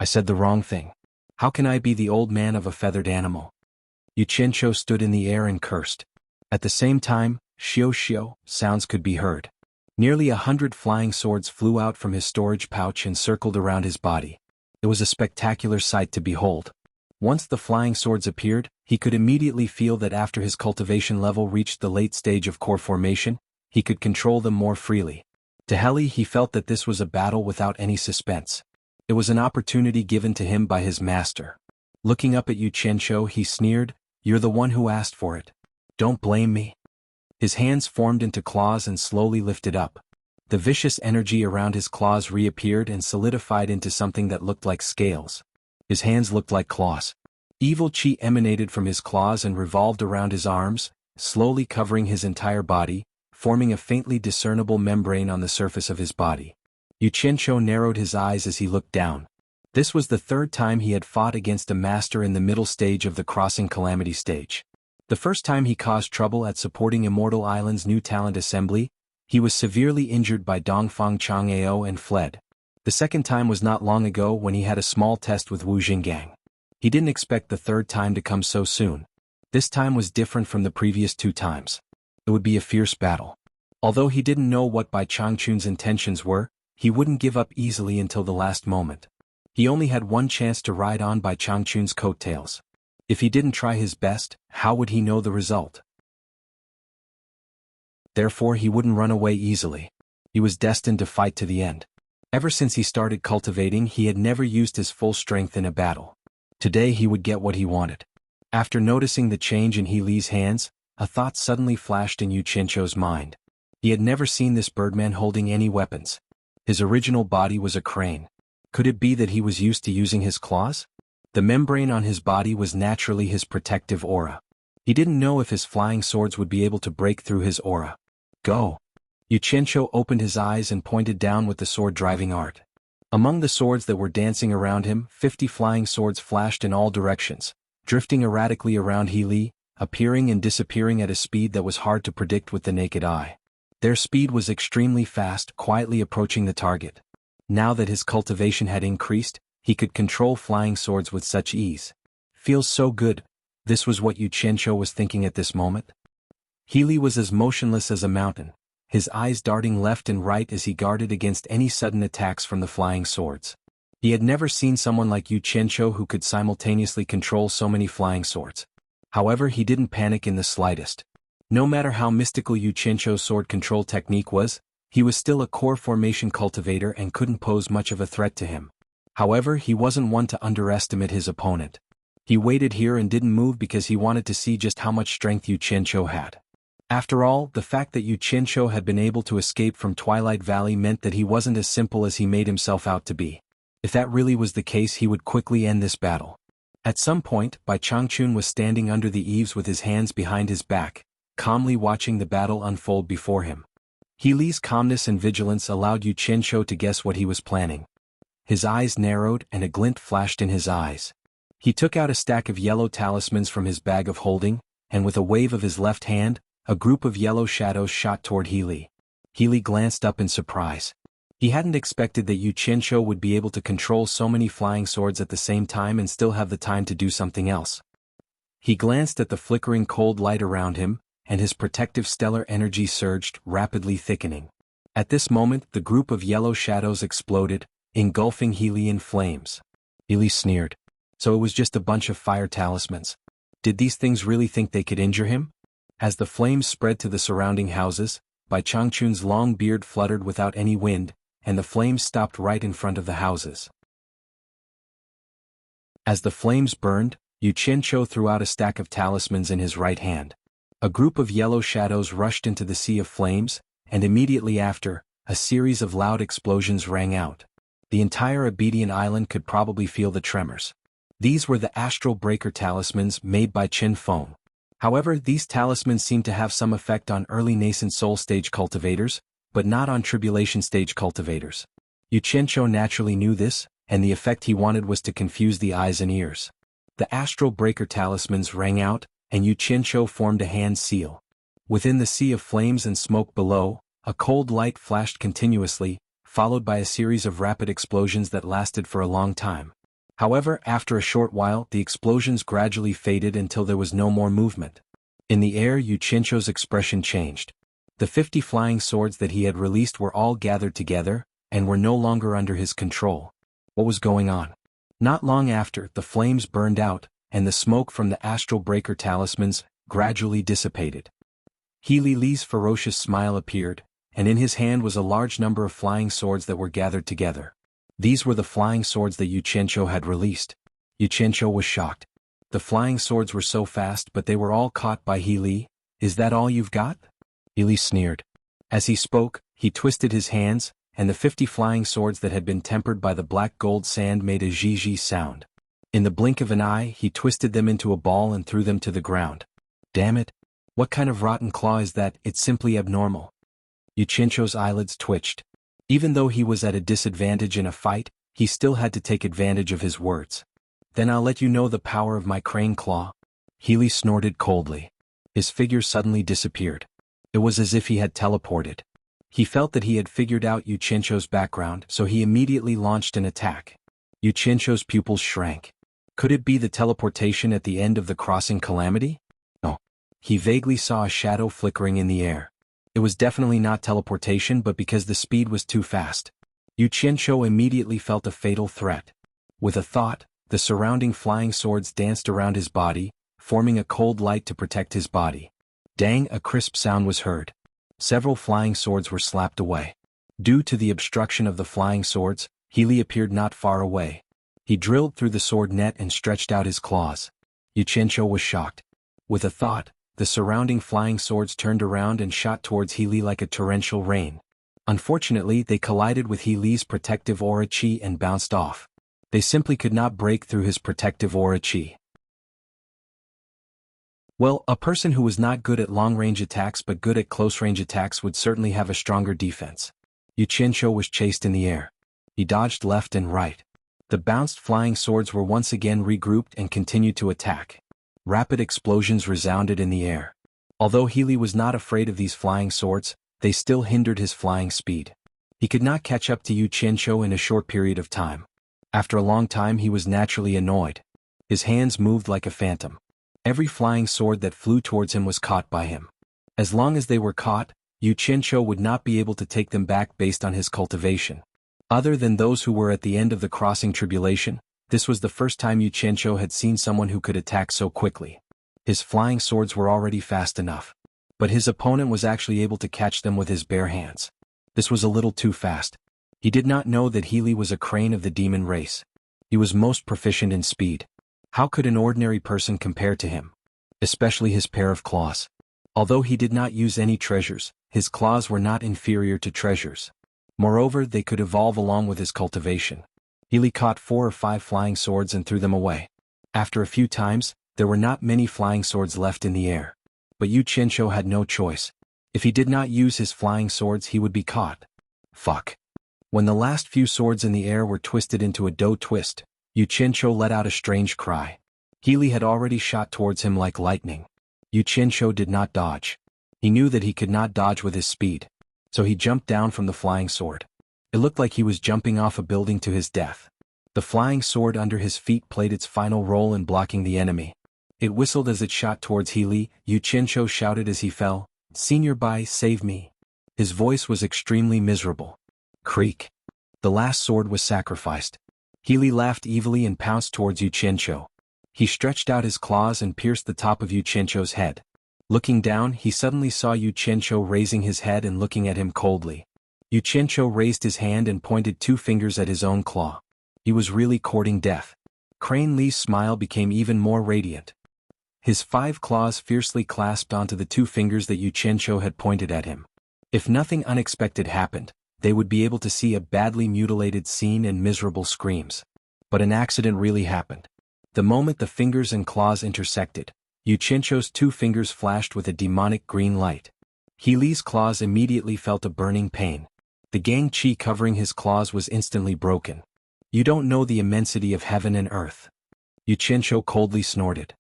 I said the wrong thing. How can I be the old man of a feathered animal?" Yu Qianqiu stood in the air and cursed. At the same time, "Xiao xiao" sounds could be heard. Nearly 100 flying swords flew out from his storage pouch and circled around his body. It was a spectacular sight to behold. Once the flying swords appeared, he could immediately feel that after his cultivation level reached the late stage of core formation, he could control them more freely. To Heli, he felt that this was a battle without any suspense. It was an opportunity given to him by his master. Looking up at Yu Qianqiu, he sneered, "You're the one who asked for it. Don't blame me." His hands formed into claws and slowly lifted up. The vicious energy around his claws reappeared and solidified into something that looked like scales. His hands looked like claws. Evil chi emanated from his claws and revolved around his arms, slowly covering his entire body, forming a faintly discernible membrane on the surface of his body. Yu Qianqiu narrowed his eyes as he looked down. This was the 3rd time he had fought against a master in the middle stage of the crossing calamity stage. The first time he caused trouble at supporting Immortal Island's new talent assembly, he was severely injured by Dongfang Chang'ao and fled. The second time was not long ago when he had a small test with Wu Jinggang. He didn't expect the 3rd time to come so soon. This time was different from the previous 2 times. It would be a fierce battle. Although he didn't know what Bai Changchun's intentions were, he wouldn't give up easily until the last moment. He only had one chance to ride on Bai Changchun's coattails. If he didn't try his best, how would he know the result? Therefore he wouldn't run away easily. He was destined to fight to the end. Ever since he started cultivating, he had never used his full strength in a battle. Today he would get what he wanted. After noticing the change in He Li's hands, a thought suddenly flashed in Yu Qianqiu's mind. He had never seen this birdman holding any weapons. His original body was a crane. Could it be that he was used to using his claws? The membrane on his body was naturally his protective aura. He didn't know if his flying swords would be able to break through his aura. Go! Yu Qianqiu opened his eyes and pointed down with the sword-driving art. Among the swords that were dancing around him, 50 flying swords flashed in all directions, drifting erratically around He Li, appearing and disappearing at a speed that was hard to predict with the naked eye. Their speed was extremely fast, quietly approaching the target. Now that his cultivation had increased, he could control flying swords with such ease. Feels so good. This was what Yu Qianqiu was thinking at this moment. He Li was as motionless as a mountain, his eyes darting left and right as he guarded against any sudden attacks from the flying swords. He had never seen someone like Yu Qianqiu who could simultaneously control so many flying swords. However, he didn't panic in the slightest. No matter how mystical Yu Qianqiu's sword control technique was, he was still a core formation cultivator and couldn't pose much of a threat to him. However, he wasn't one to underestimate his opponent. He waited here and didn't move because he wanted to see just how much strength Yu Qianqiu had. After all, the fact that Yu Qianqiu had been able to escape from Twilight Valley meant that he wasn't as simple as he made himself out to be. If that really was the case, he would quickly end this battle. At some point, Bai Changchun was standing under the eaves with his hands behind his back, calmly watching the battle unfold before him. He Li's calmness and vigilance allowed Yu Qianqiu to guess what he was planning. His eyes narrowed and a glint flashed in his eyes. He took out a stack of yellow talismans from his bag of holding, and with a wave of his left hand, a group of yellow shadows shot toward He Li. He Li glanced up in surprise. He hadn't expected that Yu Qianqiu would be able to control so many flying swords at the same time and still have the time to do something else. He glanced at the flickering cold light around him, and his protective stellar energy surged, rapidly thickening. At this moment, the group of yellow shadows exploded, engulfing He Li in flames. He Li sneered. So it was just a bunch of fire talismans. Did these things really think they could injure him? As the flames spread to the surrounding houses, Bai Changchun's long beard fluttered without any wind, and the flames stopped right in front of the houses. As the flames burned, Yu Qianqiu threw out a stack of talismans in his right hand. A group of yellow shadows rushed into the sea of flames, and immediately after, a series of loud explosions rang out. The entire Abedian island could probably feel the tremors. These were the astral breaker talismans made by Qin Feng. However, these talismans seemed to have some effect on early nascent soul stage cultivators, but not on tribulation stage cultivators. Yu Qianqiu naturally knew this, and the effect he wanted was to confuse the eyes and ears. The astral breaker talismans rang out, and Yu Qianqiu formed a hand seal. Within the sea of flames and smoke below, a cold light flashed continuously, followed by a series of rapid explosions that lasted for a long time. However, after a short while, the explosions gradually faded until there was no more movement. In the air, Yu Qianqiu's expression changed. The 50 flying swords that he had released were all gathered together, and were no longer under his control. What was going on? Not long after, the flames burned out, and the smoke from the astral breaker talismans gradually dissipated. He Li's ferocious smile appeared, and in his hand was a large number of flying swords that were gathered together. These were the flying swords that Yu Qianqiu had released. Yu Qianqiu was shocked. The flying swords were so fast, but they were all caught by He Li. Is that all you've got? He Li sneered. As he spoke, he twisted his hands, and the 50 flying swords that had been tempered by the black gold sand made a zhi-zhi sound. In the blink of an eye, he twisted them into a ball and threw them to the ground. Damn it! What kind of rotten claw is that? It's simply abnormal. Yu Qianqiu's eyelids twitched. Even though he was at a disadvantage in a fight, he still had to take advantage of his words. Then I'll let you know the power of my crane claw. He Li snorted coldly. His figure suddenly disappeared. It was as if he had teleported. He felt that he had figured out Yu Qianqiu's background, so he immediately launched an attack. Yu Qianqiu's pupils shrank. Could it be the teleportation at the end of the crossing calamity? No. He vaguely saw a shadow flickering in the air. It was definitely not teleportation, but because the speed was too fast. Yu Qianqiu immediately felt a fatal threat. With a thought, the surrounding flying swords danced around his body, forming a cold light to protect his body. Dang, a crisp sound was heard. Several flying swords were slapped away. Due to the obstruction of the flying swords, He Li appeared not far away. He drilled through the sword net and stretched out his claws. Yu Qianqiu was shocked. With a thought, the surrounding flying swords turned around and shot towards He Li like a torrential rain. Unfortunately, they collided with He Li's protective aura chi and bounced off. They simply could not break through his protective aura chi. Well, a person who was not good at long-range attacks but good at close-range attacks would certainly have a stronger defense. Yu Qianqiu was chased in the air. He dodged left and right. The bounced flying swords were once again regrouped and continued to attack. Rapid explosions resounded in the air. Although He Li was not afraid of these flying swords, they still hindered his flying speed. He could not catch up to Yu Qianqiu in a short period of time. After a long time he was naturally annoyed. His hands moved like a phantom. Every flying sword that flew towards him was caught by him. As long as they were caught, Yu Qianqiu would not be able to take them back based on his cultivation. Other than those who were at the end of the crossing tribulation, this was the first time Yu Qianqiu had seen someone who could attack so quickly. His flying swords were already fast enough. But his opponent was actually able to catch them with his bare hands. This was a little too fast. He did not know that He Li was a crane of the demon race. He was most proficient in speed. How could an ordinary person compare to him? Especially his pair of claws. Although he did not use any treasures, his claws were not inferior to treasures. Moreover, they could evolve along with his cultivation. He Li caught 4 or 5 flying swords and threw them away. After a few times, there were not many flying swords left in the air. But Yu Qianqiu had no choice. If he did not use his flying swords, he would be caught. Fuck. When the last few swords in the air were twisted into a dough twist, Yu Qianqiu let out a strange cry. He Li had already shot towards him like lightning. Yu Qianqiu did not dodge. He knew that he could not dodge with his speed. So he jumped down from the flying sword. It looked like he was jumping off a building to his death. The flying sword under his feet played its final role in blocking the enemy. It whistled as it shot towards He Li. Yu Qianqiu shouted as he fell, "Senior Bai, save me." His voice was extremely miserable. Creak. The last sword was sacrificed. He Li laughed evilly and pounced towards Yu Qianqiu. He stretched out his claws and pierced the top of Yu Qianqiu's head. Looking down, he suddenly saw Yu Qianqiu raising his head and looking at him coldly. Yu Qianqiu raised his hand and pointed 2 fingers at his own claw. He was really courting death. Crane Li's smile became even more radiant. His 5 claws fiercely clasped onto the 2 fingers that Yu Qianqiu had pointed at him. If nothing unexpected happened, they would be able to see a badly mutilated scene and miserable screams. But an accident really happened. The moment the fingers and claws intersected, Yu Qianqiu's 2 fingers flashed with a demonic green light. He Li's claws immediately felt a burning pain. The gang qi covering his claws was instantly broken. You don't know the immensity of heaven and earth. Yu Qianqiu coldly snorted.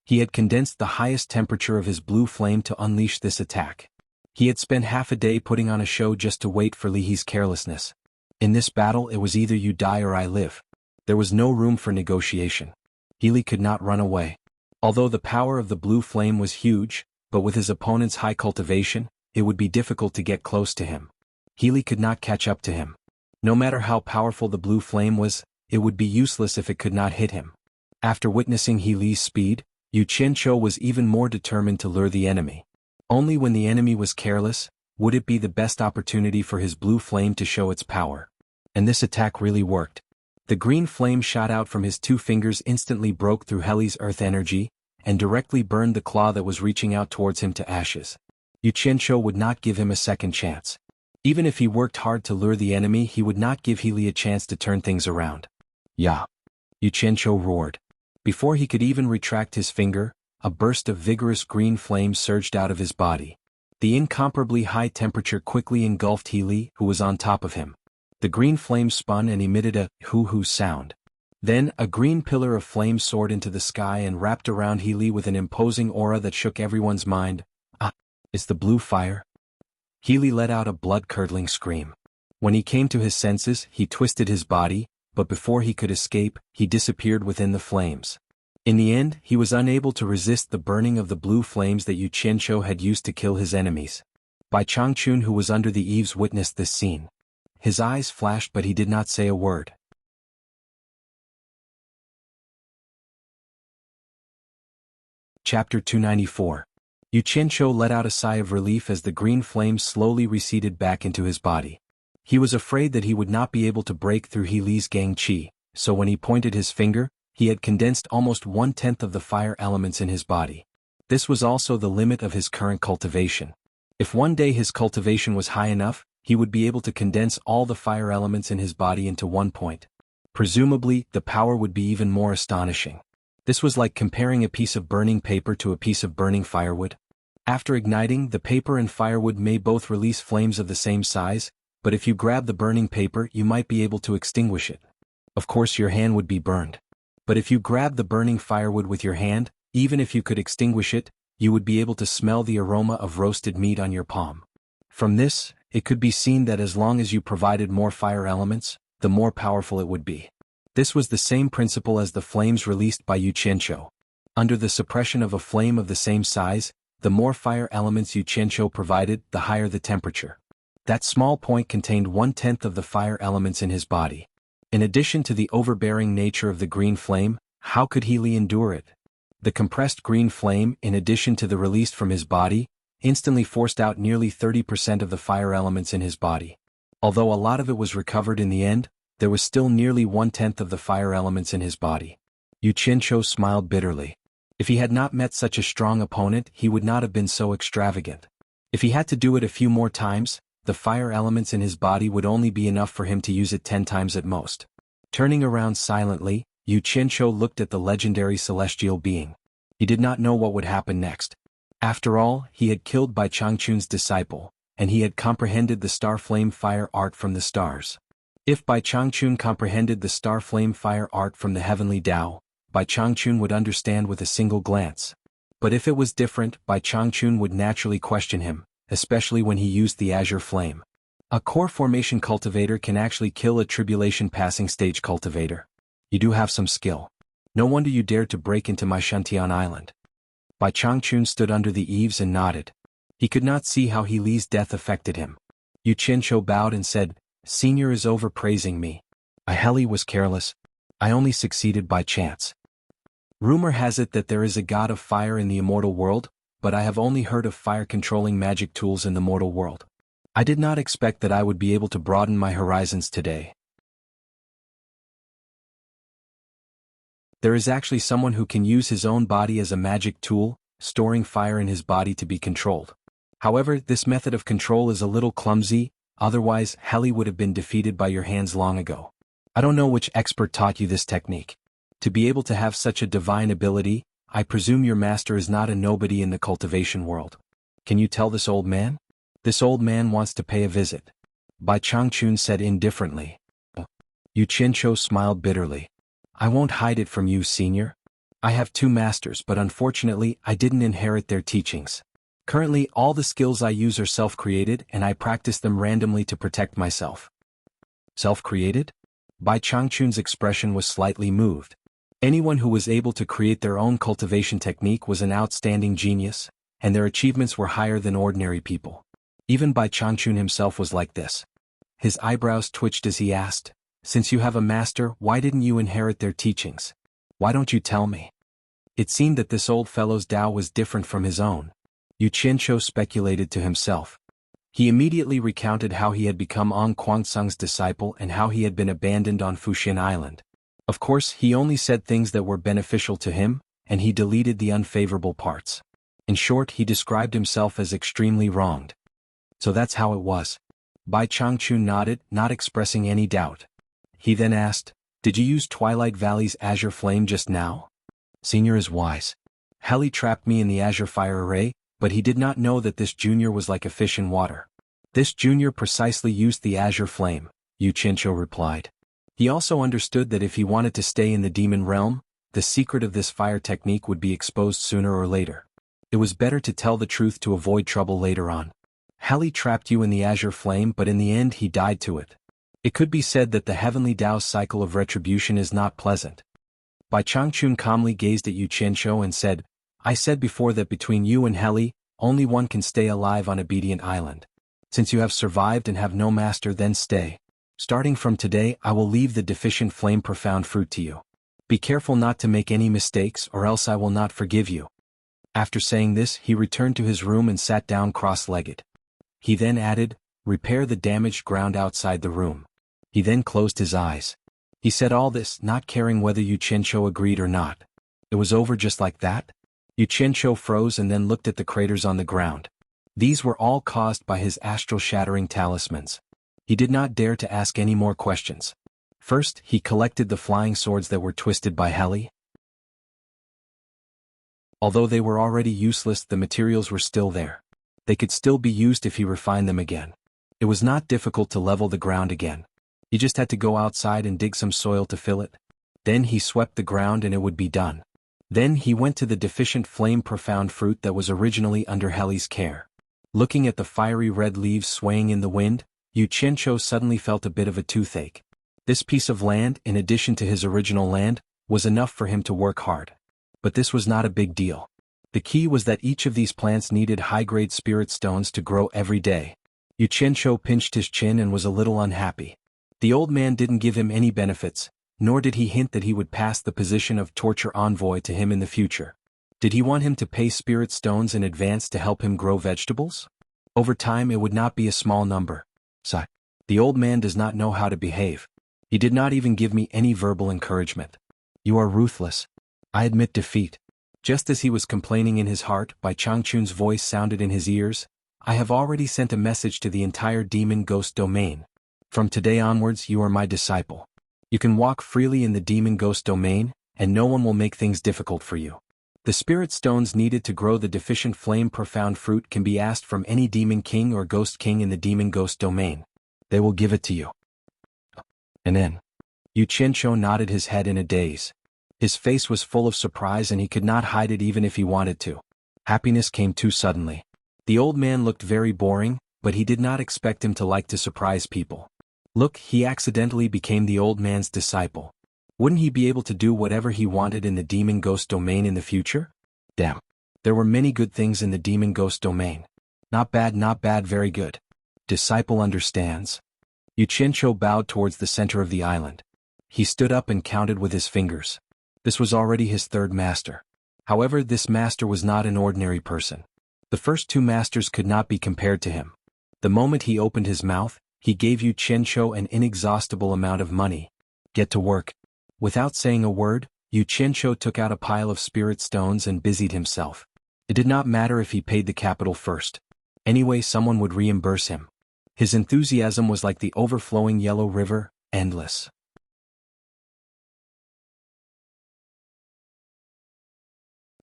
He had condensed the highest temperature of his blue flame to unleash this attack. He had spent half a day putting on a show just to wait for Li He's carelessness. In this battle it was either you die or I live. There was no room for negotiation. He Li could not run away. Although the power of the blue flame was huge, but with his opponent's high cultivation, it would be difficult to get close to him. He Li could not catch up to him. No matter how powerful the blue flame was, it would be useless if it could not hit him. After witnessing He Li's speed, Yu Qianqiu was even more determined to lure the enemy. Only when the enemy was careless, would it be the best opportunity for his blue flame to show its power. And this attack really worked. The green flame shot out from his 2 fingers instantly broke through Heli's earth energy, and directly burned the claw that was reaching out towards him to ashes. Yu Qianqiu would not give him a second chance. Even if he worked hard to lure the enemy, he would not give He Li a chance to turn things around. Ya! Yu Qianqiu roared. Before he could even retract his finger, a burst of vigorous green flame surged out of his body. The incomparably high temperature quickly engulfed He Li, who was on top of him. The green flame spun and emitted a hoo-hoo sound. Then, a green pillar of flame soared into the sky and wrapped around He Li with an imposing aura that shook everyone's mind. Ah! It's the blue fire? He Li let out a blood-curdling scream. When he came to his senses, he twisted his body, but before he could escape, he disappeared within the flames. In the end, he was unable to resist the burning of the blue flames that Yu Qianqiu had used to kill his enemies. Bai Changchun, who was under the eaves, witnessed this scene. His eyes flashed, but he did not say a word. Chapter 294. Yu Qianqiu let out a sigh of relief as the green flame slowly receded back into his body. He was afraid that he would not be able to break through He Li's gang qi, so when he pointed his finger, he had condensed almost 1/10 of the fire elements in his body. This was also the limit of his current cultivation. If one day his cultivation was high enough, he would be able to condense all the fire elements in his body into 1 point. Presumably, the power would be even more astonishing. This was like comparing a piece of burning paper to a piece of burning firewood. After igniting, the paper and firewood may both release flames of the same size, but if you grab the burning paper, you might be able to extinguish it. Of course, your hand would be burned. But if you grab the burning firewood with your hand, even if you could extinguish it, you would be able to smell the aroma of roasted meat on your palm. From this, it could be seen that as long as you provided more fire elements, the more powerful it would be. This was the same principle as the flames released by Yu Qianqiu. Under the suppression of a flame of the same size, the more fire elements Yu Qianqiu provided, the higher the temperature. That small point contained 1/10 of the fire elements in his body. In addition to the overbearing nature of the green flame, how could He Li endure it? The compressed green flame, in addition to the released from his body, instantly forced out nearly 30% of the fire elements in his body. Although a lot of it was recovered in the end, there was still nearly 1/10 of the fire elements in his body. Yu Qianqiu smiled bitterly. If he had not met such a strong opponent, he would not have been so extravagant. If he had to do it a few more times, the fire elements in his body would only be enough for him to use it 10 times at most. Turning around silently, Yu Qianqiu looked at the legendary celestial being. He did not know what would happen next. After all, he had killed Bai Changchun's disciple, and he had comprehended the star flame fire art from the stars. If Bai Changchun comprehended the star flame fire art from the heavenly Tao, Bai Changchun would understand with a single glance. But if it was different, Bai Changchun would naturally question him, especially when he used the azure flame. A core formation cultivator can actually kill a tribulation passing stage cultivator. You do have some skill. No wonder you dared to break into my Shantian island. Bai Changchun stood under the eaves and nodded. He could not see how He Li's death affected him. Yu Qianqiu bowed and said, "Senior is overpraising me. Heli was careless. I only succeeded by chance." Rumor has it that there is a god of fire in the immortal world, but I have only heard of fire-controlling magic tools in the mortal world. I did not expect that I would be able to broaden my horizons today. There is actually someone who can use his own body as a magic tool, storing fire in his body to be controlled. However, this method of control is a little clumsy, otherwise Heli would have been defeated by your hands long ago. I don't know which expert taught you this technique. To be able to have such a divine ability, I presume your master is not a nobody in the cultivation world. Can you tell this old man? This old man wants to pay a visit. Bai Changchun said indifferently. Yu Qianqiu smiled bitterly. I won't hide it from you, senior. I have 2 masters, but unfortunately I didn't inherit their teachings. Currently all the skills I use are self-created and I practice them randomly to protect myself. Self-created? Bai Changchun's expression was slightly moved. Anyone who was able to create their own cultivation technique was an outstanding genius, and their achievements were higher than ordinary people. Even Bai Changchun himself was like this. His eyebrows twitched as he asked, since you have a master, why didn't you inherit their teachings? Why don't you tell me? It seemed that this old fellow's Tao was different from his own. Yu Qianqiu speculated to himself. He immediately recounted how he had become Ong Kuangsang's disciple and how he had been abandoned on Fuxian Island. Of course, he only said things that were beneficial to him, and he deleted the unfavorable parts. In short, he described himself as extremely wronged. So that's how it was. Bai Changchun nodded, not expressing any doubt. He then asked, did you use Twilight Valley's Azure Flame just now? Senior is wise. Heli trapped me in the Azure Fire Array, but he did not know that this junior was like a fish in water. This junior precisely used the Azure Flame, Yu Qianqiu replied. He also understood that if he wanted to stay in the demon realm, the secret of this fire technique would be exposed sooner or later. It was better to tell the truth to avoid trouble later on. Heli trapped you in the Azure Flame, but in the end he died to it. It could be said that the heavenly Tao's cycle of retribution is not pleasant. Bai Changchun calmly gazed at Yu Qianqiu and said, I said before that between you and Heli, only one can stay alive on Obedient Island. Since you have survived and have no master, then stay. Starting from today, I will leave the deficient flame profound fruit to you. Be careful not to make any mistakes or else I will not forgive you. After saying this, he returned to his room and sat down cross-legged. He then added, repair the damaged ground outside the room. He then closed his eyes. He said all this, not caring whether Yu Qianqiu agreed or not. It was over just like that? Yu Qianqiu froze and then looked at the craters on the ground. These were all caused by his astral-shattering talismans. He did not dare to ask any more questions. First, he collected the flying swords that were twisted by Heli. Although they were already useless, the materials were still there. They could still be used if he refined them again. It was not difficult to level the ground again. He just had to go outside and dig some soil to fill it. Then he swept the ground and it would be done. Then he went to the deficient flame profound fruit that was originally under Heli's care. Looking at the fiery red leaves swaying in the wind, Yu Qianqiu suddenly felt a bit of a toothache. This piece of land, in addition to his original land, was enough for him to work hard. But this was not a big deal. The key was that each of these plants needed high-grade spirit stones to grow every day. Yu Qianqiu pinched his chin and was a little unhappy. The old man didn't give him any benefits, nor did he hint that he would pass the position of torture envoy to him in the future. Did he want him to pay spirit stones in advance to help him grow vegetables? Over time it would not be a small number. Sigh. The old man does not know how to behave. He did not even give me any verbal encouragement. You are ruthless. I admit defeat. Just as he was complaining in his heart, Bai Changchun's voice sounded in his ears. I have already sent a message to the entire demon ghost domain. From today onwards you are my disciple. You can walk freely in the demon ghost domain, and no one will make things difficult for you. The spirit stones needed to grow the deficient flame profound fruit can be asked from any demon king or ghost king in the demon ghost domain. They will give it to you. And then, Yu Qianqiu nodded his head in a daze. His face was full of surprise and he could not hide it even if he wanted to. Happiness came too suddenly. The old man looked very boring, but he did not expect him to like to surprise people. Look, he accidentally became the old man's disciple. Wouldn't he be able to do whatever he wanted in the demon ghost domain in the future? Damn. There were many good things in the demon ghost domain. Not bad, very good. Disciple understands. Yu Qianqiu bowed towards the center of the island. He stood up and counted with his fingers. This was already his third master. However, this master was not an ordinary person. The first two masters could not be compared to him. The moment he opened his mouth, he gave Yu Qianqiu an inexhaustible amount of money. Get to work. Without saying a word, Yu Qianqiu took out a pile of spirit stones and busied himself. It did not matter if he paid the capital first. Anyway, someone would reimburse him. His enthusiasm was like the overflowing yellow river, endless.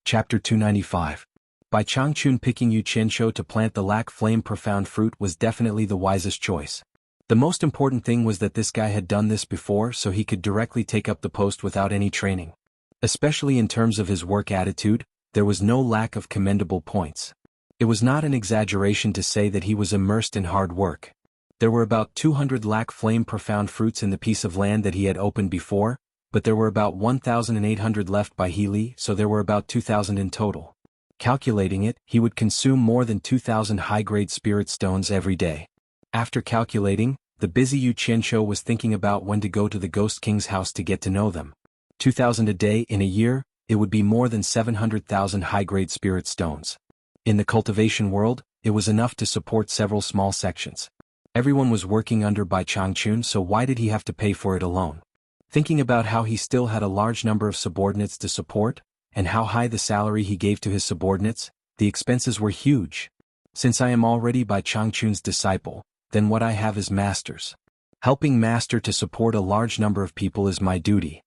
Chapter 295. By Changchun picking Yu Qianqiu to plant the lac flame profound fruit was definitely the wisest choice. The most important thing was that this guy had done this before, so he could directly take up the post without any training. Especially in terms of his work attitude, there was no lack of commendable points. It was not an exaggeration to say that he was immersed in hard work. There were about 200 lac flame profound fruits in the piece of land that he had opened before, but there were about 1,800 left by Healy, so there were about 2,000 in total. Calculating it, he would consume more than 2,000 high-grade spirit stones every day. After calculating, the busy Yu Qianqiu was thinking about when to go to the Ghost King's house to get to know them. 2,000 a day in a year, it would be more than 700,000 high-grade spirit stones. In the cultivation world, it was enough to support several small sections. Everyone was working under by Changchun, so why did he have to pay for it alone? Thinking about how he still had a large number of subordinates to support, and how high the salary he gave to his subordinates, the expenses were huge. Since I am already by Changchun's disciple, then what I have is masters. Helping master to support a large number of people is my duty.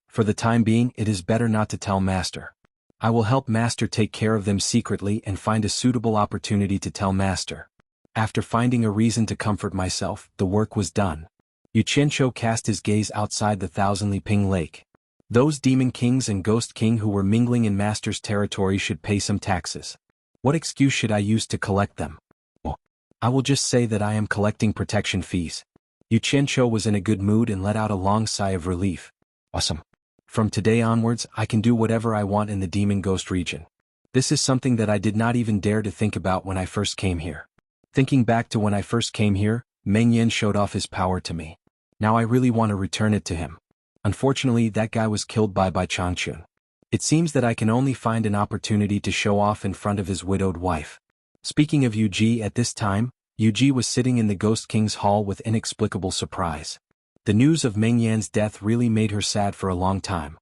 For the time being, it is better not to tell master. I will help master take care of them secretly and find a suitable opportunity to tell master. After finding a reason to comfort myself, the work was done. Yu Qianqiu cast his gaze outside the Thousand Li Ping Lake. Those demon kings and ghost king who were mingling in master's territory should pay some taxes. What excuse should I use to collect them? Oh, I will just say that I am collecting protection fees. Yu Qianqiu was in a good mood and let out a long sigh of relief. Awesome. From today onwards, I can do whatever I want in the demon ghost region. This is something that I did not even dare to think about when I first came here. Thinking back to when I first came here, Meng Yan showed off his power to me. Now I really want to return it to him. Unfortunately, that guy was killed by Changchun. It seems that I can only find an opportunity to show off in front of his widowed wife. Speaking of Yu Ji, at this time, Yu Ji was sitting in the Ghost King's hall with inexplicable surprise. The news of Meng Yan's death really made her sad for a long time.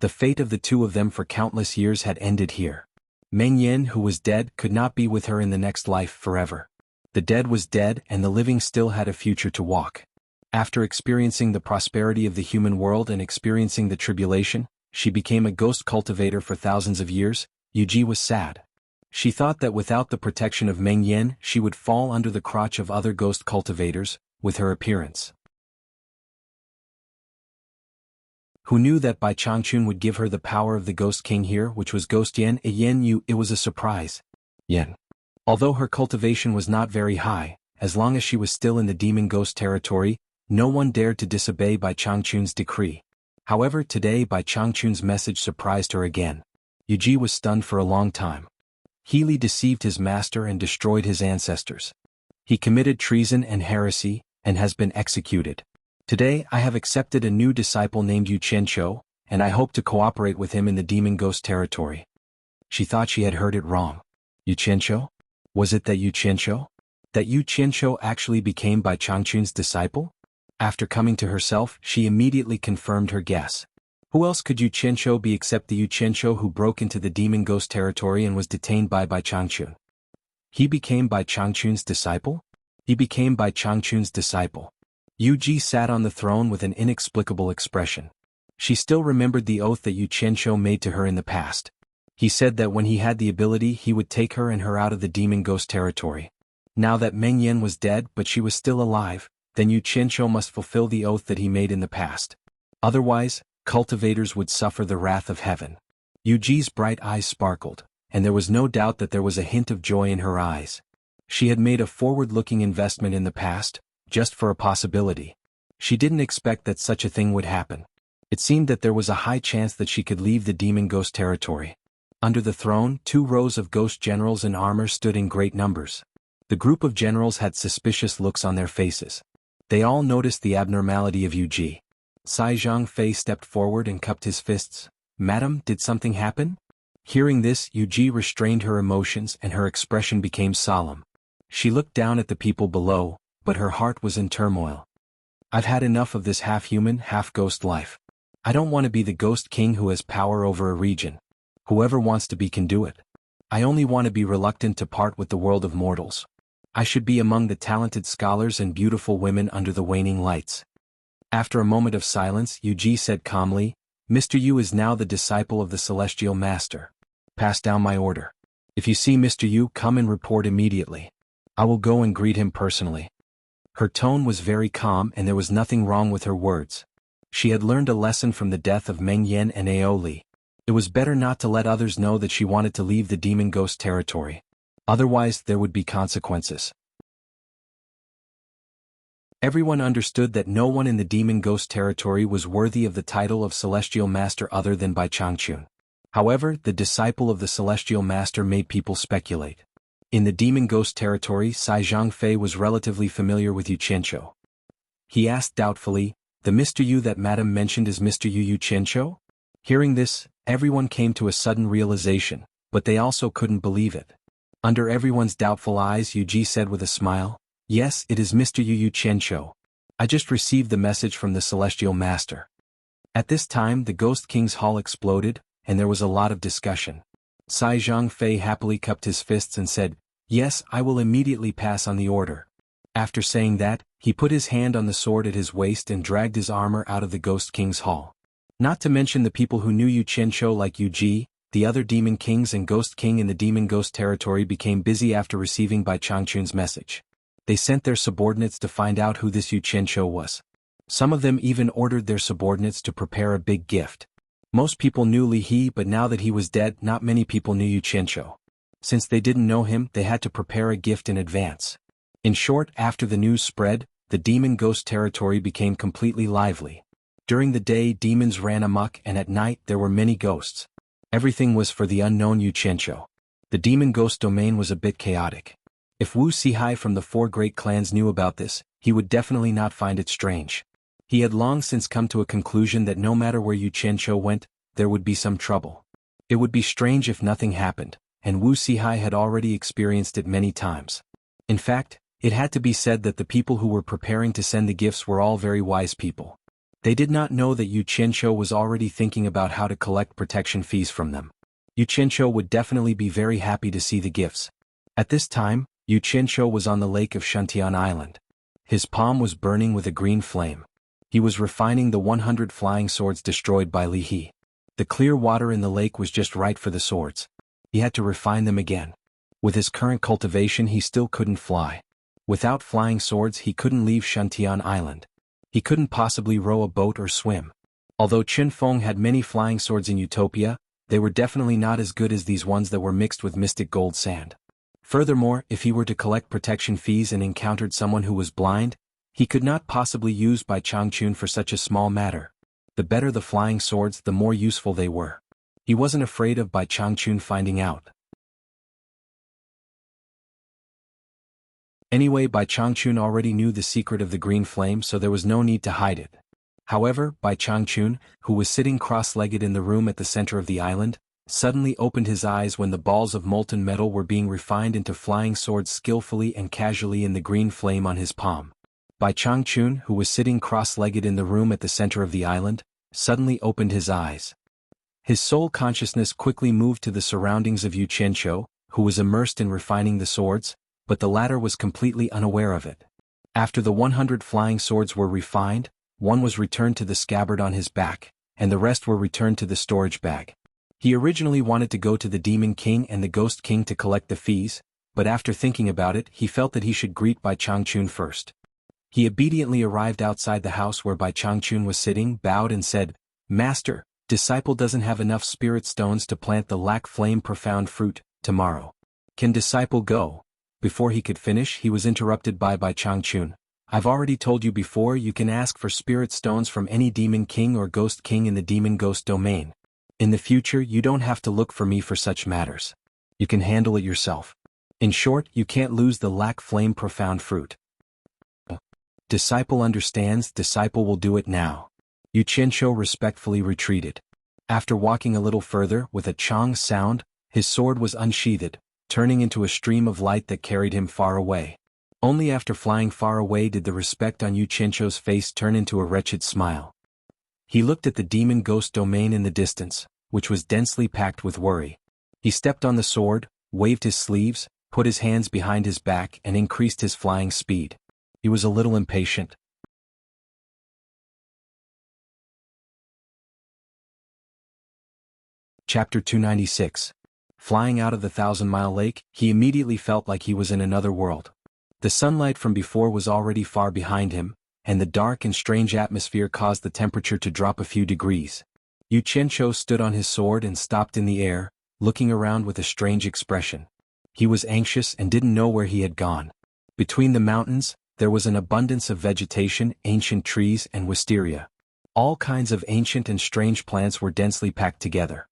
The fate of the two of them for countless years had ended here. Meng Yan, who was dead, could not be with her in the next life forever. The dead was dead and the living still had a future to walk. After experiencing the prosperity of the human world and experiencing the tribulation, she became a ghost cultivator for thousands of years. Yu Ji was sad. She thought that without the protection of Meng Yan, she would fall under the crotch of other ghost cultivators, with her appearance. Who knew that Bai Changchun would give her the power of the Ghost King here, which was Ghost Yan? It was a surprise. Yan. Although her cultivation was not very high, as long as she was still in the demon ghost territory, no one dared to disobey Bai Changchun's decree. However, today Bai Changchun's message surprised her again. Yu Ji was stunned for a long time. Healy deceived his master and destroyed his ancestors. He committed treason and heresy, and has been executed. Today I have accepted a new disciple named Yu Qianqiu, and I hope to cooperate with him in the demon ghost territory. She thought she had heard it wrong. Yu Qianqiu? Was it that Yu Qianqiu? That Yu Qianqiu actually became Bai Changchun's disciple? After coming to herself, she immediately confirmed her guess. Who else could Yu Qianqiu be except the Yu Qianqiu who broke into the demon ghost territory and was detained by Bai Changchun? He became Bai Changchun's disciple? He became Bai Changchun's disciple. Yu Ji sat on the throne with an inexplicable expression. She still remembered the oath that Yu Qianqiu made to her in the past. He said that when he had the ability he would take her and her out of the demon ghost territory. Now that Meng Yan was dead but she was still alive, then Yu Qianqiu must fulfill the oath that he made in the past. Otherwise, cultivators would suffer the wrath of heaven. Yu Ji's bright eyes sparkled, and there was no doubt that there was a hint of joy in her eyes. She had made a forward-looking investment in the past, just for a possibility. She didn't expect that such a thing would happen. It seemed that there was a high chance that she could leave the demon ghost territory. Under the throne, 2 rows of ghost generals in armor stood in great numbers. The group of generals had suspicious looks on their faces. They all noticed the abnormality of Yu Ji. Sai Zhangfei stepped forward and cupped his fists. Madam, did something happen? Hearing this, Yuji restrained her emotions and her expression became solemn. She looked down at the people below, but her heart was in turmoil. I've had enough of this half-human, half-ghost life. I don't want to be the ghost king who has power over a region. Whoever wants to be can do it. I only want to be reluctant to part with the world of mortals. I should be among the talented scholars and beautiful women under the waning lights. After a moment of silence, Yuji said calmly, Mr. Yu is now the disciple of the Celestial Master. Pass down my order. If you see Mr. Yu, come and report immediately. I will go and greet him personally. Her tone was very calm and there was nothing wrong with her words. She had learned a lesson from the death of Meng Yan and Aoli. It was better not to let others know that she wanted to leave the demon ghost territory. Otherwise, there would be consequences. Everyone understood that no one in the demon ghost territory was worthy of the title of Celestial Master other than Bai Changchun. However, the disciple of the Celestial Master made people speculate. In the demon ghost territory, Sai Zhangfei was relatively familiar with Yu Qianqiu. He asked doubtfully, the Mr. Yu that Madam mentioned is Mr. Yu Qianqiu? Hearing this, everyone came to a sudden realization, but they also couldn't believe it. Under everyone's doubtful eyes, Yuji said with a smile, yes, it is Mr. Yu Qianqiu. I just received the message from the Celestial Master. At this time, the Ghost King's hall exploded, and there was a lot of discussion. Sai Zhangfei happily cupped his fists and said, yes, I will immediately pass on the order. After saying that, he put his hand on the sword at his waist and dragged his armor out of the Ghost King's hall. Not to mention the people who knew Yu Qianqiu like Yuji, the other demon kings and Ghost King in the demon ghost territory became busy after receiving Bai Changchun's message. They sent their subordinates to find out who this Yu Qianqiu was. Some of them even ordered their subordinates to prepare a big gift. Most people knew Li He, but now that he was dead, not many people knew Yu Qianqiu. Since they didn't know him, they had to prepare a gift in advance. In short, after the news spread, the demon ghost territory became completely lively. During the day, demons ran amok, and at night there were many ghosts. Everything was for the unknown Yu Qianqiu. The demon ghost domain was a bit chaotic. If Wu Sihai from the four great clans knew about this, he would definitely not find it strange. He had long since come to a conclusion that no matter where Yu Qianqiu went, there would be some trouble. It would be strange if nothing happened, and Wu Sihai had already experienced it many times. In fact, it had to be said that the people who were preparing to send the gifts were all very wise people. They did not know that Yu Qianqiu was already thinking about how to collect protection fees from them. Yu Qianqiu would definitely be very happy to see the gifts. At this time, Yu Qianqiu was on the lake of Shantian Island. His palm was burning with a green flame. He was refining the 100 flying swords destroyed by Li He. The clear water in the lake was just right for the swords. He had to refine them again. With his current cultivation, he still couldn't fly. Without flying swords, he couldn't leave Shantian Island. He couldn't possibly row a boat or swim. Although Qin Feng had many flying swords in Utopia, they were definitely not as good as these ones that were mixed with mystic gold sand. Furthermore, if he were to collect protection fees and encountered someone who was blind, he could not possibly use Bai Changchun for such a small matter. The better the flying swords, the more useful they were. He wasn't afraid of Bai Changchun finding out. Anyway, Bai Changchun already knew the secret of the green flame, so there was no need to hide it. However, Bai Changchun, who was sitting cross-legged in the room at the center of the island, suddenly opened his eyes when the balls of molten metal were being refined into flying swords skillfully and casually in the green flame on his palm. Bai Changchun, who was sitting cross-legged in the room at the center of the island, suddenly opened his eyes. His soul consciousness quickly moved to the surroundings of Yu Qianqiu, who was immersed in refining the swords, but the latter was completely unaware of it. After the 100 flying swords were refined, one was returned to the scabbard on his back, and the rest were returned to the storage bag. He originally wanted to go to the Demon King and the Ghost King to collect the fees, but after thinking about it, he felt that he should greet Bai Changchun first. He obediently arrived outside the house where Bai Changchun was sitting, bowed and said, "Master, disciple doesn't have enough spirit stones to plant the lac flame profound fruit, tomorrow. Can disciple go?" Before he could finish, he was interrupted by Bai Changchun. "I've already told you before, you can ask for spirit stones from any Demon King or Ghost King in the Demon Ghost domain. In the future, you don't have to look for me for such matters. You can handle it yourself. In short, you can't lose the lac flame profound fruit." Disciple understands, disciple will do it now. Yu Qianqiu respectfully retreated. After walking a little further with a chong sound, his sword was unsheathed, turning into a stream of light that carried him far away. Only after flying far away did the respect on Yu Qianqiu's face turn into a wretched smile. He looked at the demon ghost domain in the distance, which was densely packed with worry. He stepped on the sword, waved his sleeves, put his hands behind his back and increased his flying speed. He was a little impatient. Chapter 296. Flying out of the 1,000-mile lake, he immediately felt like he was in another world. The sunlight from before was already far behind him, and the dark and strange atmosphere caused the temperature to drop a few degrees. Yu Qianqiu stood on his sword and stopped in the air, looking around with a strange expression. He was anxious and didn't know where he had gone. Between the mountains, there was an abundance of vegetation, ancient trees and wisteria. All kinds of ancient and strange plants were densely packed together.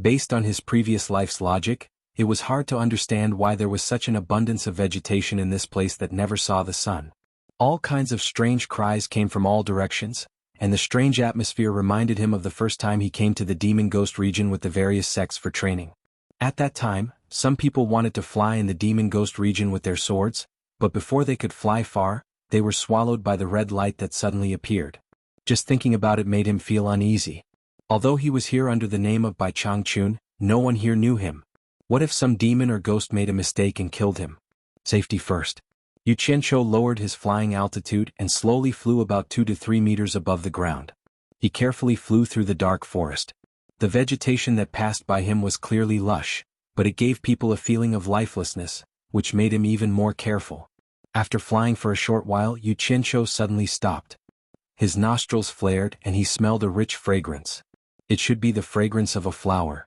Based on his previous life's logic, it was hard to understand why there was such an abundance of vegetation in this place that never saw the sun. All kinds of strange cries came from all directions, and the strange atmosphere reminded him of the first time he came to the demon ghost region with the various sects for training. At that time, some people wanted to fly in the demon ghost region with their swords, but before they could fly far, they were swallowed by the red light that suddenly appeared. Just thinking about it made him feel uneasy. Although he was here under the name of Bai Changchun, no one here knew him. What if some demon or ghost made a mistake and killed him? Safety first. Yu Qianqiu lowered his flying altitude and slowly flew about 2 to 3 meters above the ground. He carefully flew through the dark forest. The vegetation that passed by him was clearly lush, but it gave people a feeling of lifelessness, which made him even more careful. After flying for a short while, Yu Qianqiu suddenly stopped. His nostrils flared and he smelled a rich fragrance. It should be the fragrance of a flower.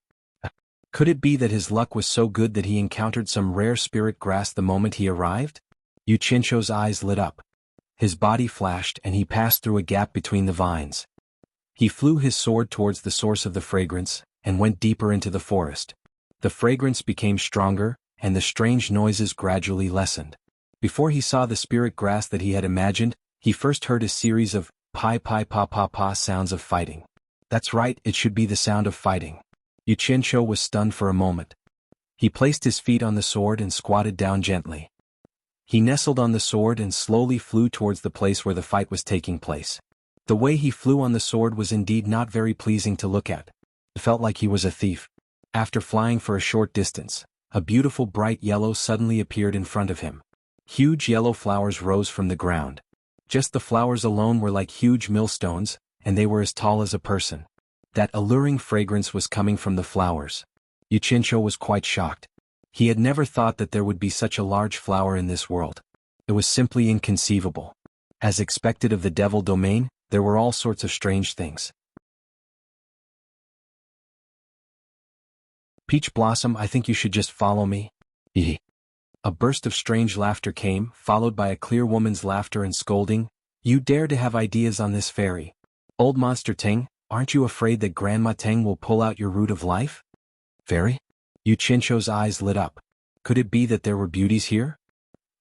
Could it be that his luck was so good that he encountered some rare spirit grass the moment he arrived? Yu Qianqiu's eyes lit up. His body flashed and he passed through a gap between the vines. He flew his sword towards the source of the fragrance, and went deeper into the forest. The fragrance became stronger, and the strange noises gradually lessened. Before he saw the spirit grass that he had imagined, he first heard a series of pi pi pa pa pa sounds of fighting. That's right, it should be the sound of fighting. Yu Qianqiu was stunned for a moment. He placed his feet on the sword and squatted down gently. He nestled on the sword and slowly flew towards the place where the fight was taking place. The way he flew on the sword was indeed not very pleasing to look at. It felt like he was a thief. After flying for a short distance, a beautiful bright yellow suddenly appeared in front of him. Huge yellow flowers rose from the ground. Just the flowers alone were like huge millstones, and they were as tall as a person. That alluring fragrance was coming from the flowers. Yu Qianqiu was quite shocked. He had never thought that there would be such a large flower in this world. It was simply inconceivable. As expected of the devil domain, there were all sorts of strange things. Peach Blossom, I think you should just follow me. Hee. A burst of strange laughter came, followed by a clear woman's laughter and scolding. You dare to have ideas on this fairy. Old Monster Teng, aren't you afraid that Grandma Teng will pull out your root of life? Fairy? Yu Qianqiu's eyes lit up. Could it be that there were beauties here?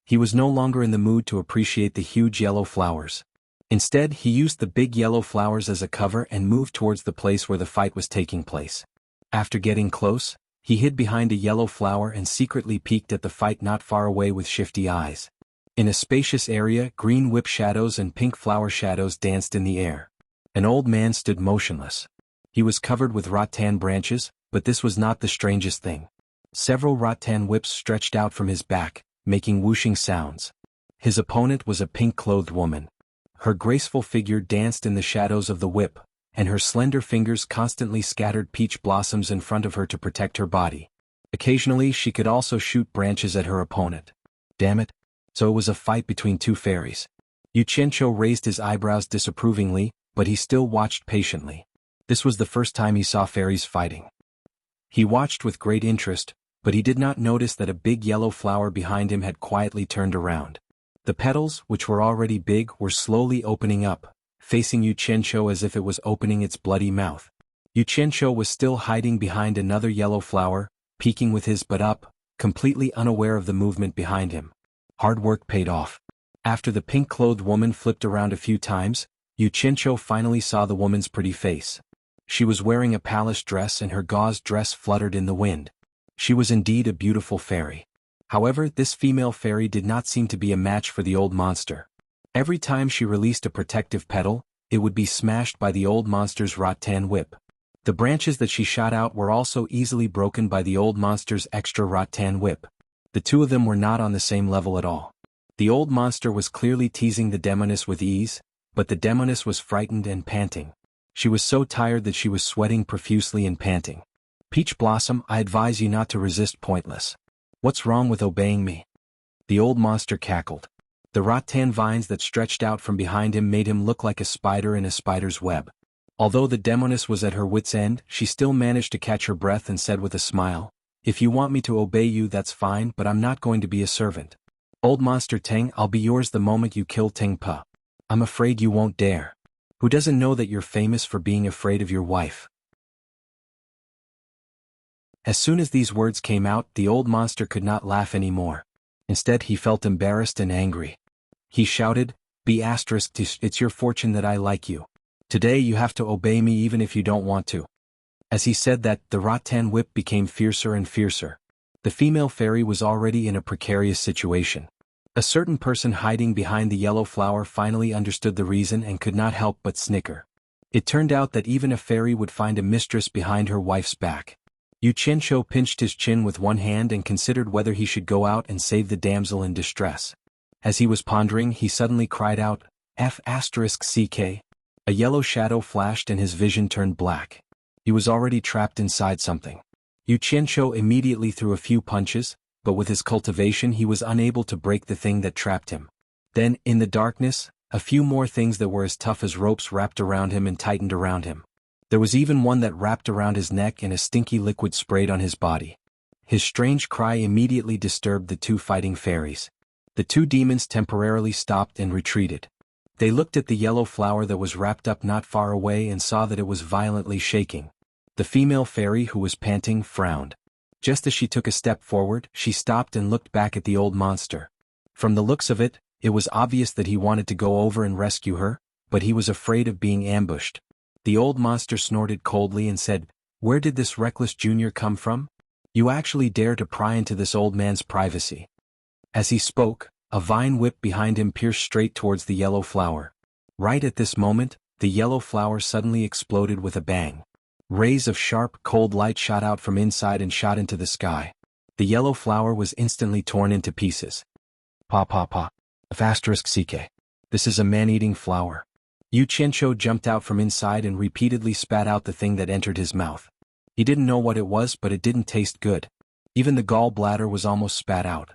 He was no longer in the mood to appreciate the huge yellow flowers. Instead, he used the big yellow flowers as a cover and moved towards the place where the fight was taking place. After getting close, he hid behind a yellow flower and secretly peeked at the fight not far away with shifty eyes. In a spacious area, green whip shadows and pink flower shadows danced in the air. An old man stood motionless. He was covered with rattan branches, but this was not the strangest thing. Several rattan whips stretched out from his back, making whooshing sounds. His opponent was a pink-clothed woman. Her graceful figure danced in the shadows of the whip, and her slender fingers constantly scattered peach blossoms in front of her to protect her body. Occasionally she could also shoot branches at her opponent. Damn it. So it was a fight between two fairies. Yu Qianqiu raised his eyebrows disapprovingly, but he still watched patiently. This was the first time he saw fairies fighting. He watched with great interest, but he did not notice that a big yellow flower behind him had quietly turned around. The petals, which were already big, were slowly opening up, facing Yu Qianqiu as if it was opening its bloody mouth. Yu Qianqiu was still hiding behind another yellow flower, peeking with his butt up, completely unaware of the movement behind him. Hard work paid off. After the pink-clothed woman flipped around a few times, Yu Qianqiu finally saw the woman's pretty face. She was wearing a palace dress and her gauze dress fluttered in the wind. She was indeed a beautiful fairy. However, this female fairy did not seem to be a match for the old monster. Every time she released a protective petal, it would be smashed by the old monster's rattan whip. The branches that she shot out were also easily broken by the old monster's extra rattan whip. The two of them were not on the same level at all. The old monster was clearly teasing the demoness with ease, but the demoness was frightened and panting. She was so tired that she was sweating profusely and panting. Peach Blossom, I advise you not to resist pointless. What's wrong with obeying me? The old monster cackled. The rattan vines that stretched out from behind him made him look like a spider in a spider's web. Although the demoness was at her wit's end, she still managed to catch her breath and said with a smile, "If you want me to obey you, that's fine, but I'm not going to be a servant. Old monster Teng, I'll be yours the moment you kill Teng Pa. I'm afraid you won't dare. Who doesn't know that you're famous for being afraid of your wife?" As soon as these words came out, the old monster could not laugh anymore. Instead, he felt embarrassed and angry. He shouted, it's your fortune that I like you. Today you have to obey me even if you don't want to. As he said that, the rattan whip became fiercer and fiercer. The female fairy was already in a precarious situation. A certain person hiding behind the yellow flower finally understood the reason and could not help but snicker. It turned out that even a fairy would find a mistress behind her wife's back. Yu Qianqiu pinched his chin with one hand and considered whether he should go out and save the damsel in distress. As he was pondering, he suddenly cried out, F***ck. A yellow shadow flashed and his vision turned black. He was already trapped inside something. Yu Qianqiu immediately threw a few punches, but with his cultivation he was unable to break the thing that trapped him. Then, in the darkness, a few more things that were as tough as ropes wrapped around him and tightened around him. There was even one that wrapped around his neck and a stinky liquid sprayed on his body. His strange cry immediately disturbed the two fighting fairies. The two demons temporarily stopped and retreated. They looked at the yellow flower that was wrapped up not far away and saw that it was violently shaking. The female fairy, who was panting, frowned. Just as she took a step forward, she stopped and looked back at the old monster. From the looks of it, it was obvious that he wanted to go over and rescue her, but he was afraid of being ambushed. The old monster snorted coldly and said, "Where did this reckless junior come from? You actually dare to pry into this old man's privacy." As he spoke, a vine whip behind him pierced straight towards the yellow flower. Right at this moment, the yellow flower suddenly exploded with a bang. Rays of sharp, cold light shot out from inside and shot into the sky. The yellow flower was instantly torn into pieces. Pa. F***ck. This is a man-eating flower. Yu Qianqiu jumped out from inside and repeatedly spat out the thing that entered his mouth. He didn't know what it was, but it didn't taste good. Even the gallbladder was almost spat out.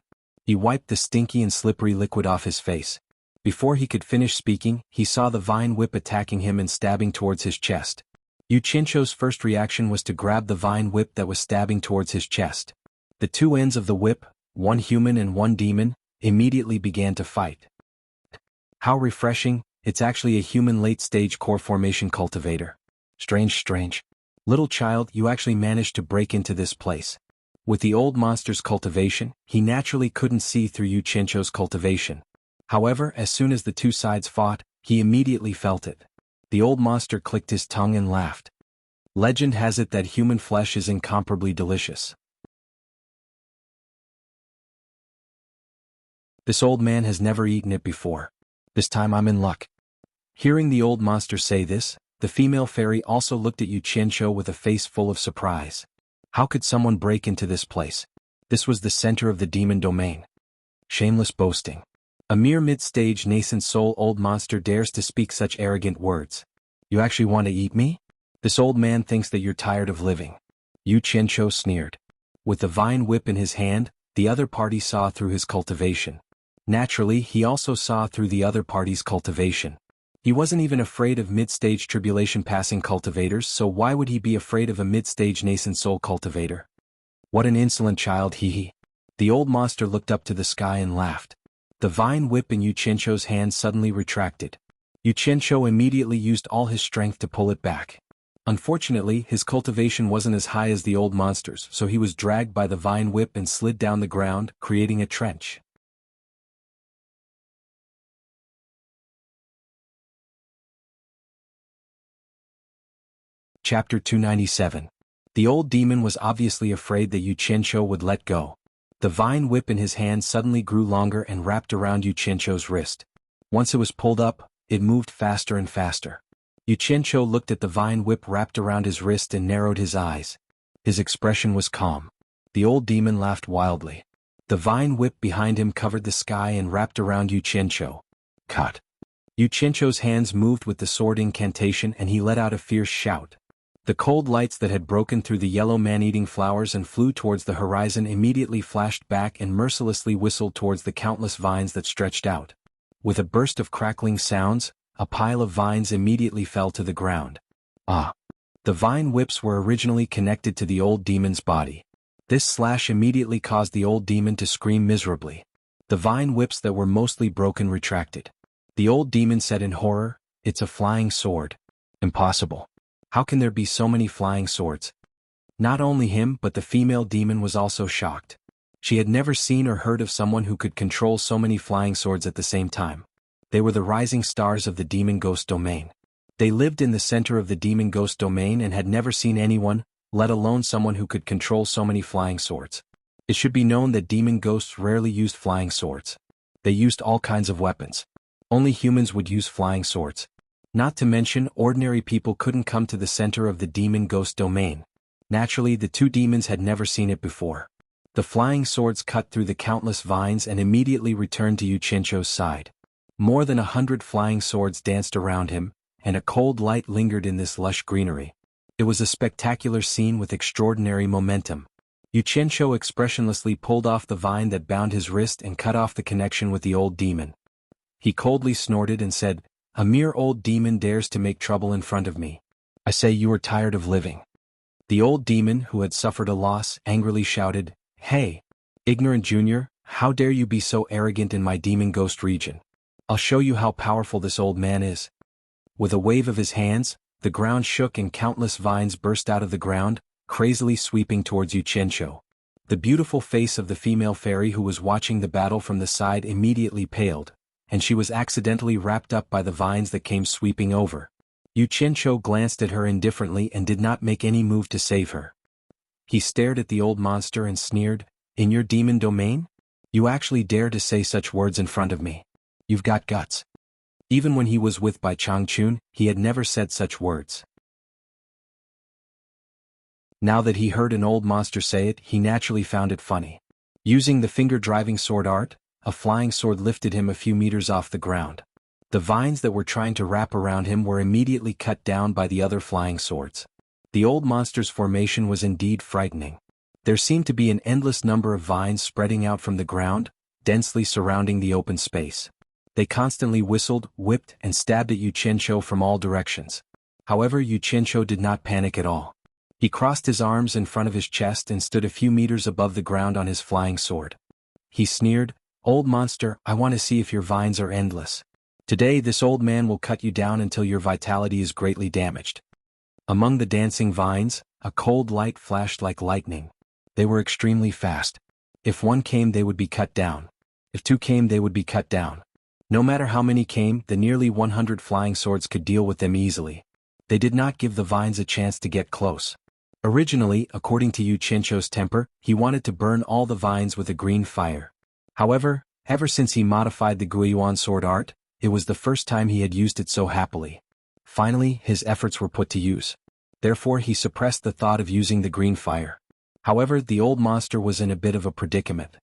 He wiped the stinky and slippery liquid off his face. Before he could finish speaking, he saw the vine whip attacking him and stabbing towards his chest. Yu Qianqiu's first reaction was to grab the vine whip that was stabbing towards his chest. The two ends of the whip, one human and one demon, immediately began to fight. How refreshing, it's actually a human late-stage core formation cultivator. Strange. Little child, you actually managed to break into this place. With the old monster's cultivation, he naturally couldn't see through Yu Qianqiu's cultivation. However, as soon as the two sides fought, he immediately felt it. The old monster clicked his tongue and laughed. Legend has it that human flesh is incomparably delicious. This old man has never eaten it before. This time I'm in luck. Hearing the old monster say this, the female fairy also looked at Yu Qianqiu with a face full of surprise. How could someone break into this place? This was the center of the demon domain. Shameless boasting. A mere mid-stage nascent soul old monster dares to speak such arrogant words. You actually want to eat me? This old man thinks that you're tired of living. Yu Qianqiu sneered. With the vine whip in his hand, the other party saw through his cultivation. Naturally, he also saw through the other party's cultivation. He wasn't even afraid of mid-stage tribulation-passing cultivators, so why would he be afraid of a mid-stage nascent soul cultivator? What an insolent child, he. The old monster looked up to the sky and laughed. The vine whip in Yu Qianqiu's hand suddenly retracted. Yu Qianqiu immediately used all his strength to pull it back. Unfortunately, his cultivation wasn't as high as the old monster's, so he was dragged by the vine whip and slid down the ground, creating a trench. Chapter 297. The old demon was obviously afraid that Yu Qianqiu would let go. The vine whip in his hand suddenly grew longer and wrapped around Yu Qianqiu's wrist. Once it was pulled up, it moved faster and faster. Yu Qianqiu looked at the vine whip wrapped around his wrist and narrowed his eyes. His expression was calm. The old demon laughed wildly. The vine whip behind him covered the sky and wrapped around Yu Qianqiu. Cut. Yu Qianqiu's hands moved with the sword incantation and he let out a fierce shout. The cold lights that had broken through the yellow man-eating flowers and flew towards the horizon immediately flashed back and mercilessly whistled towards the countless vines that stretched out. With a burst of crackling sounds, a pile of vines immediately fell to the ground. Ah! The vine whips were originally connected to the old demon's body. This slash immediately caused the old demon to scream miserably. The vine whips that were mostly broken retracted. The old demon said in horror, "It's a flying sword. Impossible. How can there be so many flying swords?" Not only him but the female demon was also shocked. She had never seen or heard of someone who could control so many flying swords at the same time. They were the rising stars of the demon ghost domain. They lived in the center of the demon ghost domain and had never seen anyone, let alone someone who could control so many flying swords. It should be known that demon ghosts rarely used flying swords. They used all kinds of weapons. Only humans would use flying swords. Not to mention, ordinary people couldn't come to the center of the demon ghost domain. Naturally, the two demons had never seen it before. The flying swords cut through the countless vines and immediately returned to Yu Qianqiu's side. More than 100 flying swords danced around him, and a cold light lingered in this lush greenery. It was a spectacular scene with extraordinary momentum. Yu Qianqiu expressionlessly pulled off the vine that bound his wrist and cut off the connection with the old demon. He coldly snorted and said, "A mere old demon dares to make trouble in front of me. I say you are tired of living." The old demon, who had suffered a loss, angrily shouted, "Hey, ignorant junior, how dare you be so arrogant in my demon ghost region? I'll show you how powerful this old man is." With a wave of his hands, the ground shook and countless vines burst out of the ground, crazily sweeping towards Yu Qianqiu. The beautiful face of the female fairy who was watching the battle from the side immediately paled, and she was accidentally wrapped up by the vines that came sweeping over. Yu Qianqiu glanced at her indifferently and did not make any move to save her. He stared at the old monster and sneered, "In your demon domain? You actually dare to say such words in front of me? You've got guts." Even when he was with Bai Changchun, he had never said such words. Now that he heard an old monster say it, he naturally found it funny. Using the finger-driving sword art, a flying sword lifted him a few meters off the ground. The vines that were trying to wrap around him were immediately cut down by the other flying swords. The old monster's formation was indeed frightening. There seemed to be an endless number of vines spreading out from the ground, densely surrounding the open space. They constantly whistled, whipped, and stabbed at Yu Qianqiu from all directions. However, Yu Qianqiu did not panic at all. He crossed his arms in front of his chest and stood a few meters above the ground on his flying sword. He sneered, "Old monster, I want to see if your vines are endless. Today this old man will cut you down until your vitality is greatly damaged." Among the dancing vines, a cold light flashed like lightning. They were extremely fast. If one came, they would be cut down. If two came, they would be cut down. No matter how many came, the nearly 100 flying swords could deal with them easily. They did not give the vines a chance to get close. Originally, according to Yu Qianqiu's temper, he wanted to burn all the vines with a green fire. However, ever since he modified the Guiyuan sword art, it was the first time he had used it so happily. Finally, his efforts were put to use. Therefore, he suppressed the thought of using the green fire. However, the old monster was in a bit of a predicament.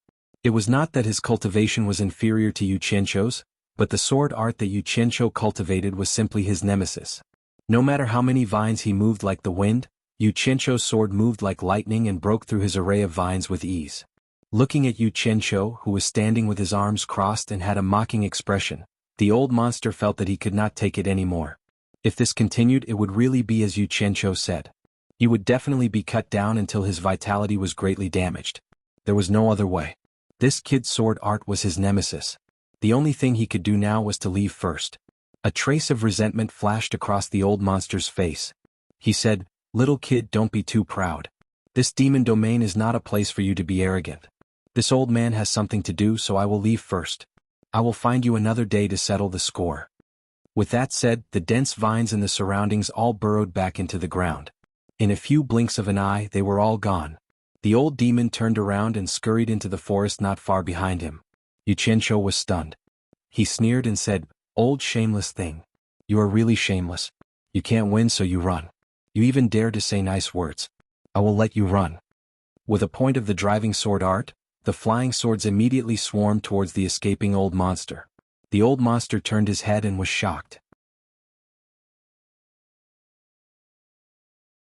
It was not that his cultivation was inferior to Yu Qianqiu's, but the sword art that Yu Qianqiu cultivated was simply his nemesis. No matter how many vines he moved like the wind, Yu Qianqiu's sword moved like lightning and broke through his array of vines with ease. Looking at Yu Qianqiu, who was standing with his arms crossed and had a mocking expression, the old monster felt that he could not take it anymore. If this continued, it would really be as Yu Qianqiu said. He would definitely be cut down until his vitality was greatly damaged. There was no other way. This kid's sword art was his nemesis. The only thing he could do now was to leave first. A trace of resentment flashed across the old monster's face. He said, "Little kid, don't be too proud. This demon domain is not a place for you to be arrogant. This old man has something to do, so I will leave first. I will find you another day to settle the score." With that said, the dense vines in the surroundings all burrowed back into the ground. In a few blinks of an eye, they were all gone. The old demon turned around and scurried into the forest not far behind him. Yuchencho was stunned. He sneered and said, "Old shameless thing. You are really shameless. You can't win, so you run. You even dare to say nice words. I will let you run." With a point of the driving sword art, the flying swords immediately swarmed towards the escaping old monster. The old monster turned his head and was shocked.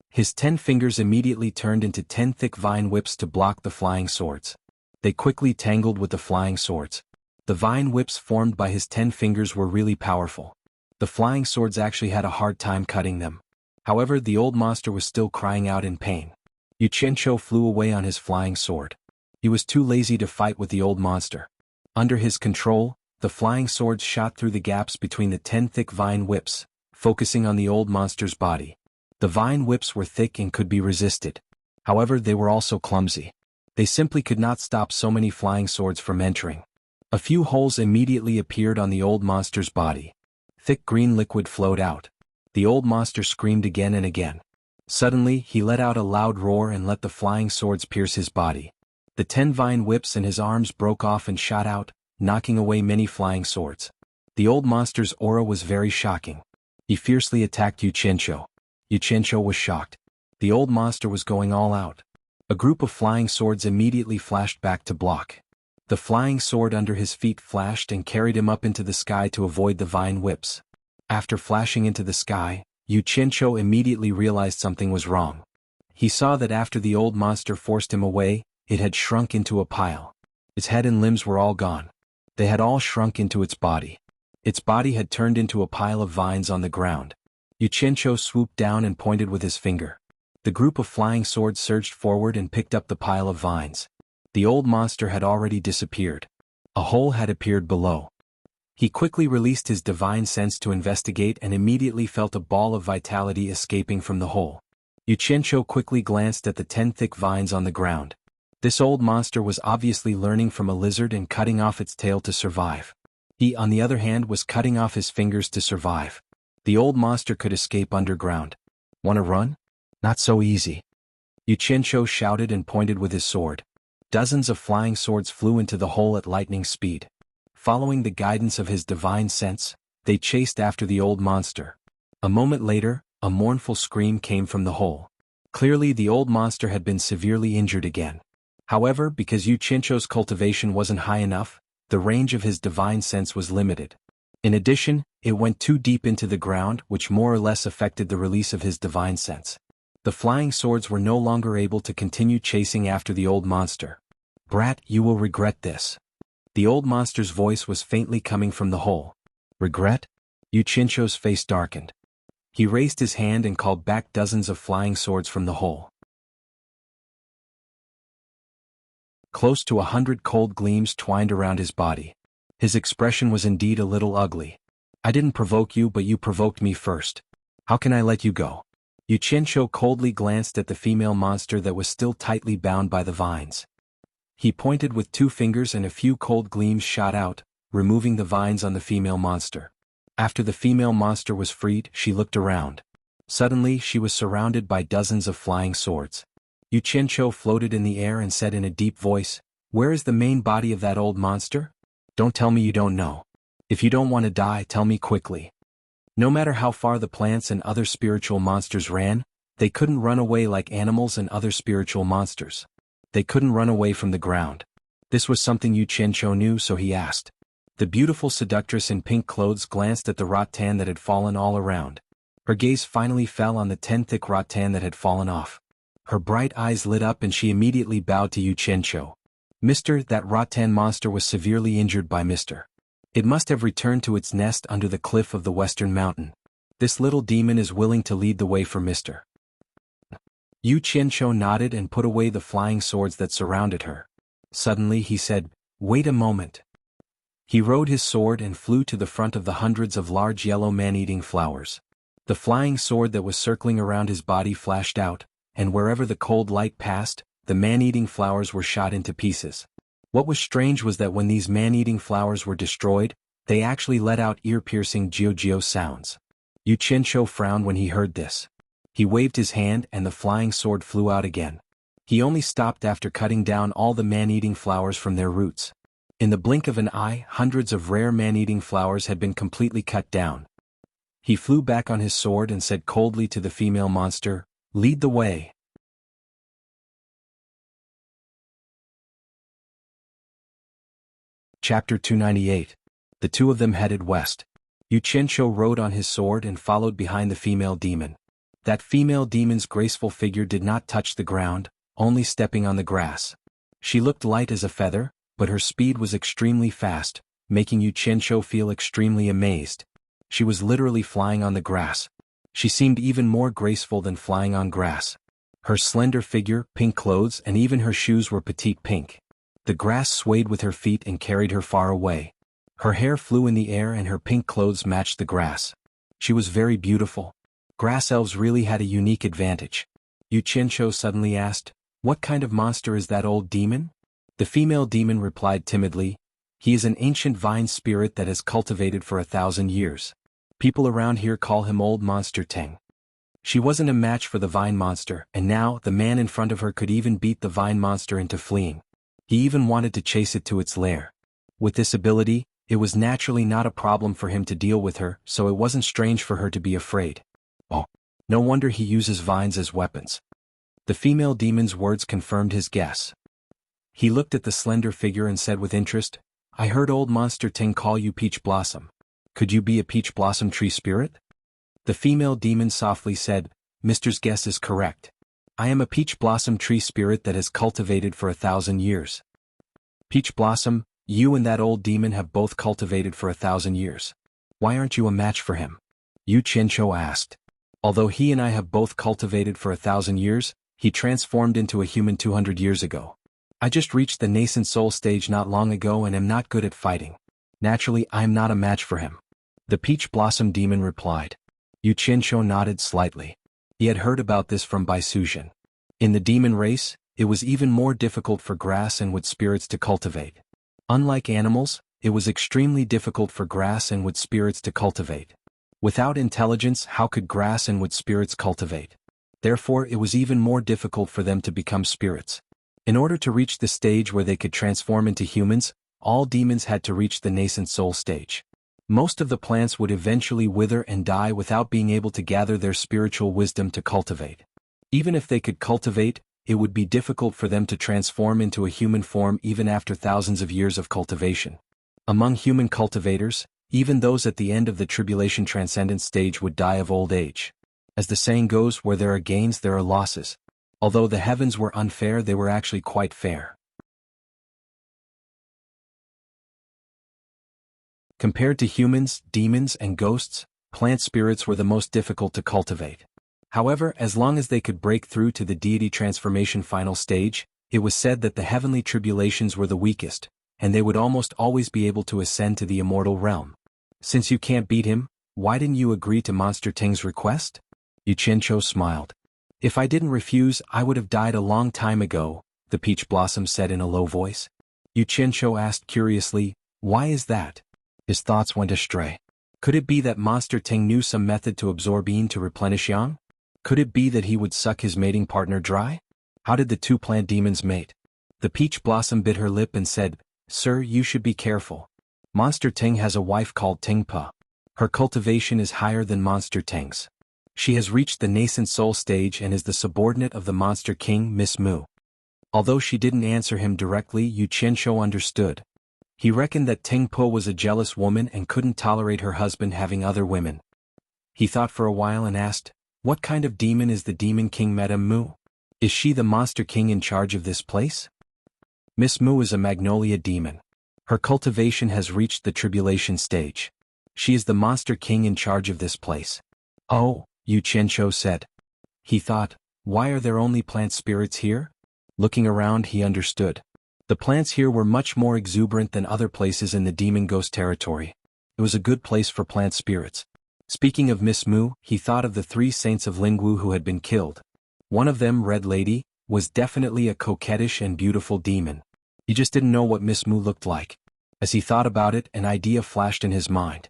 His 10 fingers immediately turned into 10 thick vine whips to block the flying swords. They quickly tangled with the flying swords. The vine whips formed by his 10 fingers were really powerful. The flying swords actually had a hard time cutting them. However, the old monster was still crying out in pain. Yuchencho flew away on his flying sword. He was too lazy to fight with the old monster. Under his control, the flying swords shot through the gaps between the 10 thick vine whips, focusing on the old monster's body. The vine whips were thick and could be resisted. However, they were also clumsy. They simply could not stop so many flying swords from entering. A few holes immediately appeared on the old monster's body. Thick green liquid flowed out. The old monster screamed again and again. Suddenly, he let out a loud roar and let the flying swords pierce his body. The 10 vine whips in his arms broke off and shot out, knocking away many flying swords. The old monster's aura was very shocking. He fiercely attacked Yuchencho. Yuchencho was shocked. The old monster was going all out. A group of flying swords immediately flashed back to block. The flying sword under his feet flashed and carried him up into the sky to avoid the vine whips. After flashing into the sky, Yuchencho immediately realized something was wrong. He saw that after the old monster forced him away, it had shrunk into a pile. Its head and limbs were all gone. They had all shrunk into its body. Its body had turned into a pile of vines on the ground. Yuchencho swooped down and pointed with his finger. The group of flying swords surged forward and picked up the pile of vines. The old monster had already disappeared. A hole had appeared below. He quickly released his divine sense to investigate and immediately felt a ball of vitality escaping from the hole. Yuchencho quickly glanced at the 10 thick vines on the ground. This old monster was obviously learning from a lizard and cutting off its tail to survive. He, on the other hand, was cutting off his fingers to survive. The old monster could escape underground. "Wanna run? Not so easy." Yuchencho shouted and pointed with his sword. Dozens of flying swords flew into the hole at lightning speed. Following the guidance of his divine sense, they chased after the old monster. A moment later, a mournful scream came from the hole. Clearly, the old monster had been severely injured again. However, because Yuchencho's cultivation wasn't high enough, the range of his divine sense was limited. In addition, it went too deep into the ground, which more or less affected the release of his divine sense. The flying swords were no longer able to continue chasing after the old monster. "Brat, you will regret this." The old monster's voice was faintly coming from the hole. "Regret?" Yuchencho's face darkened. He raised his hand and called back dozens of flying swords from the hole. Close to 100 cold gleams twined around his body. His expression was indeed a little ugly. "I didn't provoke you, but you provoked me first. How can I let you go?" Yuchencho coldly glanced at the female monster that was still tightly bound by the vines. He pointed with 2 fingers and a few cold gleams shot out, removing the vines on the female monster. After the female monster was freed, she looked around. Suddenly, she was surrounded by dozens of flying swords. Yuchencho floated in the air and said in a deep voice, "Where is the main body of that old monster? Don't tell me you don't know. If you don't want to die, tell me quickly." No matter how far the plants and other spiritual monsters ran, they couldn't run away like animals and other spiritual monsters. They couldn't run away from the ground. This was something Yuchencho knew, so he asked. The beautiful seductress in pink clothes glanced at the rattan that had fallen all around. Her gaze finally fell on the 10 thick rattan that had fallen off. Her bright eyes lit up and she immediately bowed to Yuchencho. "Mister, that rattan monster was severely injured by Mr. It must have returned to its nest under the cliff of the western mountain. This little demon is willing to lead the way for Mr. Yuchencho nodded and put away the flying swords that surrounded her. Suddenly he said, "Wait a moment." He rode his sword and flew to the front of the hundreds of large yellow man-eating flowers. The flying sword that was circling around his body flashed out, and wherever the cold light passed, the man-eating flowers were shot into pieces. What was strange was that when these man-eating flowers were destroyed, They actually let out ear-piercing geo sounds. Yu Qianshou frowned when he heard this. He waved his hand and the flying sword flew out again. He only stopped after cutting down all the man-eating flowers from their roots. In the blink of an eye, hundreds of rare man-eating flowers had been completely cut down. He flew back on his sword and said coldly to the female monster, "Lead the way." Chapter 298. The two of them headed west. Yu Qianshou rode on his sword and followed behind the female demon. That female demon's graceful figure did not touch the ground, only stepping on the grass. She looked light as a feather, but her speed was extremely fast, making Yu Qianshou feel extremely amazed. She was literally flying on the grass. She seemed even more graceful than flying on grass. Her slender figure, pink clothes, and even her shoes were petite pink. The grass swayed with her feet and carried her far away. Her hair flew in the air and her pink clothes matched the grass. She was very beautiful. Grass elves really had a unique advantage. Yu Qianshou suddenly asked, "What kind of monster is that old demon?" The female demon replied timidly, "He is an ancient vine spirit that has cultivated for 1,000 years. People around here call him Old Monster Teng." She wasn't a match for the vine monster, and now the man in front of her could even beat the vine monster into fleeing. He even wanted to chase it to its lair. With this ability, it was naturally not a problem for him to deal with her, so it wasn't strange for her to be afraid. Oh, no wonder he uses vines as weapons. The female demon's words confirmed his guess. He looked at the slender figure and said with interest, "I heard Old Monster Ting call you Peach Blossom. Could you be a peach blossom tree spirit?" The female demon softly said, "Mister's guess is correct. I am a peach blossom tree spirit that has cultivated for 1,000 years. Peach Blossom, you and that old demon have both cultivated for 1,000 years. Why aren't you a match for him?" Yu Qianshou asked. "Although he and I have both cultivated for 1,000 years, he transformed into a human 200 years ago. I just reached the nascent soul stage not long ago and am not good at fighting. Naturally, I am not a match for him." The Peach Blossom demon replied. Yu Qianshou nodded slightly. He had heard about this from Bai Suzhen. In the demon race, it was even more difficult for grass and wood spirits to cultivate. Unlike animals, it was extremely difficult for grass and wood spirits to cultivate. Without intelligence, how could grass and wood spirits cultivate? Therefore, it was even more difficult for them to become spirits. In order to reach the stage where they could transform into humans, all demons had to reach the nascent soul stage. Most of the plants would eventually wither and die without being able to gather their spiritual wisdom to cultivate. Even if they could cultivate, it would be difficult for them to transform into a human form even after thousands of years of cultivation. Among human cultivators, even those at the end of the tribulation transcendent stage would die of old age. As the saying goes, where there are gains there are losses. Although the heavens were unfair, they were actually quite fair. Compared to humans, demons, and ghosts, plant spirits were the most difficult to cultivate. However, as long as they could break through to the deity transformation final stage, it was said that the heavenly tribulations were the weakest, and they would almost always be able to ascend to the immortal realm. "Since you can't beat him, why didn't you agree to Monster Ting's request?" Yu Qianshou smiled. "If I didn't refuse, I would have died a long time ago," the Peach Blossom said in a low voice. Yu Qianshou asked curiously, "Why is that?" His thoughts went astray. Could it be that Monster Ting knew some method to absorb yin to replenish yang? Could it be that he would suck his mating partner dry? How did the two plant demons mate? The Peach Blossom bit her lip and said, "Sir, you should be careful. Monster Ting has a wife called Tingpa. Her cultivation is higher than Monster Ting's. She has reached the nascent soul stage and is the subordinate of the Monster King, Miss Mu." Although she didn't answer him directly, Yu Qianshou understood. He reckoned that Tingpa was a jealous woman and couldn't tolerate her husband having other women. He thought for a while and asked, "What kind of demon is the Demon King Madame Mu? Is she the Monster King in charge of this place?" Miss Mu is a magnolia demon. Her cultivation has reached the tribulation stage. She is the Monster King in charge of this place. "Oh," Yu Qianshou said. He thought, why are there only plant spirits here? Looking around, he understood. The plants here were much more exuberant than other places in the demon ghost territory. It was a good place for plant spirits. Speaking of Miss Mu, he thought of the 3 saints of Lingwu who had been killed. One of them, Red Lady, was definitely a coquettish and beautiful demon. He just didn't know what Miss Mu looked like. As he thought about it, an idea flashed in his mind.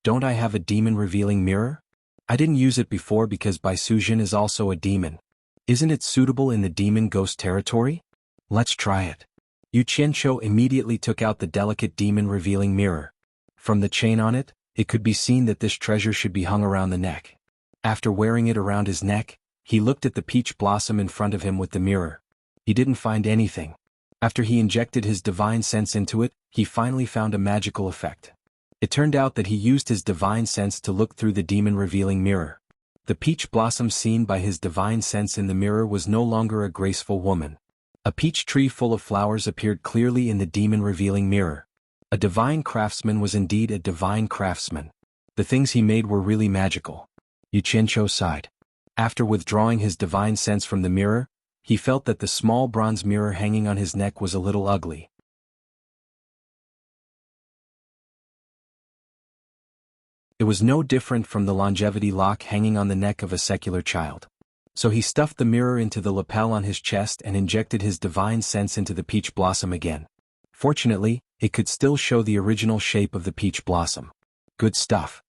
Don't I have a demon-revealing mirror? I didn't use it before because Bai Sujin is also a demon. Isn't it suitable in the demon ghost territory? Let's try it. Yu Qianqiu immediately took out the delicate demon-revealing mirror. From the chain on it, it could be seen that this treasure should be hung around the neck. After wearing it around his neck, he looked at the peach blossom in front of him with the mirror. He didn't find anything. After he injected his divine sense into it, he finally found a magical effect. It turned out that he used his divine sense to look through the demon-revealing mirror. The peach blossom seen by his divine sense in the mirror was no longer a graceful woman. A peach tree full of flowers appeared clearly in the demon-revealing mirror. A divine craftsman was indeed a divine craftsman. The things he made were really magical. Yu Qianqiu sighed. After withdrawing his divine sense from the mirror, he felt that the small bronze mirror hanging on his neck was a little ugly. It was no different from the longevity lock hanging on the neck of a secular child. So he stuffed the mirror into the lapel on his chest and injected his divine sense into the peach blossom again. Fortunately, it could still show the original shape of the peach blossom. Good stuff.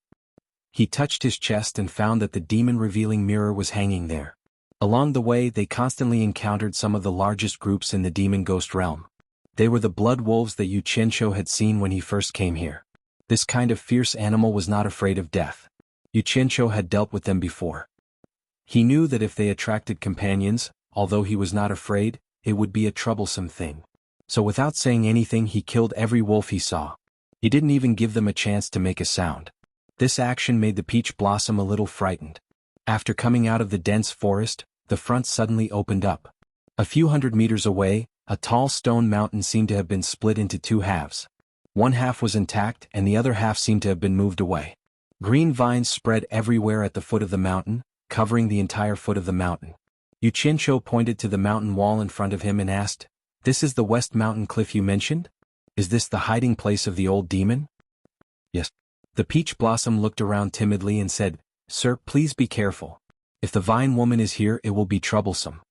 He touched his chest and found that the demon-revealing mirror was hanging there. Along the way, they constantly encountered some of the largest groups in the demon ghost realm. They were the blood wolves that Yu Qianqiu had seen when he first came here. This kind of fierce animal was not afraid of death. Yu Qianqiu had dealt with them before. He knew that if they attracted companions, although he was not afraid, it would be a troublesome thing. So without saying anything, he killed every wolf he saw. He didn't even give them a chance to make a sound. This action made the peach blossom a little frightened. After coming out of the dense forest, the front suddenly opened up. A few hundred meters away, a tall stone mountain seemed to have been split into two halves. One half was intact and the other half seemed to have been moved away. Green vines spread everywhere at the foot of the mountain, covering the entire foot of the mountain. Yu Qianqiu pointed to the mountain wall in front of him and asked, "This is the West Mountain Cliff you mentioned? Is this the hiding place of the old demon?" "Yes." The peach blossom looked around timidly and said, "Sir, please be careful. If the vine woman is here, it will be troublesome."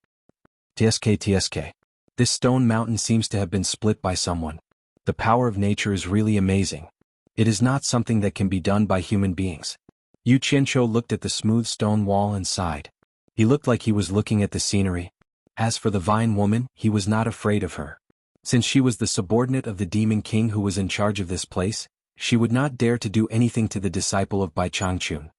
TSK. This stone mountain seems to have been split by someone. The power of nature is really amazing. It is not something that can be done by human beings. Yu Qianqiu looked at the smooth stone wall and sighed. He looked like he was looking at the scenery. As for the vine woman, he was not afraid of her. Since she was the subordinate of the demon king who was in charge of this place, she would not dare to do anything to the disciple of Bai Changchun.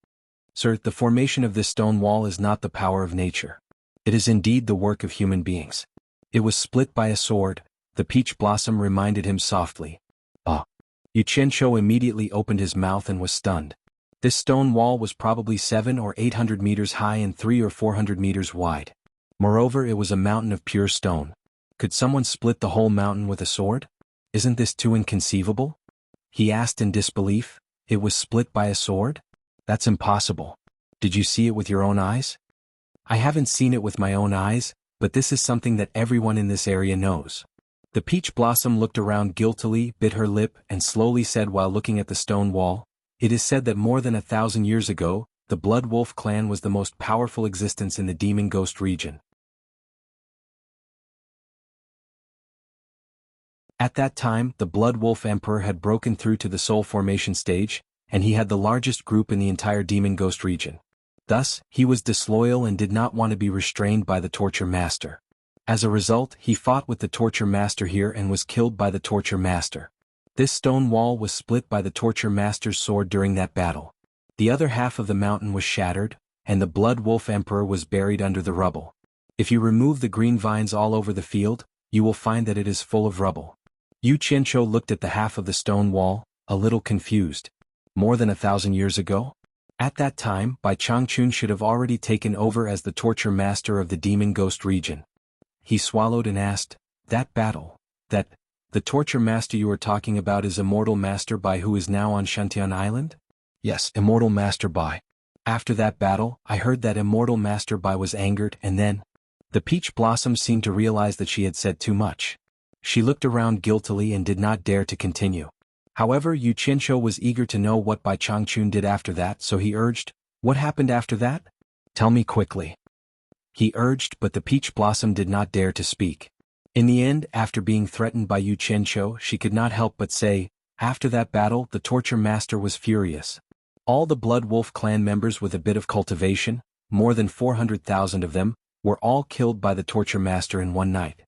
"Sir, the formation of this stone wall is not the power of nature. It is indeed the work of human beings. It was split by a sword," the peach blossom reminded him softly. "Ah." Yu Qianqiu immediately opened his mouth and was stunned. This stone wall was probably 700 or 800 meters high and 300 or 400 meters wide. Moreover, it was a mountain of pure stone. Could someone split the whole mountain with a sword? Isn't this too inconceivable? He asked in disbelief. It was split by a sword? That's impossible. Did you see it with your own eyes? I haven't seen it with my own eyes, but this is something that everyone in this area knows. The peach blossom looked around guiltily, bit her lip, and slowly said while looking at the stone wall, "It is said that more than 1,000 years ago, the Blood Wolf clan was the most powerful existence in the Demon Ghost region. At that time, the Blood Wolf Emperor had broken through to the soul formation stage, and he had the largest group in the entire Demon Ghost region. Thus, he was disloyal and did not want to be restrained by the Torture Master. As a result, he fought with the Torture Master here and was killed by the Torture Master. This stone wall was split by the Torture Master's sword during that battle. The other half of the mountain was shattered, and the Blood Wolf Emperor was buried under the rubble. If you remove the green vines all over the field, you will find that it is full of rubble. Yu Qianqiu looked at the half of the stone wall, a little confused. More than 1,000 years ago? At that time, Bai Changchun should have already taken over as the Torture Master of the Demon Ghost region. He swallowed and asked, "That battle, the Torture Master you are talking about is Immortal Master Bai who is now on Shantian Island?" "Yes, Immortal Master Bai. After that battle, I heard that Immortal Master Bai was angered and then..." The peach blossom seemed to realize that she had said too much. She looked around guiltily and did not dare to continue. However, Yu Qianqiu was eager to know what Bai Changchun did after that, so he urged, "What happened after that? Tell me quickly." He urged, but the peach blossom did not dare to speak. In the end, after being threatened by Yu Qianqiu, she could not help but say, after that battle, the torture master was furious. All the Blood Wolf clan members with a bit of cultivation, more than 400,000 of them, were all killed by the torture master in one night.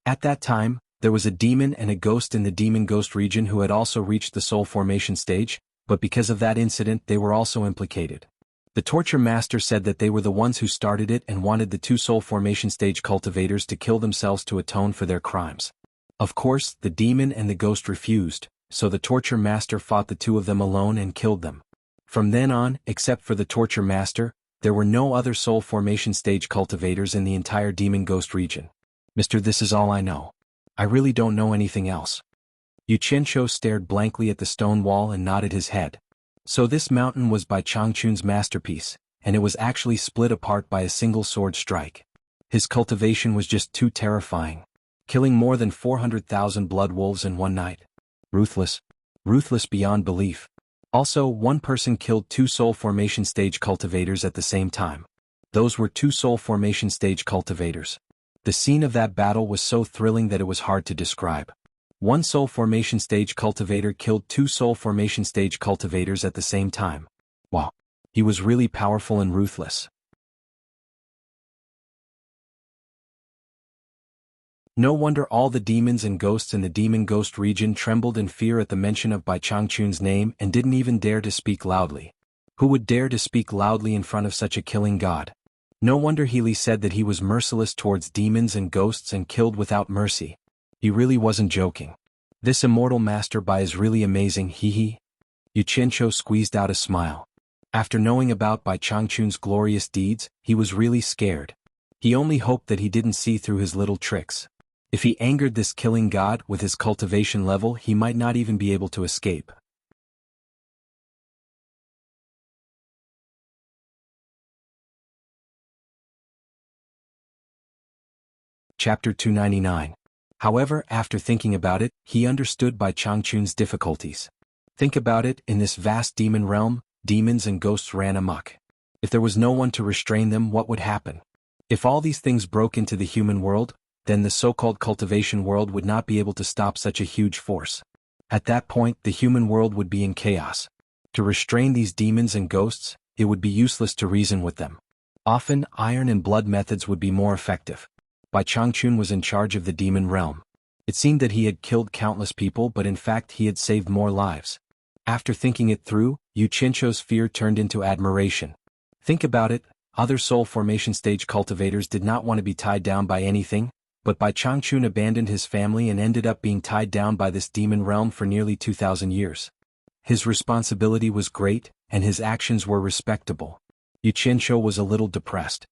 At that time, there was a demon and a ghost in the demon ghost region who had also reached the soul formation stage, but because of that incident they were also implicated. The torture master said that they were the ones who started it and wanted the two soul formation stage cultivators to kill themselves to atone for their crimes. Of course, the demon and the ghost refused, so the torture master fought the two of them alone and killed them. From then on, except for the torture master, there were no other soul formation stage cultivators in the entire demon ghost region. Mister, this is all I know. I really don't know anything else. Yu Qianqiu stared blankly at the stone wall and nodded his head. So this mountain was Bai Changchun's masterpiece, and it was actually split apart by a single sword strike. His cultivation was just too terrifying, killing more than 400,000 blood wolves in one night. Ruthless. Ruthless beyond belief. Also, one person killed two soul formation stage cultivators at the same time. Those were two soul formation stage cultivators. The scene of that battle was so thrilling that it was hard to describe. One soul formation stage cultivator killed two soul formation stage cultivators at the same time. Wow. He was really powerful and ruthless. No wonder all the demons and ghosts in the demon ghost region trembled in fear at the mention of Bai Changchun's name and didn't even dare to speak loudly. Who would dare to speak loudly in front of such a killing god? No wonder Healy said that he was merciless towards demons and ghosts and killed without mercy. He really wasn't joking. This immortal master Bai is really amazing, hee. Yu Qianqiu squeezed out a smile. After knowing about Bai Changchun's glorious deeds, he was really scared. He only hoped that he didn't see through his little tricks. If he angered this killing god with his cultivation level, he might not even be able to escape. Chapter 299. However, after thinking about it, he understood Bai Changchun's difficulties. Think about it, in this vast demon realm, demons and ghosts ran amok. If there was no one to restrain them, what would happen? If all these things broke into the human world, then the so-called cultivation world would not be able to stop such a huge force. At that point, the human world would be in chaos. To restrain these demons and ghosts, it would be useless to reason with them. Often, iron and blood methods would be more effective. Bai Changchun was in charge of the demon realm. It seemed that he had killed countless people, but in fact he had saved more lives. After thinking it through, Yu Qianqiu's fear turned into admiration. Think about it, other soul formation stage cultivators did not want to be tied down by anything, but Bai Changchun abandoned his family and ended up being tied down by this demon realm for nearly 2,000 years. His responsibility was great, and his actions were respectable. Yu Qianqiu was a little depressed.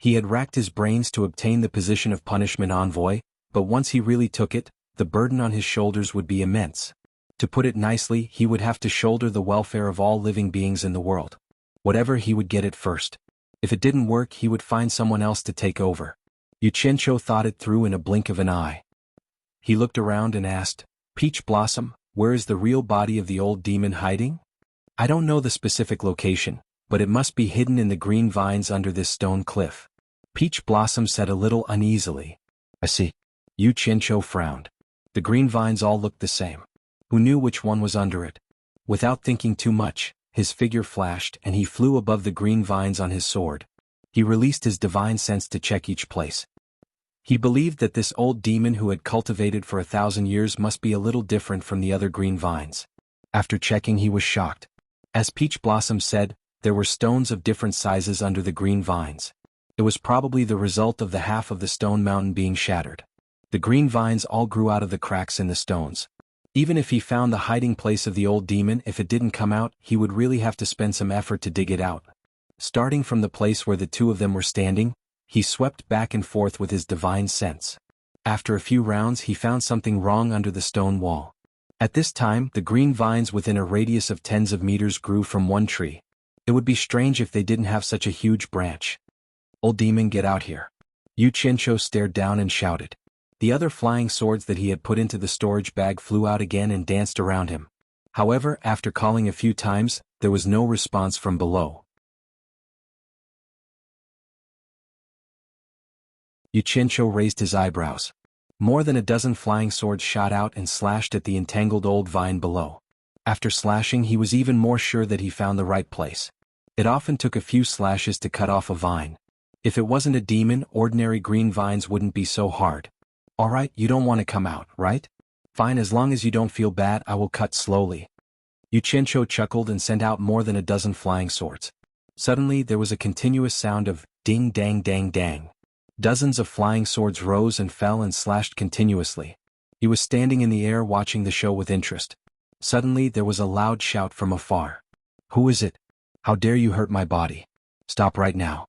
He had racked his brains to obtain the position of punishment envoy, but once he really took it, the burden on his shoulders would be immense. To put it nicely, he would have to shoulder the welfare of all living beings in the world. Whatever, he would get it first. If it didn't work, he would find someone else to take over. Yu Qianqiu thought it through in a blink of an eye. He looked around and asked, Peach Blossom, where is the real body of the old demon hiding? I don't know the specific location, but it must be hidden in the green vines under this stone cliff. Peach Blossom said a little uneasily. I see. Yu Qianqiu frowned. The green vines all looked the same. Who knew which one was under it? Without thinking too much, his figure flashed and he flew above the green vines on his sword. He released his divine sense to check each place. He believed that this old demon who had cultivated for 1,000 years must be a little different from the other green vines. After checking, he was shocked. As Peach Blossom said, there were stones of different sizes under the green vines. It was probably the result of the half of the stone mountain being shattered. The green vines all grew out of the cracks in the stones. Even if he found the hiding place of the old demon, if it didn't come out, he would really have to spend some effort to dig it out. Starting from the place where the two of them were standing, he swept back and forth with his divine sense. After a few rounds, he found something wrong under the stone wall. At this time, the green vines within a radius of tens of meters grew from one tree. It would be strange if they didn't have such a huge branch. Old demon, get out here. Yu Qianqiu stared down and shouted. The other flying swords that he had put into the storage bag flew out again and danced around him. However, after calling a few times, there was no response from below. Yu Qianqiu raised his eyebrows. More than a dozen flying swords shot out and slashed at the entangled old vine below. After slashing, he was even more sure that he found the right place. It often took a few slashes to cut off a vine. If it wasn't a demon, ordinary green vines wouldn't be so hard. Alright, you don't want to come out, right? Fine, as long as you don't feel bad, I will cut slowly. Yuchencho chuckled and sent out more than a dozen flying swords. Suddenly there was a continuous sound of ding dang dang dang. Dozens of flying swords rose and fell and slashed continuously. He was standing in the air watching the show with interest. Suddenly there was a loud shout from afar. Who is it? How dare you hurt my body? Stop right now.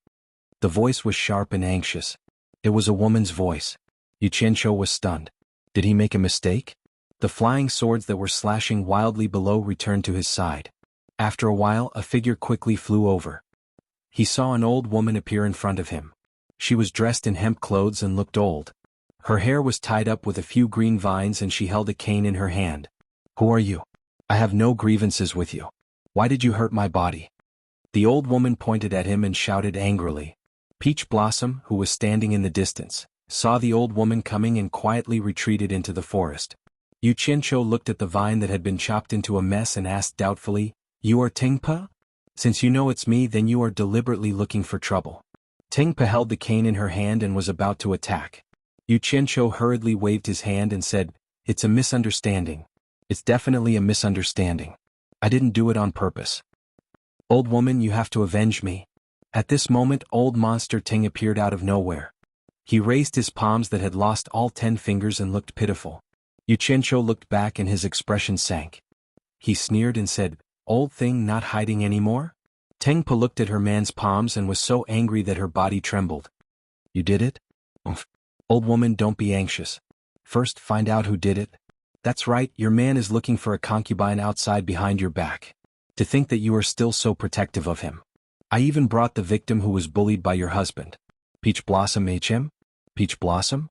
The voice was sharp and anxious. It was a woman's voice. Yuchencho was stunned. Did he make a mistake? The flying swords that were slashing wildly below returned to his side. After a while, a figure quickly flew over. He saw an old woman appear in front of him. She was dressed in hemp clothes and looked old. Her hair was tied up with a few green vines and she held a cane in her hand. Who are you? I have no grievances with you. Why did you hurt my body? The old woman pointed at him and shouted angrily. Peach Blossom, who was standing in the distance, saw the old woman coming and quietly retreated into the forest. Yuchencho looked at the vine that had been chopped into a mess and asked doubtfully, You are Tingpa? Since you know it's me, then you are deliberately looking for trouble. Tingpa held the cane in her hand and was about to attack. Yuchencho hurriedly waved his hand and said, It's a misunderstanding. It's definitely a misunderstanding. I didn't do it on purpose. Old woman, you have to avenge me. At this moment, old monster Ting appeared out of nowhere. He raised his palms that had lost all 10 fingers and looked pitiful. Yuchencho looked back and his expression sank. He sneered and said, Old thing, not hiding anymore? Tengpa looked at her man's palms and was so angry that her body trembled. You did it? Oomph. Old woman, don't be anxious. First, find out who did it. That's right, your man is looking for a concubine outside behind your back. To think that you are still so protective of him. I even brought the victim who was bullied by your husband. Peach Blossom HM? Peach Blossom?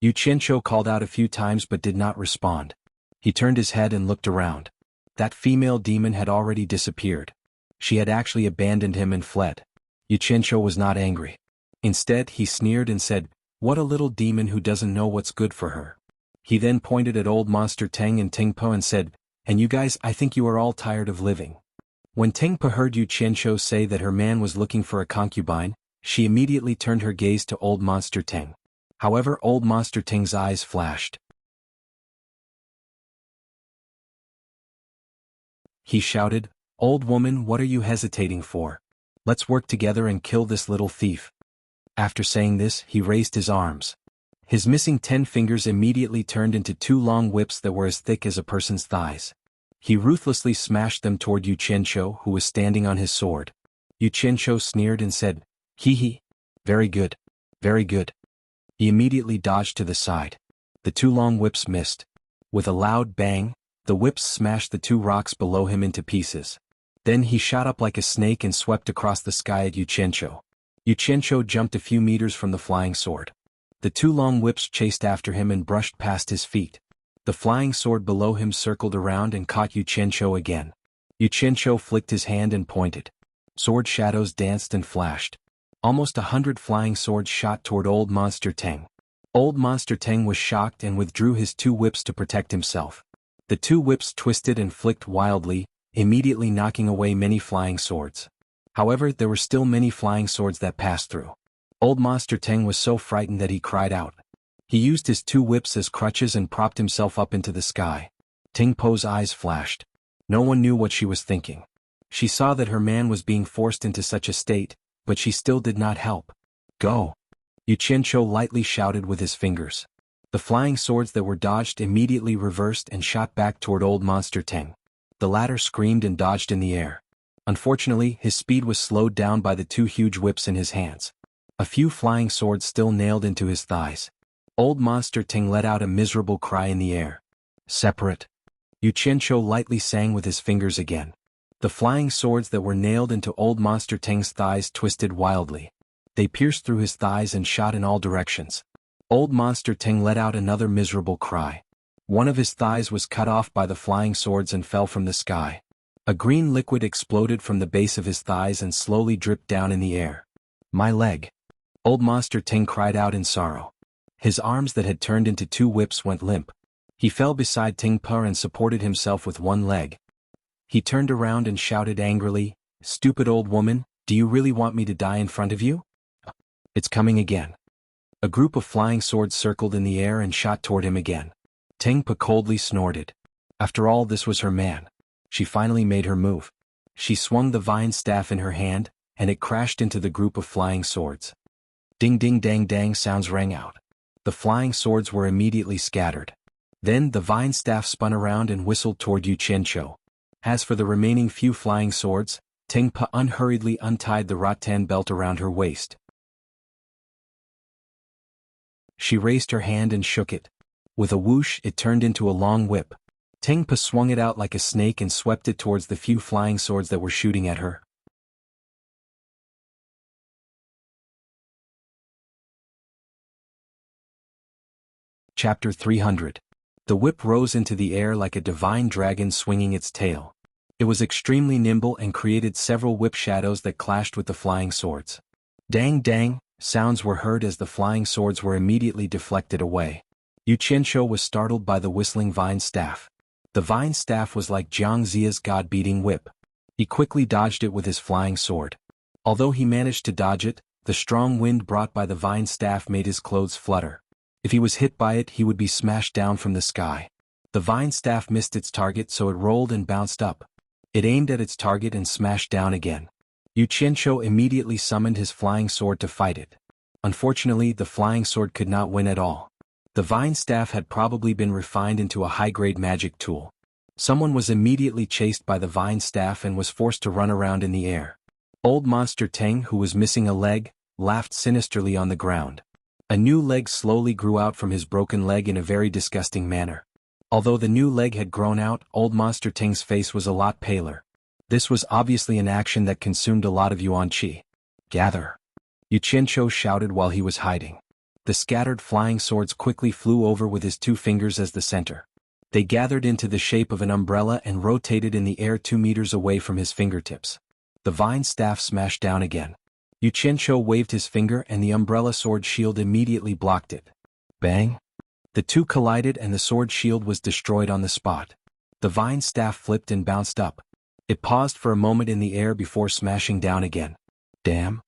Yuchencho called out a few times but did not respond. He turned his head and looked around. That female demon had already disappeared. She had actually abandoned him and fled. Yuchencho was not angry. Instead, he sneered and said, What a little demon who doesn't know what's good for her. He then pointed at old monster Teng and Tingpo and said, And you guys, I think you are all tired of living. When Tingpa heard Yuchencho say that her man was looking for a concubine, she immediately turned her gaze to old monster Teng. However, old monster Teng's eyes flashed. He shouted, Old woman, what are you hesitating for? Let's work together and kill this little thief. After saying this, he raised his arms. His missing 10 fingers immediately turned into 2 long whips that were as thick as a person's thighs. He ruthlessly smashed them toward Yuchencho, who was standing on his sword. Yuchencho sneered and said, Hee hee. Very good. Very good. He immediately dodged to the side. The 2 long whips missed. With a loud bang, the whips smashed the 2 rocks below him into pieces. Then he shot up like a snake and swept across the sky at Yuchencho. Yuchencho jumped a few meters from the flying sword. The 2 long whips chased after him and brushed past his feet. The flying sword below him circled around and caught Yuchencho again. Yuchencho flicked his hand and pointed. Sword shadows danced and flashed. Almost 100 flying swords shot toward old monster Teng. Old monster Teng was shocked and withdrew his 2 whips to protect himself. The 2 whips twisted and flicked wildly, immediately knocking away many flying swords. However, there were still many flying swords that passed through. Old monster Teng was so frightened that he cried out. He used his 2 whips as crutches and propped himself up into the sky. Tingpo's eyes flashed. No one knew what she was thinking. She saw that her man was being forced into such a state, but she still did not help. Go! Yuchencho lightly shouted with his fingers. The flying swords that were dodged immediately reversed and shot back toward old monster Teng. The latter screamed and dodged in the air. Unfortunately, his speed was slowed down by the 2 huge whips in his hands. A few flying swords still nailed into his thighs. Old monster Teng let out a miserable cry in the air. Separate. Yuchencho lightly sang with his fingers again. The flying swords that were nailed into old monster Teng's thighs twisted wildly. They pierced through his thighs and shot in all directions. Old monster Teng let out another miserable cry. One of his thighs was cut off by the flying swords and fell from the sky. A green liquid exploded from the base of his thighs and slowly dripped down in the air. My leg. Old monster Teng cried out in sorrow. His arms that had turned into two whips went limp. He fell beside Ting Pa and supported himself with one leg. He turned around and shouted angrily, "Stupid old woman, do you really want me to die in front of you? It's coming again." A group of flying swords circled in the air and shot toward him again. Ting Pa coldly snorted. After all, this was her man. She finally made her move. She swung the vine staff in her hand, and it crashed into the group of flying swords. Ding ding dang dang sounds rang out. The flying swords were immediately scattered. Then the vine staff spun around and whistled toward Yu Qianqiu. As for the remaining few flying swords, Ting Pa unhurriedly untied the rattan belt around her waist. She raised her hand and shook it. With a whoosh, it turned into a long whip. Ting Pa swung it out like a snake and swept it towards the few flying swords that were shooting at her. Chapter 300. The whip rose into the air like a divine dragon swinging its tail. It was extremely nimble and created several whip shadows that clashed with the flying swords. Dang dang, sounds were heard as the flying swords were immediately deflected away. Yu Qianqiu was startled by the whistling vine staff. The vine staff was like Jiang Ziya's god-beating whip. He quickly dodged it with his flying sword. Although he managed to dodge it, the strong wind brought by the vine staff made his clothes flutter. If he was hit by it, he would be smashed down from the sky. The vine staff missed its target, so it rolled and bounced up. It aimed at its target and smashed down again. Yu Qianqiu immediately summoned his flying sword to fight it. Unfortunately, the flying sword could not win at all. The vine staff had probably been refined into a high-grade magic tool. Someone was immediately chased by the vine staff and was forced to run around in the air. Old Monster Teng, who was missing a leg, laughed sinisterly on the ground. A new leg slowly grew out from his broken leg in a very disgusting manner. Although the new leg had grown out, Old Monster Teng's face was a lot paler. This was obviously an action that consumed a lot of yuan qi. "Gather!" Yu Qianqiu shouted while he was hiding. The scattered flying swords quickly flew over with his two fingers as the center. They gathered into the shape of an umbrella and rotated in the air 2 meters away from his fingertips. The vine staff smashed down again. Yu Qianqiu waved his finger and the umbrella sword shield immediately blocked it. Bang! The two collided and the sword shield was destroyed on the spot. The vine staff flipped and bounced up. It paused for a moment in the air before smashing down again. Damn!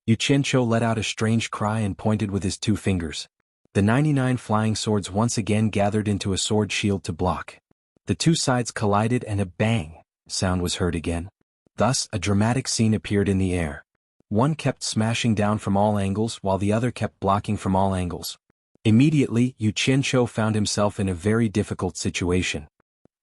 Yu Qianqiu let out a strange cry and pointed with his 2 fingers. The 99 flying swords once again gathered into a sword shield to block. The 2 sides collided and a bang sound was heard again. Thus, a dramatic scene appeared in the air. One kept smashing down from all angles while the other kept blocking from all angles. Immediately, Yu Qianqiu found himself in a very difficult situation.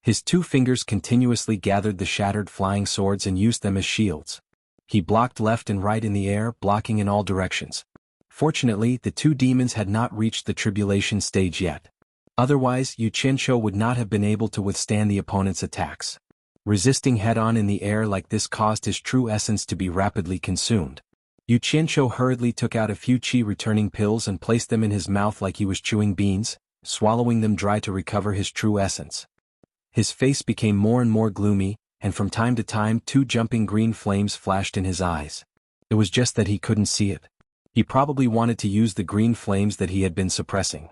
His 2 fingers continuously gathered the shattered flying swords and used them as shields. He blocked left and right in the air, blocking in all directions. Fortunately, the 2 demons had not reached the tribulation stage yet. Otherwise, Yu Qianqiu would not have been able to withstand the opponent's attacks. Resisting head-on in the air like this caused his true essence to be rapidly consumed. Yu Qianqiu hurriedly took out a few qi-returning pills and placed them in his mouth like he was chewing beans, swallowing them dry to recover his true essence. His face became more and more gloomy, and from time to time 2 jumping green flames flashed in his eyes. It was just that he couldn't see it. He probably wanted to use the green flames that he had been suppressing.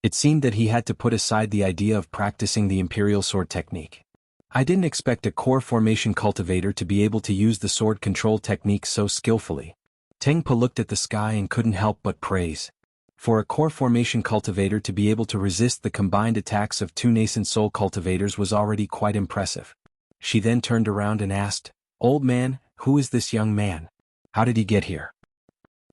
It seemed that he had to put aside the idea of practicing the Imperial Sword technique. I didn't expect a core formation cultivator to be able to use the sword control technique so skillfully. Teng Pa looked at the sky and couldn't help but praise. For a core formation cultivator to be able to resist the combined attacks of 2 nascent soul cultivators was already quite impressive. She then turned around and asked, "Old man, who is this young man? How did he get here?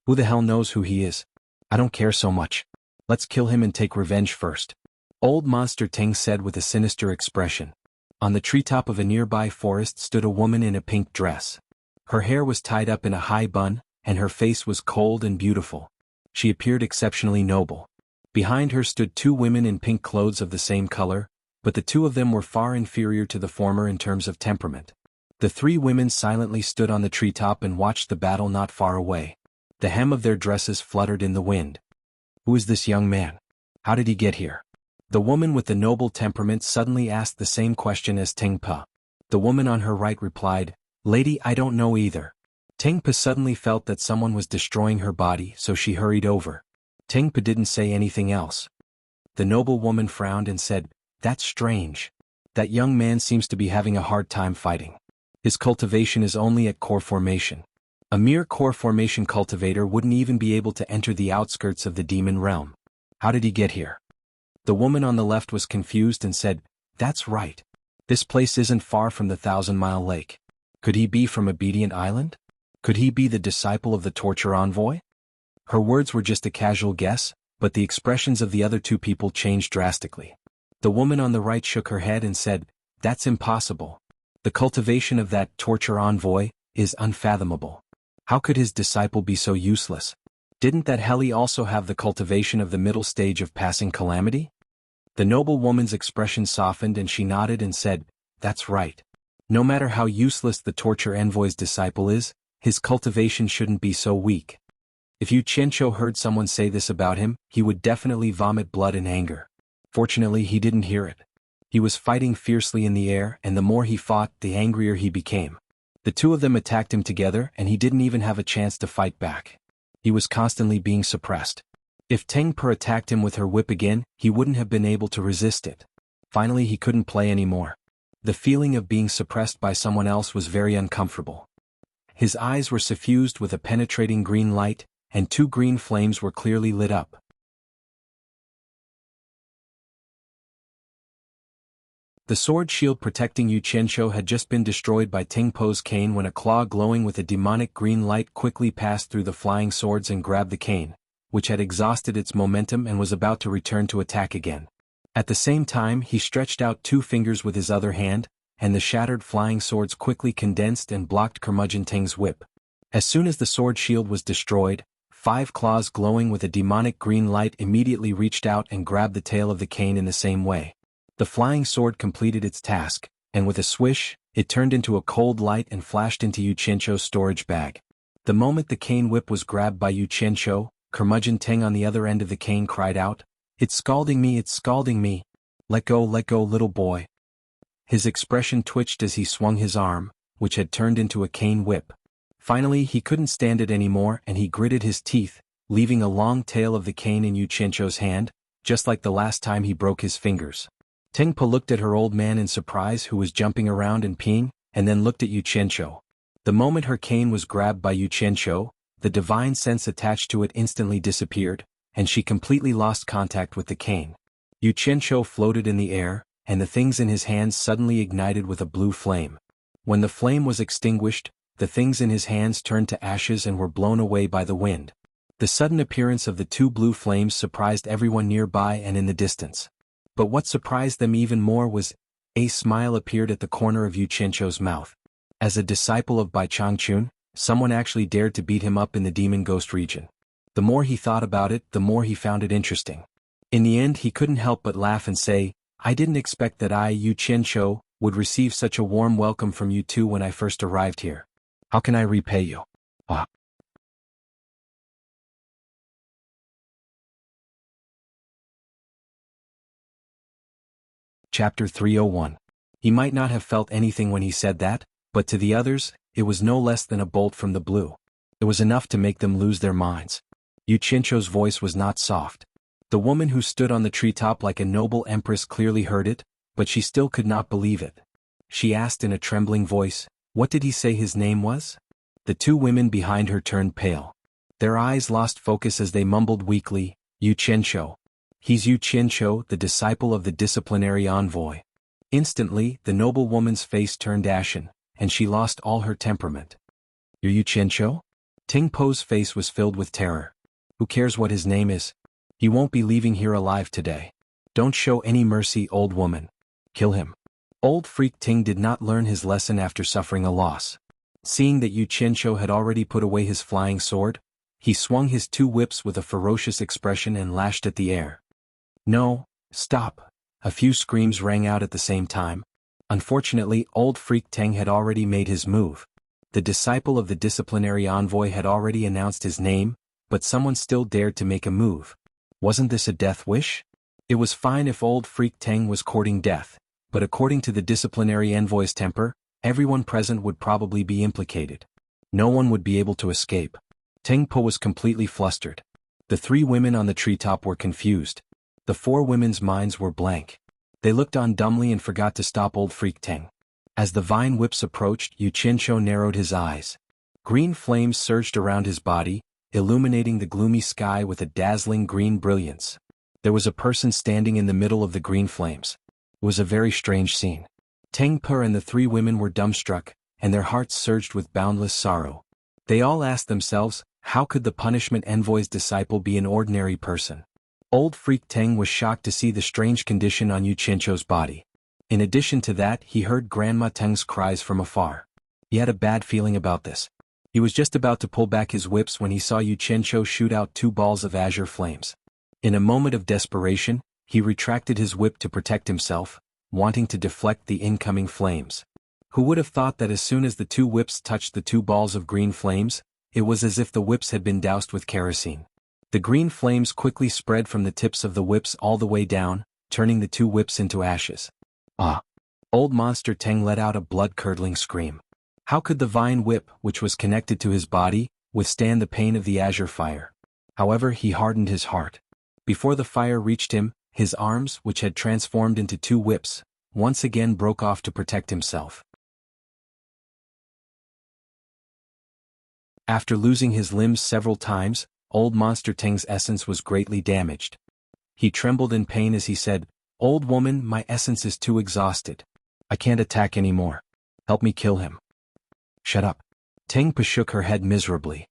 Who the hell knows who he is? I don't care so much. Let's kill him and take revenge first." Old Monster Teng said with a sinister expression. On the treetop of a nearby forest stood a woman in a pink dress. Her hair was tied up in a high bun, and her face was cold and beautiful. She appeared exceptionally noble. Behind her stood 2 women in pink clothes of the same color, but the 2 of them were far inferior to the former in terms of temperament. The 3 women silently stood on the treetop and watched the battle not far away. The hem of their dresses fluttered in the wind. "Who is this young man? How did he get here?" The woman with the noble temperament suddenly asked the same question as Teng Pa. The woman on her right replied, "Lady, I don't know either. Tengpa suddenly felt that someone was destroying her body, so she hurried over. Tengpa didn't say anything else. The noble woman frowned and said, "That's strange. That young man seems to be having a hard time fighting. His cultivation is only at core formation. A mere core formation cultivator wouldn't even be able to enter the outskirts of the demon realm. How did he get here?" The woman on the left was confused and said, "That's right. This place isn't far from the 1,000-mile lake. Could he be from Obedient Island? Could he be the disciple of the torture envoy?" Her words were just a casual guess, but the expressions of the other two people changed drastically. The woman on the right shook her head and said, "That's impossible. The cultivation of that torture envoy is unfathomable. How could his disciple be so useless? Didn't that Heli also have the cultivation of the middle stage of passing calamity?" The noble woman's expression softened and she nodded and said, "That's right. No matter how useless the torture envoy's disciple is, his cultivation shouldn't be so weak." If Yu Qianqiu heard someone say this about him, he would definitely vomit blood in anger. Fortunately, he didn't hear it. He was fighting fiercely in the air, and the more he fought, the angrier he became. The two of them attacked him together, and he didn't even have a chance to fight back. He was constantly being suppressed. If Tengpa attacked him with her whip again, he wouldn't have been able to resist it. Finally, he couldn't play anymore. The feeling of being suppressed by someone else was very uncomfortable. His eyes were suffused with a penetrating green light, and two green flames were clearly lit up. The sword shield protecting Yu Qianqiu had just been destroyed by Tengpo's cane when a claw glowing with a demonic green light quickly passed through the flying swords and grabbed the cane, which had exhausted its momentum and was about to return to attack again. At the same time, he stretched out two fingers with his other hand, and the shattered flying swords quickly condensed and blocked Curmudgeon Teng's whip. As soon as the sword shield was destroyed, 5 claws glowing with a demonic green light immediately reached out and grabbed the tail of the cane in the same way. The flying sword completed its task, and with a swish, it turned into a cold light and flashed into Yu Qianqiu's storage bag. The moment the cane whip was grabbed by Yu Qianqiu, Curmudgeon Teng on the other end of the cane cried out, "It's scalding me, it's scalding me. Let go, little boy." His expression twitched as he swung his arm, which had turned into a cane whip. Finally, he couldn't stand it anymore and he gritted his teeth, leaving a long tail of the cane in Yu Qianqiu's hand, just like the last time he broke his fingers. Tengpa looked at her old man in surprise who was jumping around and peeing, and then looked at Yu Qianqiu. The moment her cane was grabbed by Yu Qianqiu, the divine sense attached to it instantly disappeared, and she completely lost contact with the cane. Yu Qianqiu floated in the air, and the things in his hands suddenly ignited with a blue flame. When the flame was extinguished, the things in his hands turned to ashes and were blown away by the wind. The sudden appearance of the two blue flames surprised everyone nearby and in the distance. But what surprised them even more was, a smile appeared at the corner of Yu Qianqiu's mouth. As a disciple of Bai Changchun, someone actually dared to beat him up in the demon ghost region. The more he thought about it, the more he found it interesting. In the end, he couldn't help but laugh and say, "I didn't expect that I, Yu Qianqiu, would receive such a warm welcome from you two when I first arrived here. How can I repay you?" Ah. Chapter 301. He might not have felt anything when he said that, but to the others, it was no less than a bolt from the blue. It was enough to make them lose their minds. Yu Qianqiu's voice was not soft. The woman who stood on the treetop like a noble empress clearly heard it, but she still could not believe it. She asked in a trembling voice, "What did he say his name was?" The two women behind her turned pale. Their eyes lost focus as they mumbled weakly, "Yu Qianqiu. He's Yu Qianqiu, the disciple of the disciplinary envoy." Instantly, the noble woman's face turned ashen, and she lost all her temperament. "You're Yu Qianqiu?" Tengpo's face was filled with terror. "Who cares what his name is? He won't be leaving here alive today. Don't show any mercy, old woman. Kill him." Old freak Ting did not learn his lesson after suffering a loss. Seeing that Yu Qianqiu had already put away his flying sword, he swung his two whips with a ferocious expression and lashed at the air. "No, stop!" A few screams rang out at the same time. Unfortunately, old freak Teng had already made his move. The disciple of the disciplinary envoy had already announced his name, but someone still dared to make a move. Wasn't this a death wish? It was fine if old freak Teng was courting death, but according to the disciplinary envoy's temper, everyone present would probably be implicated. No one would be able to escape. Teng Po was completely flustered. The 3 women on the treetop were confused. The 4 women's minds were blank. They looked on dumbly and forgot to stop old freak Teng. As the vine whips approached, Yu Qianqiu narrowed his eyes. Green flames surged around his body, illuminating the gloomy sky with a dazzling green brilliance. There was a person standing in the middle of the green flames. It was a very strange scene. Teng Po and the 3 women were dumbstruck, and their hearts surged with boundless sorrow. They all asked themselves, how could the punishment envoy's disciple be an ordinary person? Old freak Teng was shocked to see the strange condition on Yu Qianqiu's body. In addition to that, he heard Grandma Teng's cries from afar. He had a bad feeling about this. He was just about to pull back his whips when he saw Yu Qianqiu shoot out 2 balls of azure flames. In a moment of desperation, he retracted his whip to protect himself, wanting to deflect the incoming flames. Who would have thought that as soon as the 2 whips touched the 2 balls of green flames, it was as if the whips had been doused with kerosene. The green flames quickly spread from the tips of the whips all the way down, turning the 2 whips into ashes. Ah! Old Monster Teng let out a blood-curdling scream. How could the vine whip, which was connected to his body, withstand the pain of the azure fire? However, he hardened his heart. Before the fire reached him, his arms, which had transformed into 2 whips, once again broke off to protect himself. After losing his limbs several times, Old Monster Teng's essence was greatly damaged. He trembled in pain as he said, "Old woman, my essence is too exhausted. I can't attack anymore. Help me kill him." "Shut up." Teng Po shook her head miserably.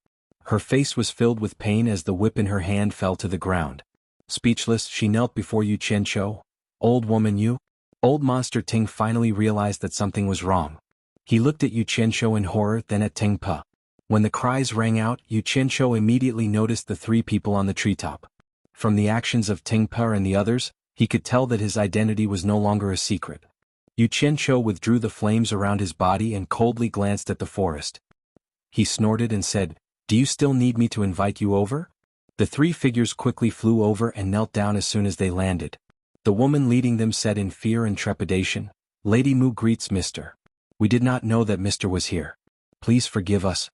Her face was filled with pain as the whip in her hand fell to the ground. Speechless, she knelt before Yu Qianqiu. "Old woman, you?" Old Monster Teng finally realized that something was wrong. He looked at Yu Qianqiu in horror, then at Teng Po. When the cries rang out, Yu Qianqiu immediately noticed the 3 people on the treetop. From the actions of Teng Po and the others, he could tell that his identity was no longer a secret. Yu Qianqiu withdrew the flames around his body and coldly glanced at the forest. He snorted and said, "Do you still need me to invite you over?" The 3 figures quickly flew over and knelt down as soon as they landed. The woman leading them said in fear and trepidation, "Lady Mu greets Mr. We did not know that Mr. was here. Please forgive us."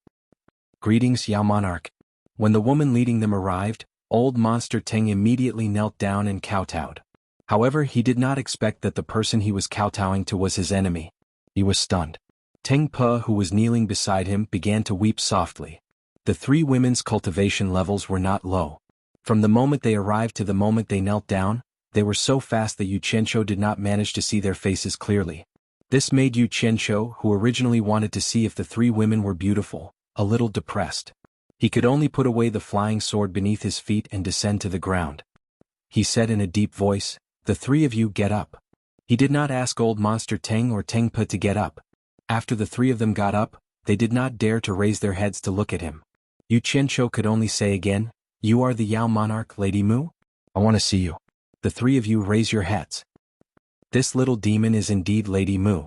"Greetings, Yao Monarch." When the woman leading them arrived, Old Monster Teng immediately knelt down and kowtowed. However, he did not expect that the person he was kowtowing to was his enemy. He was stunned. Teng Po, who was kneeling beside him, began to weep softly. The 3 women's cultivation levels were not low. From the moment they arrived to the moment they knelt down, they were so fast that Yu Qianqiu did not manage to see their faces clearly. This made Yu Qianqiu, who originally wanted to see if the 3 women were beautiful, a little depressed. He could only put away the flying sword beneath his feet and descend to the ground. He said in a deep voice, "The 3 of you get up." He did not ask Old Monster Teng or Teng Po to get up. After the 3 of them got up, they did not dare to raise their heads to look at him. Yu Qianqiu could only say again, "You are the Yao Monarch, Lady Mu? I want to see you. The 3 of you raise your heads." This little demon is indeed Lady Mu.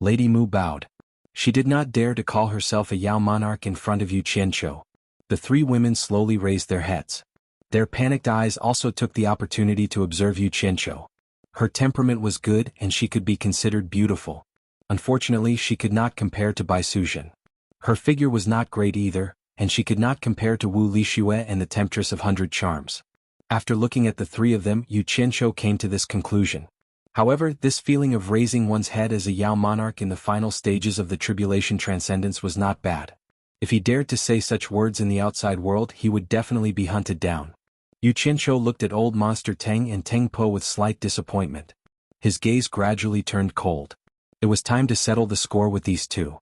Lady Mu bowed. She did not dare to call herself a Yao Monarch in front of Yu Qianqiu. The 3 women slowly raised their heads. Their panicked eyes also took the opportunity to observe Yu Qianqiu. Her temperament was good and she could be considered beautiful. Unfortunately, she could not compare to Bai Suzhen. Her figure was not great either, and she could not compare to Wu Lixue and the Temptress of 100 Charms. After looking at the 3 of them, Yu Qianqiu came to this conclusion. However, this feeling of raising one's head as a Yao Monarch in the final stages of the Tribulation Transcendence was not bad. If he dared to say such words in the outside world, he would definitely be hunted down. Yu Qianqiu looked at Old Monster Teng and Teng Po with slight disappointment. His gaze gradually turned cold. It was time to settle the score with these 2.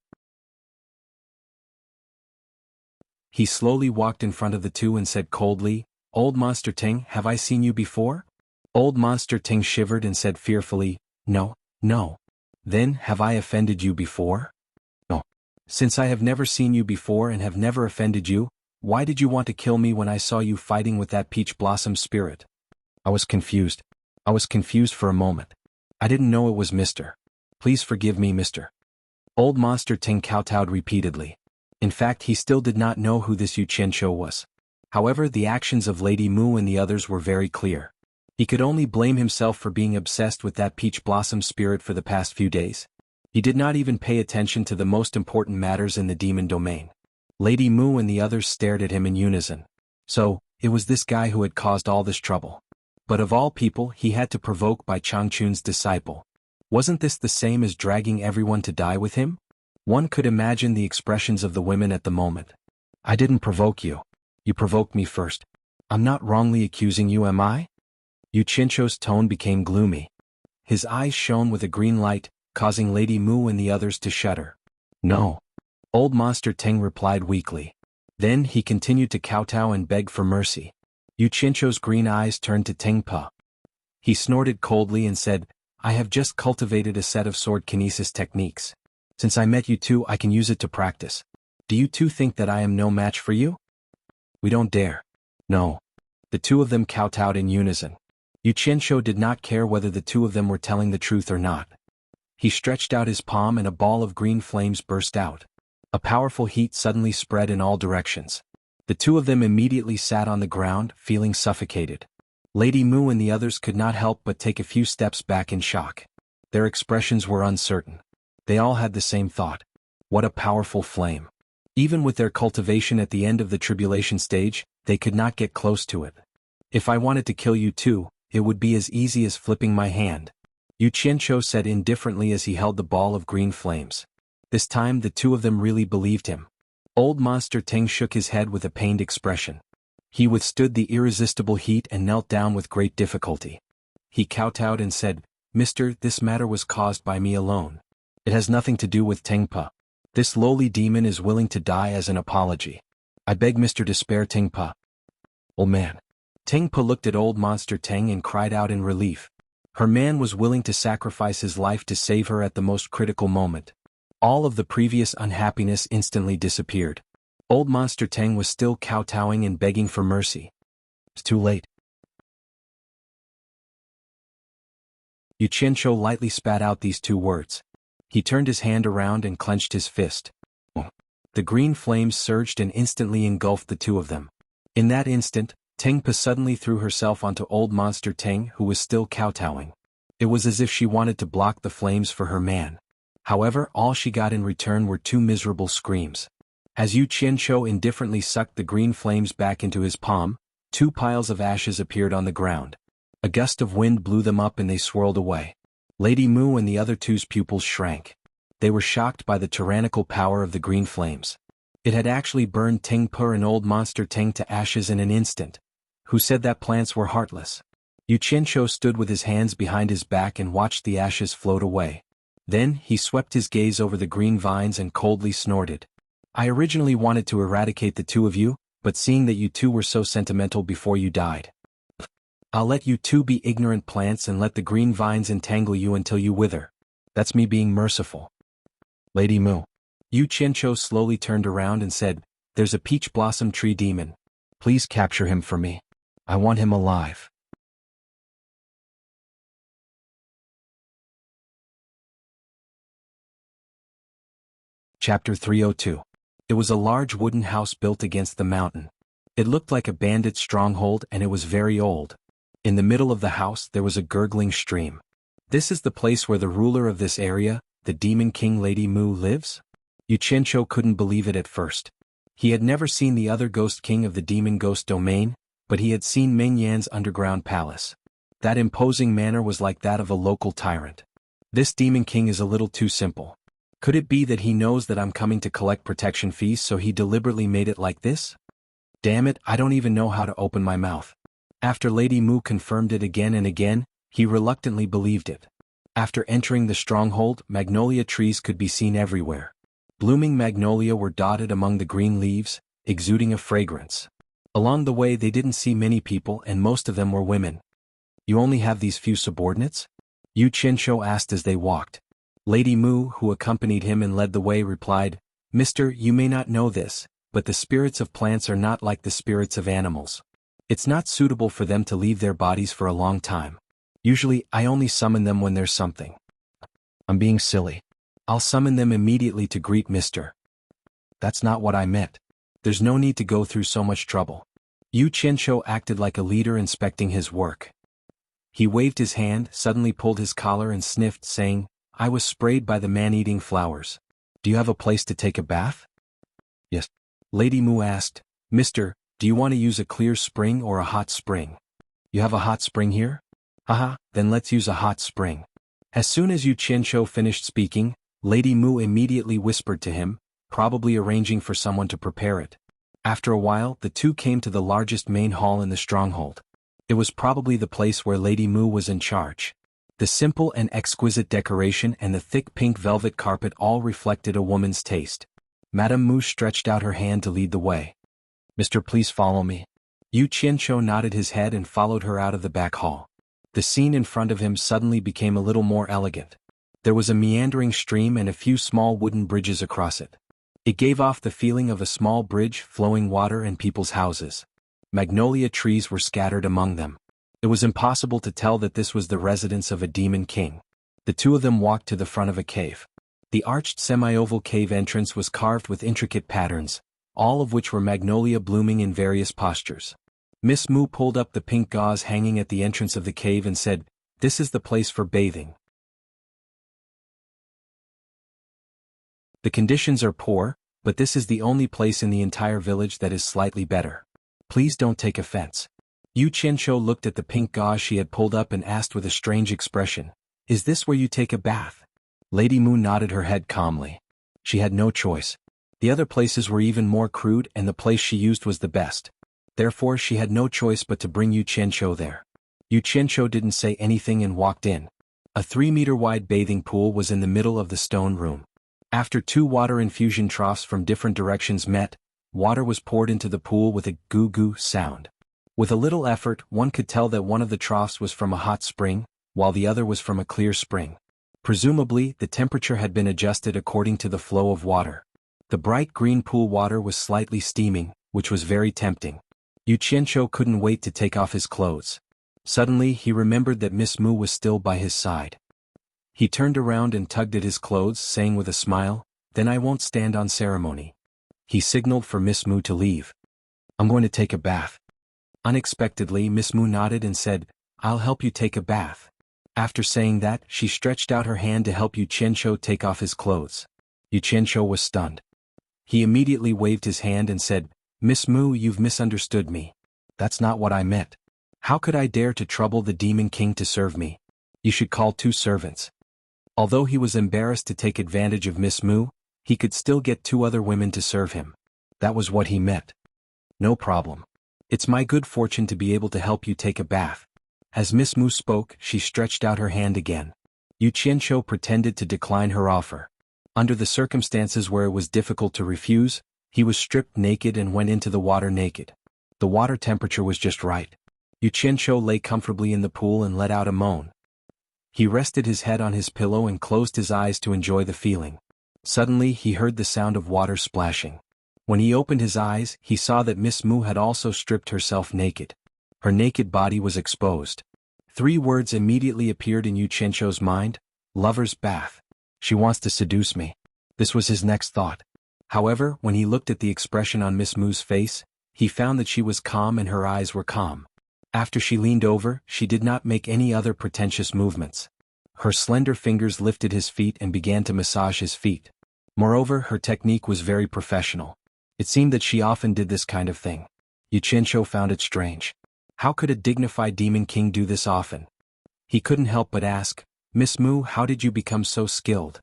He slowly walked in front of the 2 and said coldly, "Old Monster Teng, have I seen you before?" Old Monster Teng shivered and said fearfully, "No, no." "Then, have I offended you before?" "No." "Since I have never seen you before and have never offended you, why did you want to kill me when I saw you fighting with that peach blossom spirit?" "I was confused. I was confused for a moment. I didn't know it was Mr. Please forgive me, Mr." Old Monster Teng kowtowed repeatedly. In fact, he still did not know who this Yu Qianqiu was. However, the actions of Lady Mu and the others were very clear. He could only blame himself for being obsessed with that peach blossom spirit for the past few days. He did not even pay attention to the most important matters in the demon domain. Lady Mu and the others stared at him in unison. So, it was this guy who had caused all this trouble. But of all people he had to provoke by Changchun's disciple. Wasn't this the same as dragging everyone to die with him? One could imagine the expressions of the women at the moment. I didn't provoke you. You provoked me first. I'm not wrongly accusing you, am I? Yu Qianzhou's tone became gloomy. His eyes shone with a green light, causing Lady Mu and the others to shudder. No. Old Monster Teng replied weakly. Then he continued to kowtow and beg for mercy. Yu Qianzhou's green eyes turned to Teng Pa. He snorted coldly and said, I have just cultivated a set of sword kinesis techniques. Since I met you two, I can use it to practice. Do you two think that I am no match for you? We don't dare. No. The two of them kowtowed in unison. Yu Qianzhou did not care whether the two of them were telling the truth or not. He stretched out his palm and a ball of green flames burst out. A powerful heat suddenly spread in all directions. The two of them immediately sat on the ground, feeling suffocated. Lady Mu and the others could not help but take a few steps back in shock. Their expressions were uncertain. They all had the same thought. What a powerful flame. Even with their cultivation at the end of the tribulation stage, they could not get close to it. If I wanted to kill you too, it would be as easy as flipping my hand. Yu Qianzhou said indifferently as he held the ball of green flames. This time the two of them really believed him. Old Monster Teng shook his head with a pained expression. He withstood the irresistible heat and knelt down with great difficulty. He kowtowed and said, Mister, this matter was caused by me alone. It has nothing to do with Teng Pa. This lowly demon is willing to die as an apology. I beg Mr. to spare Teng Pa. Old man. Teng Pa looked at Old Monster Teng and cried out in relief. Her man was willing to sacrifice his life to save her at the most critical moment. All of the previous unhappiness instantly disappeared. Old Monster Teng was still kowtowing and begging for mercy. It's too late. Yu Qianzhou lightly spat out these two words. He turned his hand around and clenched his fist. The green flames surged and instantly engulfed the two of them. In that instant, Teng Pa suddenly threw herself onto Old Monster Teng, who was still kowtowing. It was as if she wanted to block the flames for her man. However, all she got in return were two miserable screams. As Yu Qianzhou indifferently sucked the green flames back into his palm, two piles of ashes appeared on the ground. A gust of wind blew them up and they swirled away. Lady Mu and the other two's pupils shrank. They were shocked by the tyrannical power of the green flames. It had actually burned Teng Pa and Old Monster Teng to ashes in an instant. Who said that plants were heartless? Yu Qianzhou stood with his hands behind his back and watched the ashes float away. Then, he swept his gaze over the green vines and coldly snorted. I originally wanted to eradicate the two of you, but seeing that you two were so sentimental before you died. I'll let you two be ignorant plants and let the green vines entangle you until you wither. That's me being merciful. Lady Mu. Yu Qianzhou slowly turned around and said, There's a peach blossom tree demon. Please capture him for me. I want him alive. Chapter 302. It was a large wooden house built against the mountain. It looked like a bandit stronghold and it was very old. In the middle of the house there was a gurgling stream. This is the place where the ruler of this area, the Demon King Lady Mu, lives? Yu Qianzhou couldn't believe it at first. He had never seen the other Ghost King of the Demon Ghost Domain, but he had seen Meng Yan's underground palace. That imposing manner was like that of a local tyrant. This Demon King is a little too simple. Could it be that he knows that I'm coming to collect protection fees, so he deliberately made it like this? Damn it, I don't even know how to open my mouth. After Lady Mu confirmed it again and again, he reluctantly believed it. After entering the stronghold, magnolia trees could be seen everywhere. Blooming magnolia were dotted among the green leaves, exuding a fragrance. Along the way they didn't see many people and most of them were women. You only have these few subordinates? Yu Qianzhou asked as they walked. Lady Mu, who accompanied him and led the way, replied, Mister, you may not know this, but the spirits of plants are not like the spirits of animals. It's not suitable for them to leave their bodies for a long time. Usually, I only summon them when there's something. I'm being silly. I'll summon them immediately to greet Mister. That's not what I meant. There's no need to go through so much trouble. Yu Qianzhou acted like a leader inspecting his work. He waved his hand, suddenly pulled his collar and sniffed, saying, I was sprayed by the man-eating flowers. Do you have a place to take a bath? Yes. Lady Mu asked, "Mister, do you want to use a clear spring or a hot spring? You have a hot spring here? Haha, then let's use a hot spring." As soon as Yu Qianqiu finished speaking, Lady Mu immediately whispered to him, probably arranging for someone to prepare it. After a while, the two came to the largest main hall in the stronghold. It was probably the place where Lady Mu was in charge. The simple and exquisite decoration and the thick pink velvet carpet all reflected a woman's taste. Madame Mu stretched out her hand to lead the way. "Mister, please follow me." Yu Qianqiu nodded his head and followed her out of the back hall. The scene in front of him suddenly became a little more elegant. There was a meandering stream and a few small wooden bridges across it. It gave off the feeling of a small bridge, flowing water and people's houses. Magnolia trees were scattered among them. It was impossible to tell that this was the residence of a demon king. The two of them walked to the front of a cave. The arched semi-oval cave entrance was carved with intricate patterns, all of which were magnolia blooming in various postures. Miss Mu pulled up the pink gauze hanging at the entrance of the cave and said, "This is the place for bathing. The conditions are poor, but this is the only place in the entire village that is slightly better. Please don't take offense." Yu Qianqiu looked at the pink gauze she had pulled up and asked with a strange expression, "Is this where you take a bath?" Lady Mu nodded her head calmly. She had no choice. The other places were even more crude and the place she used was the best. Therefore she had no choice but to bring Yu Qianqiu there. Yu Qianqiu didn't say anything and walked in. A 3-meter-wide bathing pool was in the middle of the stone room. After 2 water infusion troughs from different directions met, water was poured into the pool with a goo-goo sound. With a little effort, one could tell that one of the troughs was from a hot spring, while the other was from a clear spring. Presumably, the temperature had been adjusted according to the flow of water. The bright green pool water was slightly steaming, which was very tempting. Yu Qianqiu couldn't wait to take off his clothes. Suddenly, he remembered that Miss Mu was still by his side. He turned around and tugged at his clothes, saying with a smile, "Then I won't stand on ceremony." He signaled for Miss Mu to leave. "I'm going to take a bath." Unexpectedly, Miss Mu nodded and said, "I'll help you take a bath." After saying that, she stretched out her hand to help Yu Qianqiu take off his clothes. Yu Qianqiu was stunned. He immediately waved his hand and said, "Miss Mu, you've misunderstood me. That's not what I meant. How could I dare to trouble the Demon King to serve me? You should call 2 servants." Although he was embarrassed to take advantage of Miss Mu, he could still get 2 other women to serve him. That was what he meant. "No problem. It's my good fortune to be able to help you take a bath." As Miss Mu spoke, she stretched out her hand again. Yu Qianqiu pretended to decline her offer. Under the circumstances where it was difficult to refuse, he was stripped naked and went into the water naked. The water temperature was just right. Yu Qianqiu lay comfortably in the pool and let out a moan. He rested his head on his pillow and closed his eyes to enjoy the feeling. Suddenly he heard the sound of water splashing. When he opened his eyes, he saw that Miss Mu had also stripped herself naked. Her naked body was exposed. 3 words immediately appeared in Yu Qianqiu's mind: lover's bath. She wants to seduce me. This was his next thought. However, when he looked at the expression on Miss Mu's face, he found that she was calm and her eyes were calm. After she leaned over, she did not make any other pretentious movements. Her slender fingers lifted his feet and began to massage his feet. Moreover, her technique was very professional. It seemed that she often did this kind of thing. Yu Qianqiu found it strange. How could a dignified demon king do this often? He couldn't help but ask, "Miss Mu, how did you become so skilled?"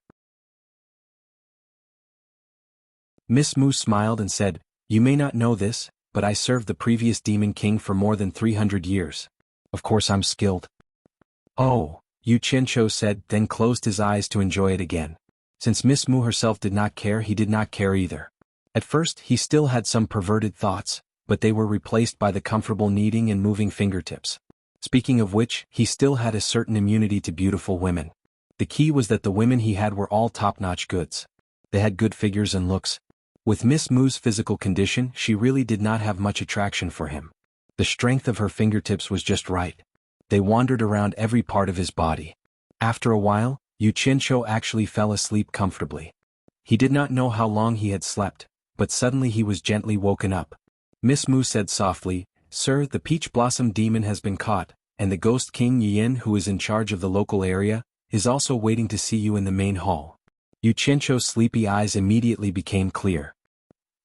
Miss Mu smiled and said, "You may not know this, but I served the previous demon king for more than 300 years. Of course I'm skilled." "Oh," Yu Qianqiu said, then closed his eyes to enjoy it again. Since Miss Mu herself did not care, he did not care either. At first, he still had some perverted thoughts, but they were replaced by the comfortable kneading and moving fingertips. Speaking of which, he still had a certain immunity to beautiful women. The key was that the women he had were all top-notch goods. They had good figures and looks. With Miss Mu's physical condition, she really did not have much attraction for him. The strength of her fingertips was just right. They wandered around every part of his body. After a while, Yu Qianqiu actually fell asleep comfortably. He did not know how long he had slept, but suddenly he was gently woken up. Miss Mu said softly, "Sir, the peach blossom demon has been caught, and the ghost king Yin, who is in charge of the local area, is also waiting to see you in the main hall." Yu Qianqiu's sleepy eyes immediately became clear.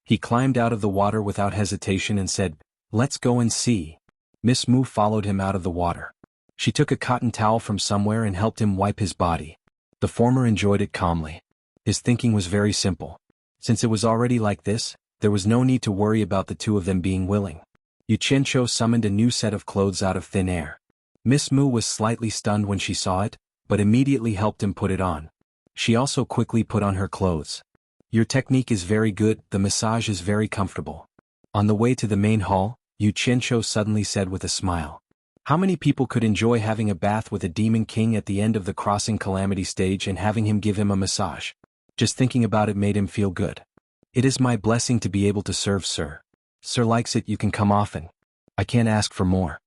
He climbed out of the water without hesitation and said, "Let's go and see." Miss Mu followed him out of the water. She took a cotton towel from somewhere and helped him wipe his body. The former enjoyed it calmly. His thinking was very simple. Since it was already like this, there was no need to worry about the two of them being willing. Yu Qianqiu summoned a new set of clothes out of thin air. Miss Mu was slightly stunned when she saw it, but immediately helped him put it on. She also quickly put on her clothes. "Your technique is very good, the massage is very comfortable." On the way to the main hall, Yu Qianqiu suddenly said with a smile, "How many people could enjoy having a bath with a demon king at the end of the crossing calamity stage and having him give him a massage? Just thinking about it made him feel good. It is my blessing to be able to serve Sir. Sir likes it, you can come often. I can't ask for more."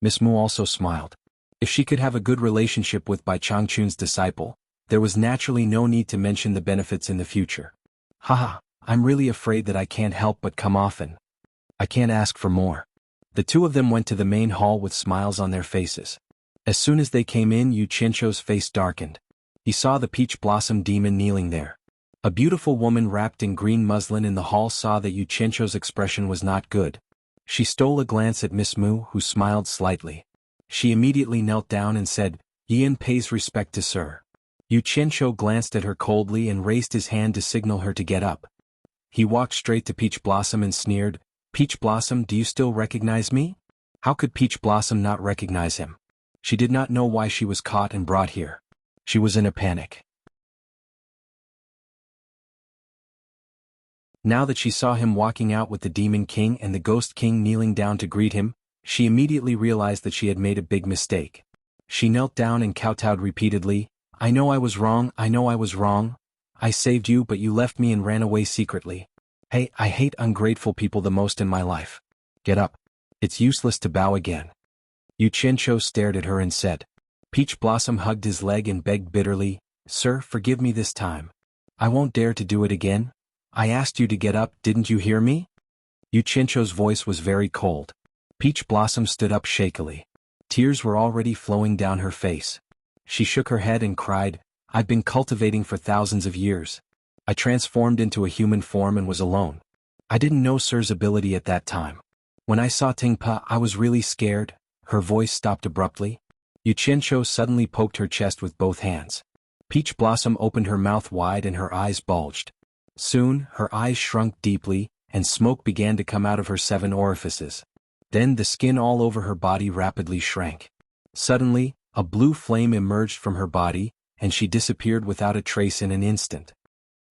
Miss Mu also smiled. If she could have a good relationship with Bai Changchun's disciple, there was naturally no need to mention the benefits in the future. "Haha, I'm really afraid that I can't help but come often. I can't ask for more." The two of them went to the main hall with smiles on their faces. As soon as they came in, Yu Qianqiu's face darkened. He saw the peach blossom demon kneeling there. A beautiful woman wrapped in green muslin in the hall saw that Yu Qianqiu's expression was not good. She stole a glance at Miss Mu, who smiled slightly. She immediately knelt down and said, "Yin pays respect to Sir." Yu Qianqiu glanced at her coldly and raised his hand to signal her to get up. He walked straight to Peach Blossom and sneered, "Peach Blossom, do you still recognize me?" How could Peach Blossom not recognize him? She did not know why she was caught and brought here. She was in a panic. Now that she saw him walking out with the Demon King and the Ghost King kneeling down to greet him, she immediately realized that she had made a big mistake. She knelt down and kowtowed repeatedly, "I know I was wrong, I know I was wrong. I saved you but you left me and ran away secretly. Hey, I hate ungrateful people the most in my life. Get up. It's useless to bow again." Yu Qianqiu stared at her and said. Peach Blossom hugged his leg and begged bitterly, "Sir, forgive me this time. I won't dare to do it again. I asked you to get up, didn't you hear me?" Yu Qianqiu's voice was very cold. Peach Blossom stood up shakily. Tears were already flowing down her face. She shook her head and cried, "I've been cultivating for thousands of years. I transformed into a human form and was alone. I didn't know Sir's ability at that time. When I saw Tingpa, I was really scared." Her voice stopped abruptly. Yu Qianqiu suddenly poked her chest with both hands. Peach Blossom opened her mouth wide and her eyes bulged. Soon, her eyes shrunk deeply, and smoke began to come out of her 7 orifices. Then the skin all over her body rapidly shrank. Suddenly, a blue flame emerged from her body, and she disappeared without a trace in an instant.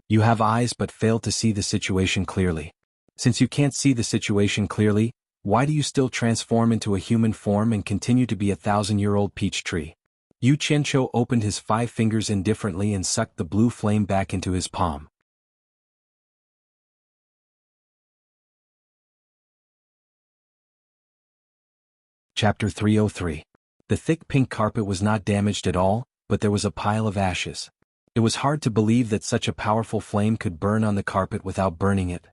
You have eyes but fail to see the situation clearly. Since you can't see the situation clearly, why do you still transform into a human form and continue to be a 1,000-year-old peach tree? Yu Qianqiu opened his 5 fingers indifferently and sucked the blue flame back into his palm. Chapter 303. The thick pink carpet was not damaged at all, but there was a pile of ashes. It was hard to believe that such a powerful flame could burn on the carpet without burning it.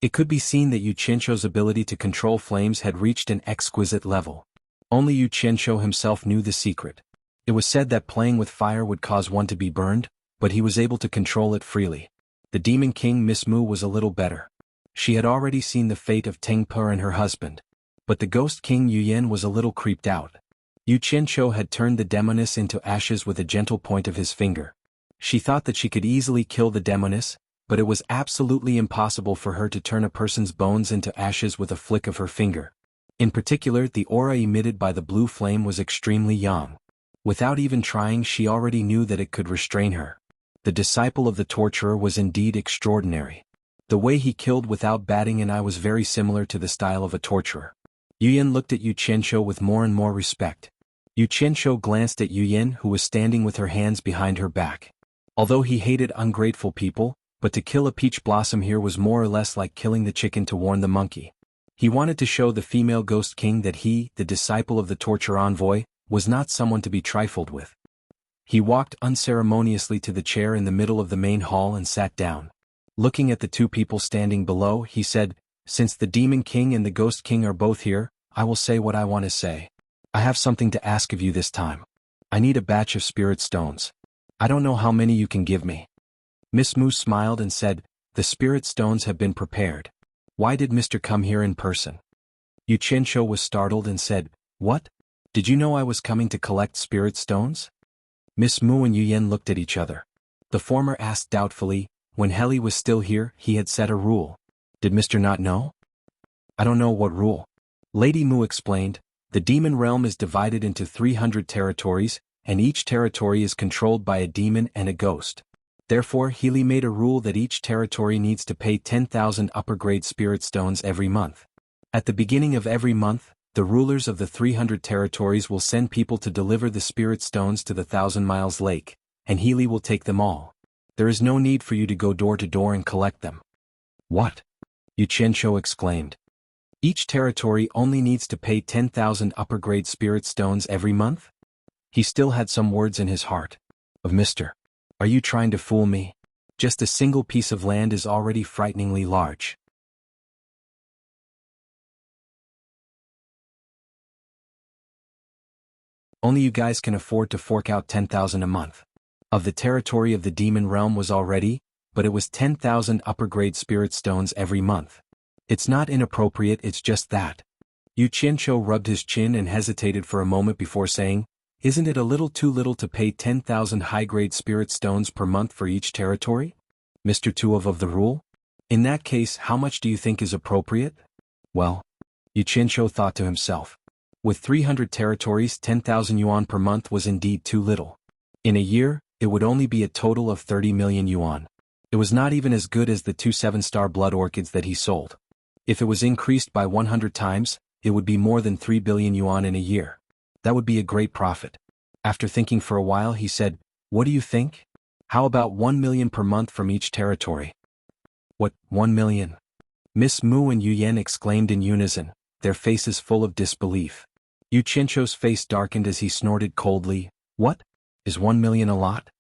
It could be seen that Yu Qianqiu's ability to control flames had reached an exquisite level. Only Yu Qianqiu himself knew the secret. It was said that playing with fire would cause one to be burned, but he was able to control it freely. The Demon King Miss Mu was a little better. She had already seen the fate of Tengpe and her husband. But the Ghost King Yuyan was a little creeped out. Yu Qianqiu had turned the demoness into ashes with a gentle point of his finger. She thought that she could easily kill the demoness, but it was absolutely impossible for her to turn a person's bones into ashes with a flick of her finger. In particular, the aura emitted by the blue flame was extremely young. Without even trying, she already knew that it could restrain her. The disciple of the torturer was indeed extraordinary. The way he killed without batting an eye was very similar to the style of a torturer. Yuyan looked at Yu Qianqiu with more and more respect. Yu Qianqiu glanced at Yuyan, who was standing with her hands behind her back. Although he hated ungrateful people, but to kill a peach blossom here was more or less like killing the chicken to warn the monkey. He wanted to show the female Ghost King that he, the disciple of the torture envoy, was not someone to be trifled with. He walked unceremoniously to the chair in the middle of the main hall and sat down. Looking at the 2 people standing below, he said, "Since the Demon King and the Ghost King are both here, I will say what I want to say. I have something to ask of you this time. I need a batch of spirit stones. I don't know how many you can give me." Miss Mu smiled and said, The spirit stones have been prepared. Why did Mr. come here in person? Yu Qianqiu was startled and said, "What? Did you know I was coming to collect spirit stones?" Miss Mu and Yu Yan looked at each other. The former asked doubtfully, when Heli was still here, he had set a rule. Did Mr. not know? I don't know what rule. Lady Mu explained, the demon realm is divided into 300 territories, and each territory is controlled by a demon and a ghost. Therefore, Healy made a rule that each territory needs to pay 10,000 upper-grade spirit stones every month. At the beginning of every month, the rulers of the 300 territories will send people to deliver the spirit stones to the 1,000 Miles Lake, and Healy will take them all. There is no need for you to go door to door and collect them. What? Yu Qianqiu exclaimed. Each territory only needs to pay 10,000 upper-grade spirit stones every month? He still had some words in his heart. Of Mr. Are you trying to fool me? Just a single piece of land is already frighteningly large. Only you guys can afford to fork out 10,000 a month. Of the territory of the demon realm was already, but it was 10,000 upper-grade spirit stones every month. It's not inappropriate, it's just that. Yu Qianqiu rubbed his chin and hesitated for a moment before saying, isn't it a little too little to pay 10,000 high-grade spirit stones per month for each territory? Mr. Tuov of the rule? In that case, how much do you think is appropriate? Well, Yu Qianqiu thought to himself. With 300 territories, 10,000 yuan per month was indeed too little. In a year, it would only be a total of 30 million yuan. It was not even as good as the 2 7-star blood orchids that he sold. If it was increased by 100 times, it would be more than 3 billion yuan in a year. That would be a great profit. After thinking for a while, he said, what do you think? How about 1 million per month from each territory? What, 1 million? Miss Mu and Yu Yan exclaimed in unison, their faces full of disbelief. Yu Qianqiu's face darkened as he snorted coldly, what? Is 1 million a lot?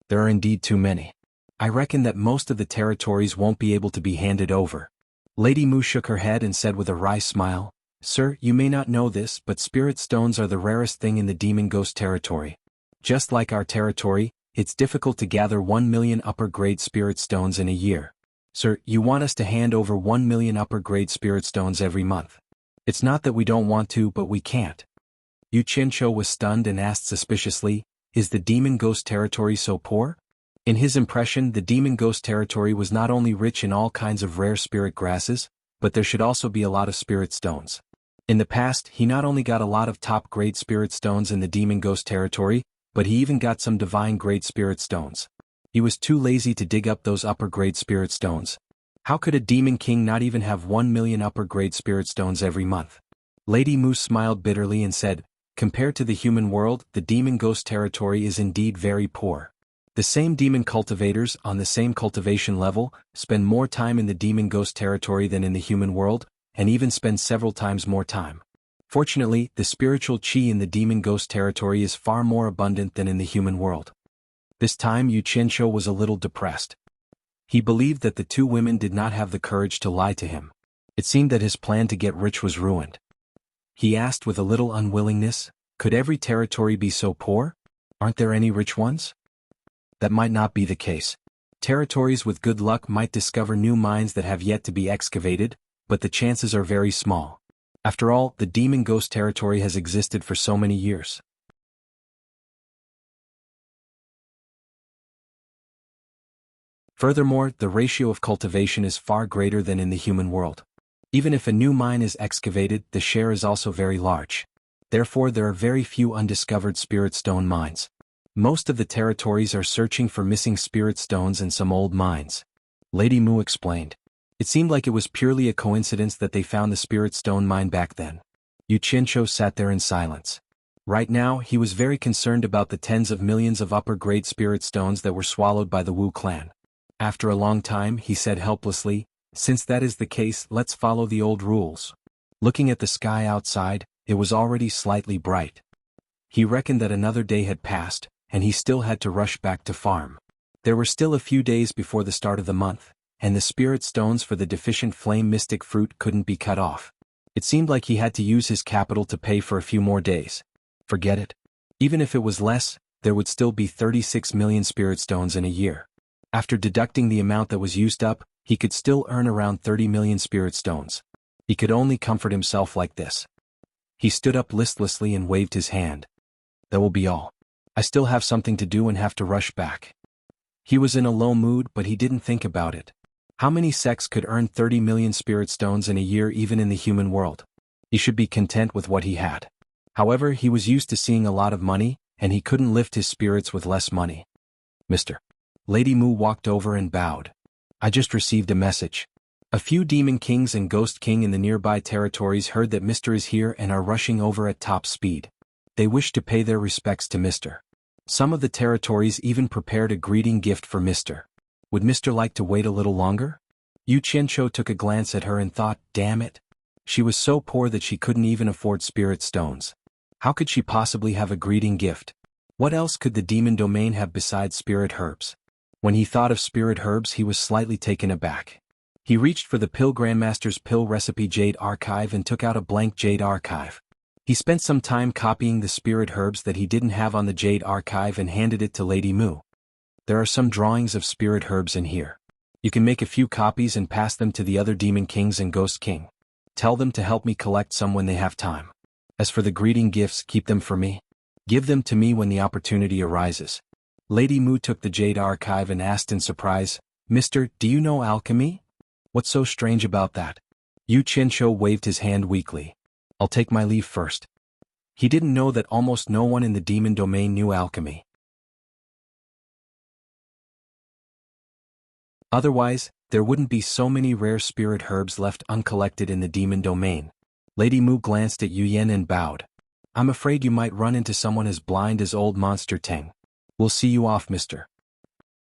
There are indeed too many. I reckon that most of the territories won't be able to be handed over. Lady Mu shook her head and said with a wry smile, Sir, you may not know this, but spirit stones are the rarest thing in the demon ghost territory. Just like our territory, it's difficult to gather 1 million upper-grade spirit stones in a year. Sir, you want us to hand over 1 million upper-grade spirit stones every month. It's not that we don't want to, but we can't. Yu Qianqiu was stunned and asked suspiciously, is the demon ghost territory so poor? In his impression, the demon ghost territory was not only rich in all kinds of rare spirit grasses, but there should also be a lot of spirit stones. In the past, he not only got a lot of top-grade spirit stones in the demon ghost territory, but he even got some divine-grade spirit stones. He was too lazy to dig up those upper-grade spirit stones. How could a demon king not even have 1 million upper-grade spirit stones every month? Lady Mu smiled bitterly and said, compared to the human world, the demon ghost territory is indeed very poor. The same demon cultivators on the same cultivation level spend more time in the demon ghost territory than in the human world, and even spend several times more time. Fortunately, the spiritual qi in the demon ghost territory is far more abundant than in the human world. This time Yu Qianqiu was a little depressed. He believed that the two women did not have the courage to lie to him. It seemed that his plan to get rich was ruined. He asked with a little unwillingness, could every territory be so poor? Aren't there any rich ones? That might not be the case. Territories with good luck might discover new mines that have yet to be excavated, but the chances are very small. After all, the demon ghost territory has existed for so many years. Furthermore, the ratio of cultivation is far greater than in the human world. Even if a new mine is excavated, the share is also very large. Therefore, there are very few undiscovered spirit stone mines. Most of the territories are searching for missing spirit stones in some old mines. Lady Mu explained. It seemed like it was purely a coincidence that they found the spirit stone mine back then. Yu Qianqiu sat there in silence. Right now, he was very concerned about the tens of millions of upper-grade spirit stones that were swallowed by the Wu clan. After a long time, he said helplessly, since that is the case, let's follow the old rules. Looking at the sky outside, it was already slightly bright. He reckoned that another day had passed, and he still had to rush back to farm. There were still a few days before the start of the month, and the spirit stones for the deficient flame mystic fruit couldn't be cut off. It seemed like he had to use his capital to pay for a few more days. Forget it. Even if it was less, there would still be 36 million spirit stones in a year. After deducting the amount that was used up, he could still earn around 30 million spirit stones. He could only comfort himself like this. He stood up listlessly and waved his hand. That will be all. I still have something to do and have to rush back. He was in a low mood, but he didn't think about it. How many sects could earn 30 million spirit stones in a year even in the human world? He should be content with what he had. However, he was used to seeing a lot of money, and he couldn't lift his spirits with less money. Mr. Lady Mu walked over and bowed. I just received a message. A few demon kings and ghost king in the nearby territories heard that Mr. is here and are rushing over at top speed. They wish to pay their respects to Mr. Some of the territories even prepared a greeting gift for Mr. Would Mr. like to wait a little longer? Yu Qianqiu took a glance at her and thought, damn it. She was so poor that she couldn't even afford spirit stones. How could she possibly have a greeting gift? What else could the demon domain have besides spirit herbs? When he thought of spirit herbs, he was slightly taken aback. He reached for the pill Grandmaster's pill recipe Jade Archive and took out a blank Jade Archive. He spent some time copying the spirit herbs that he didn't have on the Jade Archive and handed it to Lady Mu. There are some drawings of spirit herbs in here. You can make a few copies and pass them to the other demon kings and ghost king. Tell them to help me collect some when they have time. As for the greeting gifts, keep them for me. Give them to me when the opportunity arises. Lady Mu took the Jade Archive and asked in surprise, Mister, do you know alchemy? What's so strange about that? Yu Qianqiu waved his hand weakly. I'll take my leave first. He didn't know that almost no one in the demon domain knew alchemy. Otherwise, there wouldn't be so many rare spirit herbs left uncollected in the demon domain. Lady Mu glanced at Yu Yan and bowed. I'm afraid you might run into someone as blind as old Monster Teng. We'll see you off, mister.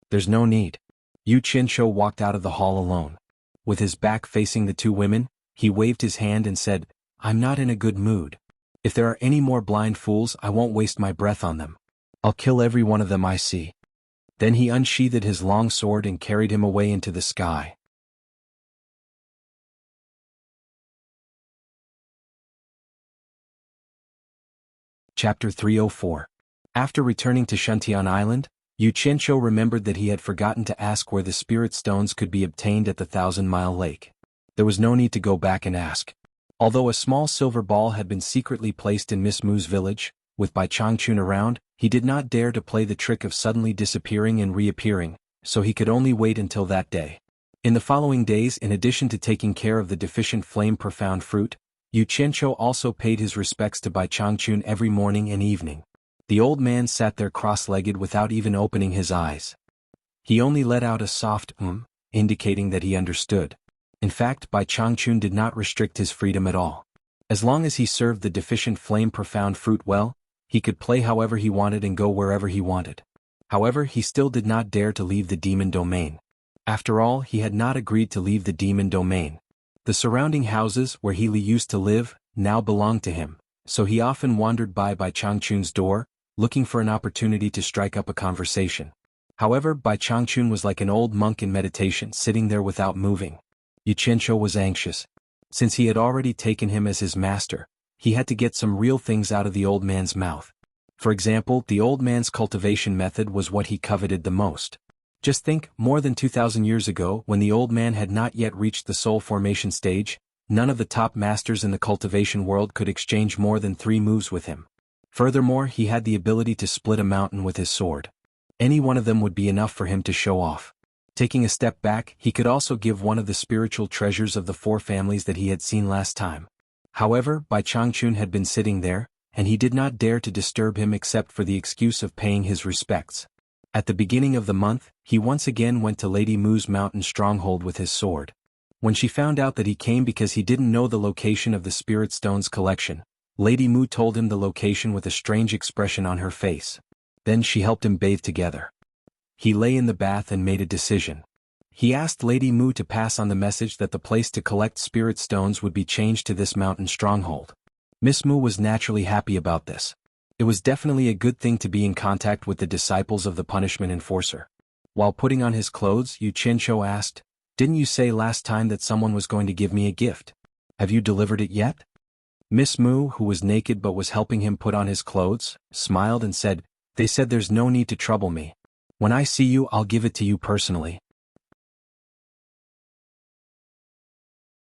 There's no need. Yu Qianqiu walked out of the hall alone. With his back facing the two women, he waved his hand and said, I'm not in a good mood. If there are any more blind fools, I won't waste my breath on them. I'll kill every one of them I see. Then he unsheathed his long sword and carried him away into the sky. Chapter 304. After returning to Shuntian Island, Yu Qianqiu remembered that he had forgotten to ask where the spirit stones could be obtained at the 1,000-mile lake. There was no need to go back and ask. Although a small silver ball had been secretly placed in Miss Mu's village, with Bai Changchun around, he did not dare to play the trick of suddenly disappearing and reappearing, so he could only wait until that day. In the following days, in addition to taking care of the deficient flame profound fruit, Yu Qianqiu also paid his respects to Bai Changchun every morning and evening. The old man sat there cross-legged without even opening his eyes. He only let out a soft indicating that he understood. In fact, Bai Changchun did not restrict his freedom at all. As long as he served the deficient flame profound fruit well, he could play however he wanted and go wherever he wanted. However, he still did not dare to leave the demon domain. After all, he had not agreed to leave the demon domain. The surrounding houses where He Li used to live now belonged to him, so he often wandered by Changchun's door, looking for an opportunity to strike up a conversation. However, Bai Changchun was like an old monk in meditation, sitting there without moving. Yu Qianqiu was anxious. Since he had already taken him as his master, he had to get some real things out of the old man's mouth. For example, the old man's cultivation method was what he coveted the most. Just think, more than 2,000 years ago, when the old man had not yet reached the soul formation stage, none of the top masters in the cultivation world could exchange more than 3 moves with him. Furthermore, he had the ability to split a mountain with his sword. Any one of them would be enough for him to show off. Taking a step back, he could also give one of the spiritual treasures of the 4 families that he had seen last time. However, Bai Changchun had been sitting there, and he did not dare to disturb him except for the excuse of paying his respects. At the beginning of the month, he once again went to Lady Mu's mountain stronghold with his sword. When she found out that he came because he didn't know the location of the spirit stones collection, Lady Mu told him the location with a strange expression on her face. Then she helped him bathe together. He lay in the bath and made a decision. He asked Lady Mu to pass on the message that the place to collect spirit stones would be changed to this mountain stronghold. Miss Mu was naturally happy about this. It was definitely a good thing to be in contact with the disciples of the punishment enforcer. While putting on his clothes, Yu Qianqiu asked, "Didn't you say last time that someone was going to give me a gift? Have you delivered it yet?" Miss Mu, who was naked but was helping him put on his clothes, smiled and said, "They said there's no need to trouble me. When I see you, I'll give it to you personally.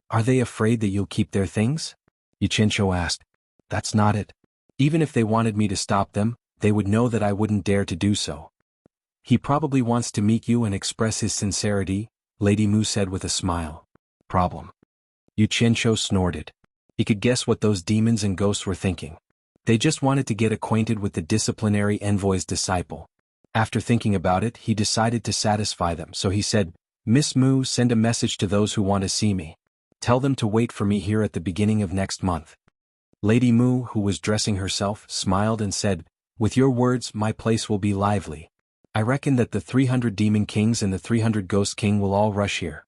Are they afraid that you'll keep their things? Yuchencho asked. That's not it. Even if they wanted me to stop them, they would know that I wouldn't dare to do so. He probably wants to meet you and express his sincerity, Lady Mu said with a smile. Problem. Yuchencho snorted. He could guess what those demons and ghosts were thinking. They just wanted to get acquainted with the disciplinary envoy's disciple. After thinking about it, he decided to satisfy them, so he said, Miss Mu, send a message to those who want to see me. Tell them to wait for me here at the beginning of next month. Lady Mu, who was dressing herself, smiled and said, With your words, my place will be lively. I reckon that the 300 demon kings and the 300 ghost king will all rush here.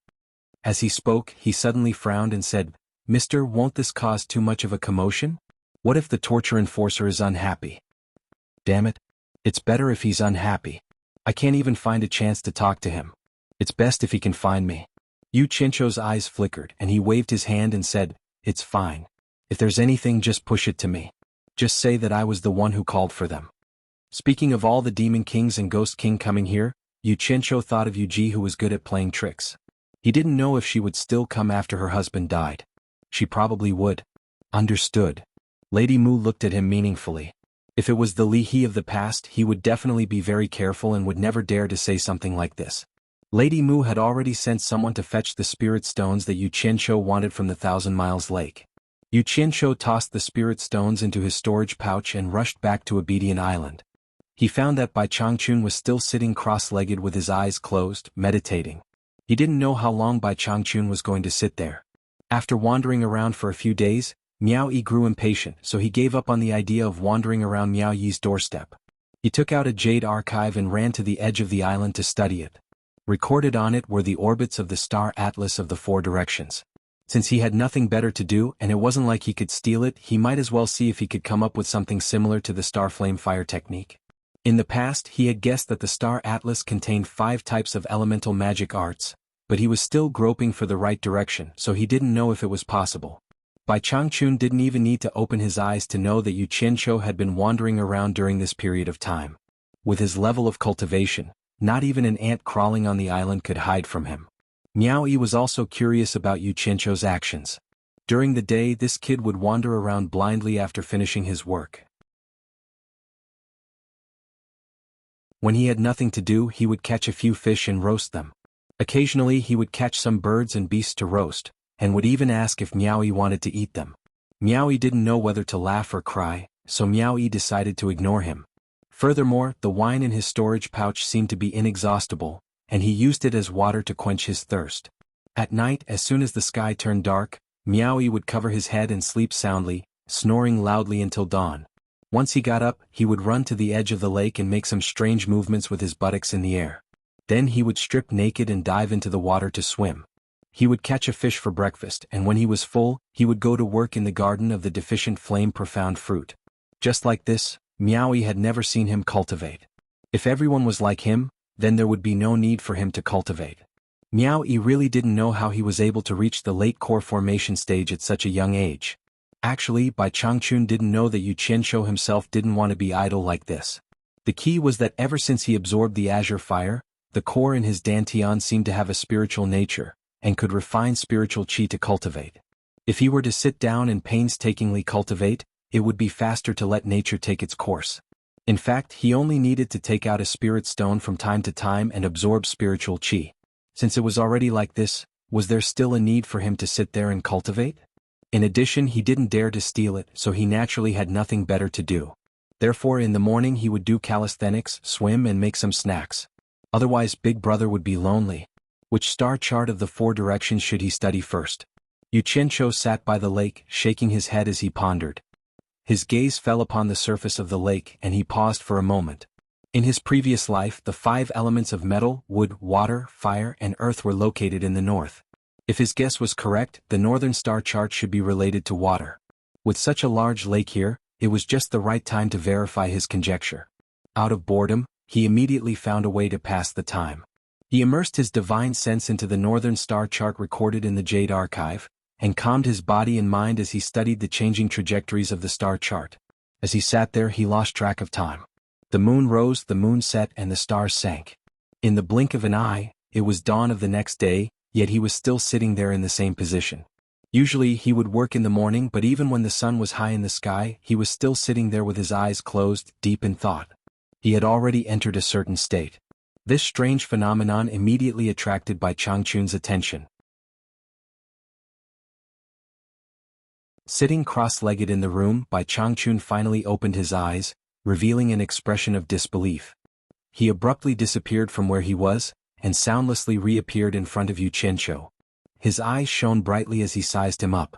As he spoke, he suddenly frowned and said, Mister, won't this cause too much of a commotion? What if the torture enforcer is unhappy? Damn it. It's better if he's unhappy. I can't even find a chance to talk to him. It's best if he can find me. Yuchencho's eyes flickered and he waved his hand and said, It's fine. If there's anything, just push it to me. Just say that I was the one who called for them. Speaking of all the demon kings and ghost king coming here, Yuchencho thought of Yuji, who was good at playing tricks. He didn't know if she would still come after her husband died. She probably would. Understood. Lady Mu looked at him meaningfully. If it was the Li He of the past, he would definitely be very careful and would never dare to say something like this. Lady Mu had already sent someone to fetch the spirit stones that Yuchencho wanted from the 1,000 Miles Lake. Yuchencho tossed the spirit stones into his storage pouch and rushed back to Obedient Island. He found that Bai Changchun was still sitting cross-legged with his eyes closed, meditating. He didn't know how long Bai Changchun was going to sit there. After wandering around for a few days, Miao Yi grew impatient, so he gave up on the idea of wandering around Miao Yi's doorstep. He took out a jade archive and ran to the edge of the island to study it. Recorded on it were the orbits of the star atlas of the 4 directions. Since he had nothing better to do and it wasn't like he could steal it, he might as well see if he could come up with something similar to the star flame fire technique. In the past, he had guessed that the star atlas contained 5 types of elemental magic arts, but he was still groping for the right direction, so he didn't know if it was possible. Bai Changchun didn't even need to open his eyes to know that Yuchencho had been wandering around during this period of time. With his level of cultivation, not even an ant crawling on the island could hide from him. Miao Yi was also curious about Yuchencho's actions. During the day, this kid would wander around blindly after finishing his work. When he had nothing to do, he would catch a few fish and roast them. Occasionally he would catch some birds and beasts to roast, and would even ask if Miao Yi wanted to eat them. Miao Yi didn't know whether to laugh or cry, so Miao Yi decided to ignore him. Furthermore, the wine in his storage pouch seemed to be inexhaustible, and he used it as water to quench his thirst. At night, as soon as the sky turned dark, Miao Yi would cover his head and sleep soundly, snoring loudly until dawn. Once he got up, he would run to the edge of the lake and make some strange movements with his buttocks in the air. Then he would strip naked and dive into the water to swim. He would catch a fish for breakfast, and when he was full, he would go to work in the garden of the deficient flame profound fruit. Just like this, Miao Yi had never seen him cultivate. If everyone was like him, then there would be no need for him to cultivate. Miao Yi really didn't know how he was able to reach the late core formation stage at such a young age. Actually, Bai Changchun didn't know that Yuchencho himself didn't want to be idle like this. The key was that ever since he absorbed the azure fire, the core in his dantian seemed to have a spiritual nature, and could refine spiritual qi to cultivate. If he were to sit down and painstakingly cultivate, it would be faster to let nature take its course. In fact, he only needed to take out a spirit stone from time to time and absorb spiritual qi. Since it was already like this, was there still a need for him to sit there and cultivate? In addition, he didn't dare to steal it, so he naturally had nothing better to do. Therefore, in the morning he would do calisthenics, swim and make some snacks. Otherwise, Big Brother would be lonely. Which star chart of the 4 directions should he study first? Yuchencho sat by the lake, shaking his head as he pondered. His gaze fell upon the surface of the lake and he paused for a moment. In his previous life, the 5 elements of metal, wood, water, fire, and earth were located in the north. If his guess was correct, the northern star chart should be related to water. With such a large lake here, it was just the right time to verify his conjecture. Out of boredom, he immediately found a way to pass the time. He immersed his divine sense into the northern star chart recorded in the Jade Archive, and calmed his body and mind as he studied the changing trajectories of the star chart. As he sat there, he lost track of time. The moon rose, the moon set, and the stars sank. In the blink of an eye, it was dawn of the next day, yet he was still sitting there in the same position. Usually he would work in the morning, but even when the sun was high in the sky, he was still sitting there with his eyes closed, deep in thought. He had already entered a certain state. This strange phenomenon immediately attracted Bai Changchun's attention. Sitting cross-legged in the room, Bai Changchun finally opened his eyes, revealing an expression of disbelief. He abruptly disappeared from where he was, and soundlessly reappeared in front of Yu Qianqiu. His eyes shone brightly as he sized him up.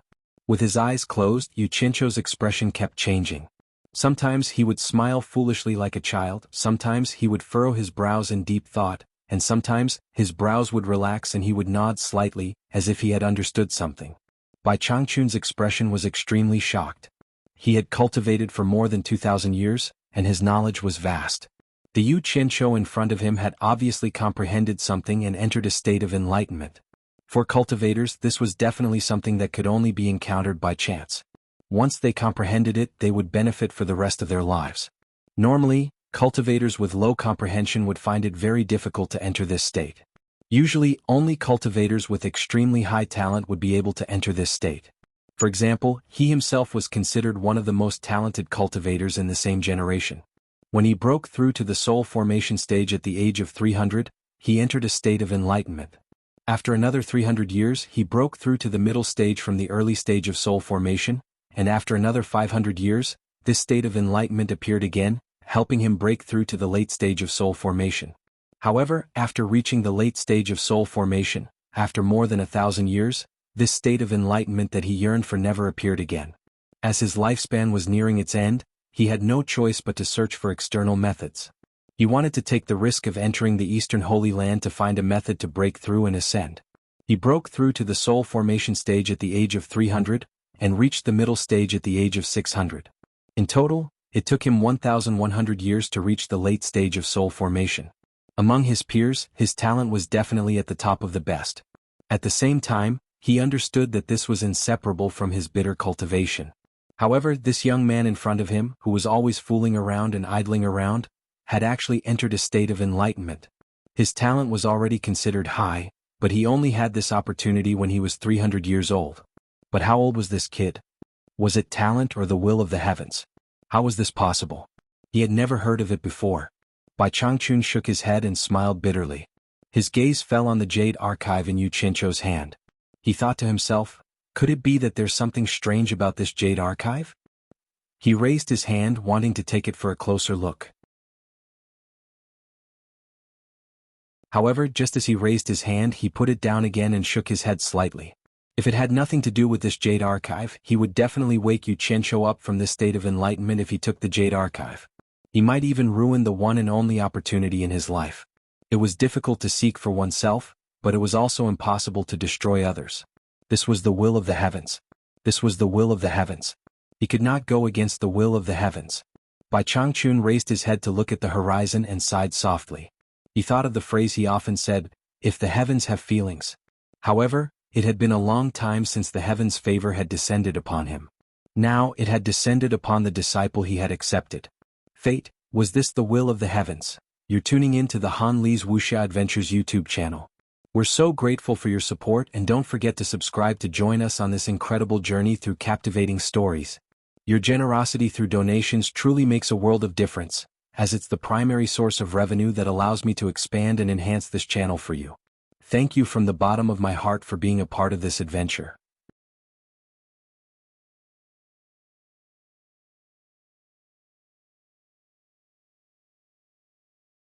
With his eyes closed, Yu Qianqiu's expression kept changing. Sometimes he would smile foolishly like a child, sometimes he would furrow his brows in deep thought, and sometimes his brows would relax and he would nod slightly, as if he had understood something. Bai Changchun's expression was extremely shocked. He had cultivated for more than 2,000 years, and his knowledge was vast. The Yu Qianqiu in front of him had obviously comprehended something and entered a state of enlightenment. For cultivators, this was definitely something that could only be encountered by chance. Once they comprehended it, they would benefit for the rest of their lives. Normally, cultivators with low comprehension would find it very difficult to enter this state. Usually, only cultivators with extremely high talent would be able to enter this state. For example, he himself was considered one of the most talented cultivators in the same generation. When he broke through to the soul formation stage at the age of 300, he entered a state of enlightenment. After another 300 years, he broke through to the middle stage from the early stage of soul formation, and after another 500 years, this state of enlightenment appeared again, helping him break through to the late stage of soul formation. However, after reaching the late stage of soul formation, after more than 1,000 years, this state of enlightenment that he yearned for never appeared again. As his lifespan was nearing its end, he had no choice but to search for external methods. He wanted to take the risk of entering the Eastern Holy Land to find a method to break through and ascend. He broke through to the soul formation stage at the age of 300, and reached the middle stage at the age of 600. In total, it took him 1,100 years to reach the late stage of soul formation. Among his peers, his talent was definitely at the top of the best. At the same time, he understood that this was inseparable from his bitter cultivation. However, this young man in front of him, who was always fooling around and idling around, had actually entered a state of enlightenment. His talent was already considered high, but he only had this opportunity when he was 300 years old. But how old was this kid? Was it talent or the will of the heavens? How was this possible? He had never heard of it before. Bai Changchun shook his head and smiled bitterly. His gaze fell on the jade archive in Yu Qianqiu's hand. He thought to himself, could it be that there's something strange about this jade archive? He raised his hand, wanting to take it for a closer look. However, just as he raised his hand, he put it down again and shook his head slightly. If it had nothing to do with this jade archive, he would definitely wake Yu Qianqiu up from this state of enlightenment if he took the jade archive. He might even ruin the one and only opportunity in his life. It was difficult to seek for oneself, but it was also impossible to destroy others. This was the will of the heavens. This was the will of the heavens. He could not go against the will of the heavens. Bai Changchun raised his head to look at the horizon and sighed softly. He thought of the phrase he often said, if the heavens have feelings. However, it had been a long time since the heavens' favor had descended upon him. Now it had descended upon the disciple he had accepted. Fate, was this the will of the heavens? You're tuning in to the Han Li's Wuxia Adventures YouTube channel. We're so grateful for your support, and don't forget to subscribe to join us on this incredible journey through captivating stories. Your generosity through donations truly makes a world of difference, as it's the primary source of revenue that allows me to expand and enhance this channel for you. Thank you from the bottom of my heart for being a part of this adventure.